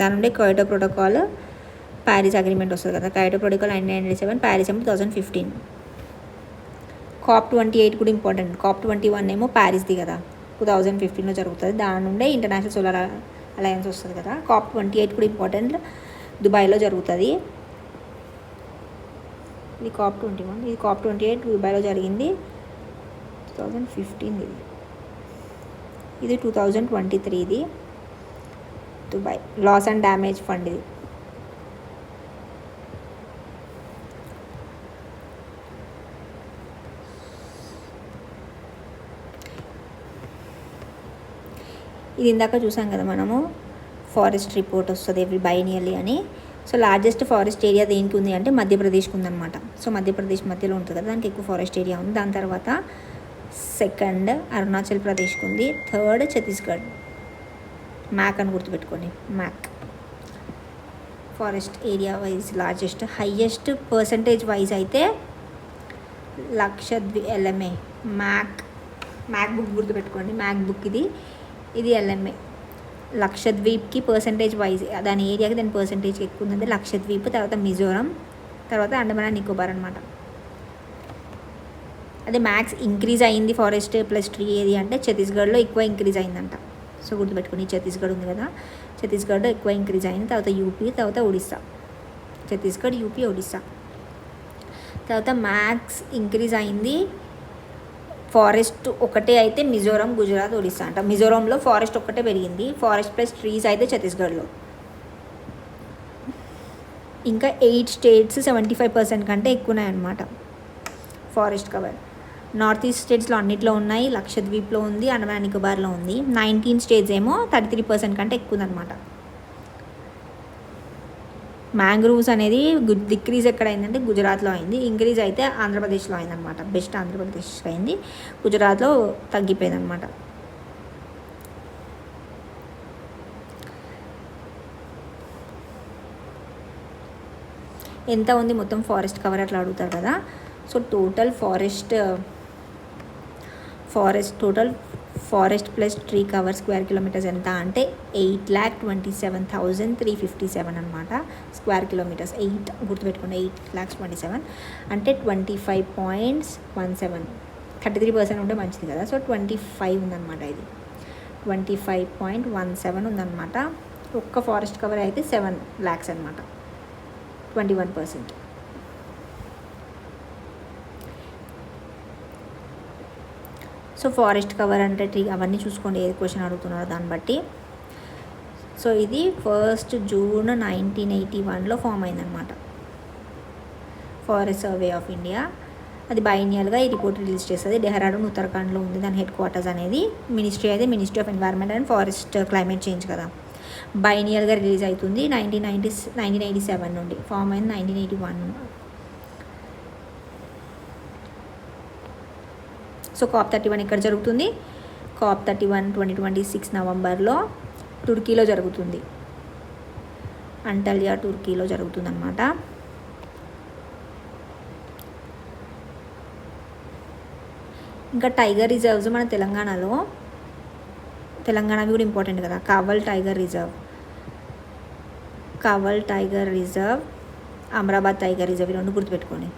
దాని నుండి క్యోటో ప్రోటోకాల్, ప్యారిస్ అగ్రిమెంట్ వస్తుంది కదా. క్యోటో ప్రోటోకాల్ 1997, ప్యారిస్ ఏమో 2015. COP28 కూడా ఇంపార్టెంట్. COP21 ఏమో ప్యారిస్ది కదా, 2015లో జరుగుతుంది. దాని నుండే ఇంటర్నేషనల్ సోలార్ అలయన్స్ వస్తుంది కదా. COP28 కూడా ఇంపార్టెంట్, దుబాయ్లో జరుగుతుంది. ఇది COP21, ఇది COP28 దుబాయ్లో జరిగింది 2015. ఇది 2023, Dubai. Loss and damage fund ఇది. ఇది ఇందాక చూసాం కదా మనము, ఫారెస్ట్ రిపోర్ట్ వస్తుంది ఎవ్రీ బైనియర్లీ అని. సో లార్జెస్ట్ ఫారెస్ట్ ఏరియా దేనికి ఉంది అంటే మధ్యప్రదేశ్కి ఉందన్నమాట. సో మధ్యప్రదేశ్ మధ్యలో ఉంటుంది కదా, దానికి ఎక్కువ ఫారెస్ట్ ఏరియా ఉంది. దాని తర్వాత సెకండ్ అరుణాచల్ ప్రదేశ్కి ఉంది, థర్డ్ ఛత్తీస్గఢ్. మ్యాక్ అని గుర్తుపెట్టుకోండి, mac. Forest area wise largest. Highest percentage wise అయితే లక్షద్వీప్, LMA, మ్యాక్ బుక్ గుర్తుపెట్టుకోండి, మ్యాక్ బుక్ ఇది LMA. లక్షద్వీప్కి పర్సంటేజ్ వైజ్, దాని ఏరియాకి దాని పర్సంటేజ్కి ఎక్కువ ఉందంటే లక్షద్వీప్, తర్వాత మిజోరం, తర్వాత అండమాన్ అండ్ నికోబార్ అనమాట. అదే మ్యాక్స్ ఇంక్రీజ్ అయింది ఫారెస్ట్ ప్లస్ ట్రీ ఏరియా అంటే ఛత్తీస్గఢ్లో ఎక్కువ ఇంక్రీజ్ అయిందంట. సో గుర్తుపెట్టుకుని, ఛత్తీస్గఢ్ ఉంది కదా, ఛత్తీస్గఢ్లో ఎక్కువ ఇంక్రీజ్ అయింది. తర్వాత యూపీ, తర్వాత ఒడిస్సా. ఛత్తీస్గఢ్, యూపీ, ఒడిస్సా. తర్వాత మ్యాక్స్ ఇంక్రీజ్ అయింది ఫారెస్ట్ ఒకటే అయితే మిజోరం, గుజరాత్, ఒడిస్సా అంట. మిజోరంలో ఫారెస్ట్ ఒక్కటే పెరిగింది, ఫారెస్ట్ ప్లస్ ట్రీస్ అయితే ఛత్తీస్గఢ్లో. ఇంకా 8 స్టేట్స్ 75% కంటే ఎక్కువ ఉన్నాయన్నమాట ఫారెస్ట్ కవర్. నార్త్ ఈస్ట్ స్టేట్స్లో అన్నిట్లో ఉన్నాయి, లక్షద్వీప్లో ఉంది, అండమాన్ నికోబార్లో ఉంది. 19 స్టేట్స్ ఏమో 33% కంటే ఎక్కువ ఉందన్నమాట. మ్యాంగ్రూవ్స్ అనేది డిక్రీజ్ ఎక్కడ అయిందంటే గుజరాత్లో అయింది, ఇంక్రీజ్ అయితే ఆంధ్రప్రదేశ్లో అయిందనమాట. బెస్ట్ ఆంధ్రప్రదేశ్ అయింది, గుజరాత్లో తగ్గిపోయింది అనమాట. ఎంత ఉంది మొత్తం ఫారెస్ట్ కవర్ అట్లా అడుగుతారు కదా. So total forest plus tree cover square kilometres ఎంత అంటే 8,27,357 అనమాట స్క్వేర్ కిలోమీటర్స్. 8 గుర్తుపెట్టుకోండి, 8,27,000 అంటే 25.17. 33% ఉంటే మంచిది కదా. సో 25 ఉందన్నమాట. ఇది 25.17 ఉందన్నమాట. ఒక్క ఫారెస్ట్ కవర్ అయితే 7 lakhs అనమాట, 21%. సో ఫారెస్ట్ కవర్ అంటే ట్రీ అవన్నీ చూసుకోండి, ఏది క్వశ్చన్ అడుగుతున్నారో దాన్ని బట్టి. సో ఇది 1 June 1981లో ఫామ్ అయిందనమాట, ఫారెస్ట్ సర్వే ఆఫ్ ఇండియా. అది బైనియల్గా ఈ రిపోర్ట్ రిలీజ్ చేస్తుంది. డెహ్రాడూన్, ఉత్తరాఖండ్లో ఉంది దాని హెడ్ క్వార్టర్స్ అనేది. Ministry of environment and forest climate change కదా. బైనియల్గా రిలీజ్ అవుతుంది. 1997 నుండి ఫామ్ అయింది 1981. సో COP31 ఎక్కడ జరుగుతుంది? COP31 2026 నవంబర్లో తుర్కీలో జరుగుతుంది. అంటల్యా, తుర్కీలో జరుగుతుంది అన్నమాట. ఇంకా టైగర్ రిజర్వ్స్ మన తెలంగాణవి కూడా ఇంపార్టెంట్ కదా. Kawal tiger reserve, Amrabad tiger reserve, ఈ రెండు గుర్తుపెట్టుకోండి.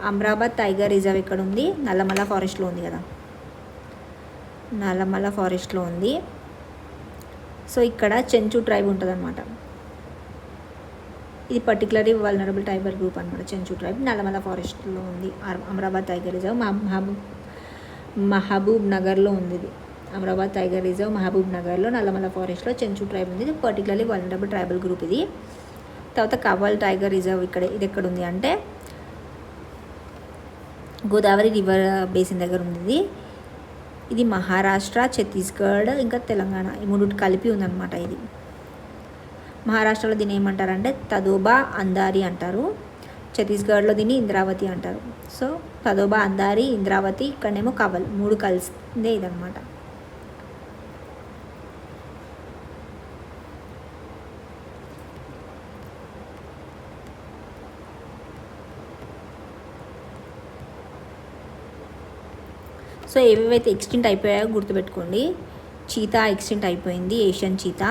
అమరాబాద్ టైగర్ రిజర్వ్ ఎక్కడ ఉంది? నల్లమల ఫారెస్ట్లో ఉంది కదా, నల్లమల ఫారెస్ట్లో ఉంది. సో ఇక్కడ చెంచు ట్రైబ్ ఉంటుంది అనమాట. ఇది పర్టికులర్లీ వల్నరబుల్ ట్రైబల్ గ్రూప్ అనమాట, చెంచు ట్రైబ్. నల్లమల ఫారెస్ట్లో ఉంది అమరాబాద్ టైగర్ రిజర్వ్. మహబూబ్ నగర్లో ఉంది ఇది. అమరాబాద్ టైగర్ రిజర్వ్ మహబూబ్ నగర్లో, నల్లమల ఫారెస్ట్లో చెంచు ట్రైబ్ ఉంది. ఇది పర్టికులర్లీ వల్నరబుల్ ట్రైబల్ గ్రూప్ ఇది. తర్వాత కవల్ టైగర్ రిజర్వ్ ఇది ఎక్కడ ఉంది అంటే గోదావరి రివర్ బేసిన్ దగ్గర ఉంది. ఇది మహారాష్ట్ర, ఛత్తీస్గఢ్ ఇంకా తెలంగాణ ఈ మూడు కలిపి ఉందన్నమాట. ఇది మహారాష్ట్రలో దీన్ని ఏమంటారంటే తదోబా అందారి అంటారు, ఛత్తీస్గఢ్లో దీన్ని ఇంద్రావతి అంటారు. సో తదోబా, అందారి, ఇంద్రావతి, ఇక్కడనేమో కవల్, మూడు కలిసిందే ఇదనమాట. సో ఏవేవైతే ఎక్స్టింక్ట్ అయిపోయాయో గుర్తుపెట్టుకోండి. చీతా ఎక్స్టింక్ట్ అయిపోయింది, Asian cheetah.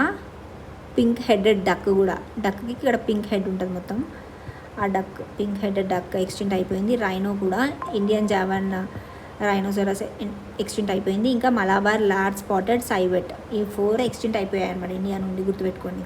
Pink headed duck కూడా, డక్కి ఇక్కడ పింక్ హెడ్ ఉంటుంది మొత్తం, ఆ duck pink headed duck extinct అయిపోయింది. రైనో కూడా, ఇండియన్ జావన్ రైనోసరస్ ఎక్స్టింక్ట్ అయిపోయింది. ఇంకా మలబార్ లార్జ్ స్పాటెడ్ సైవెట్, ఈ 4 ఎక్స్టింక్ట్ అయిపోయాయి అనమాట ఇండియా నుండి, గుర్తుపెట్టుకోండి.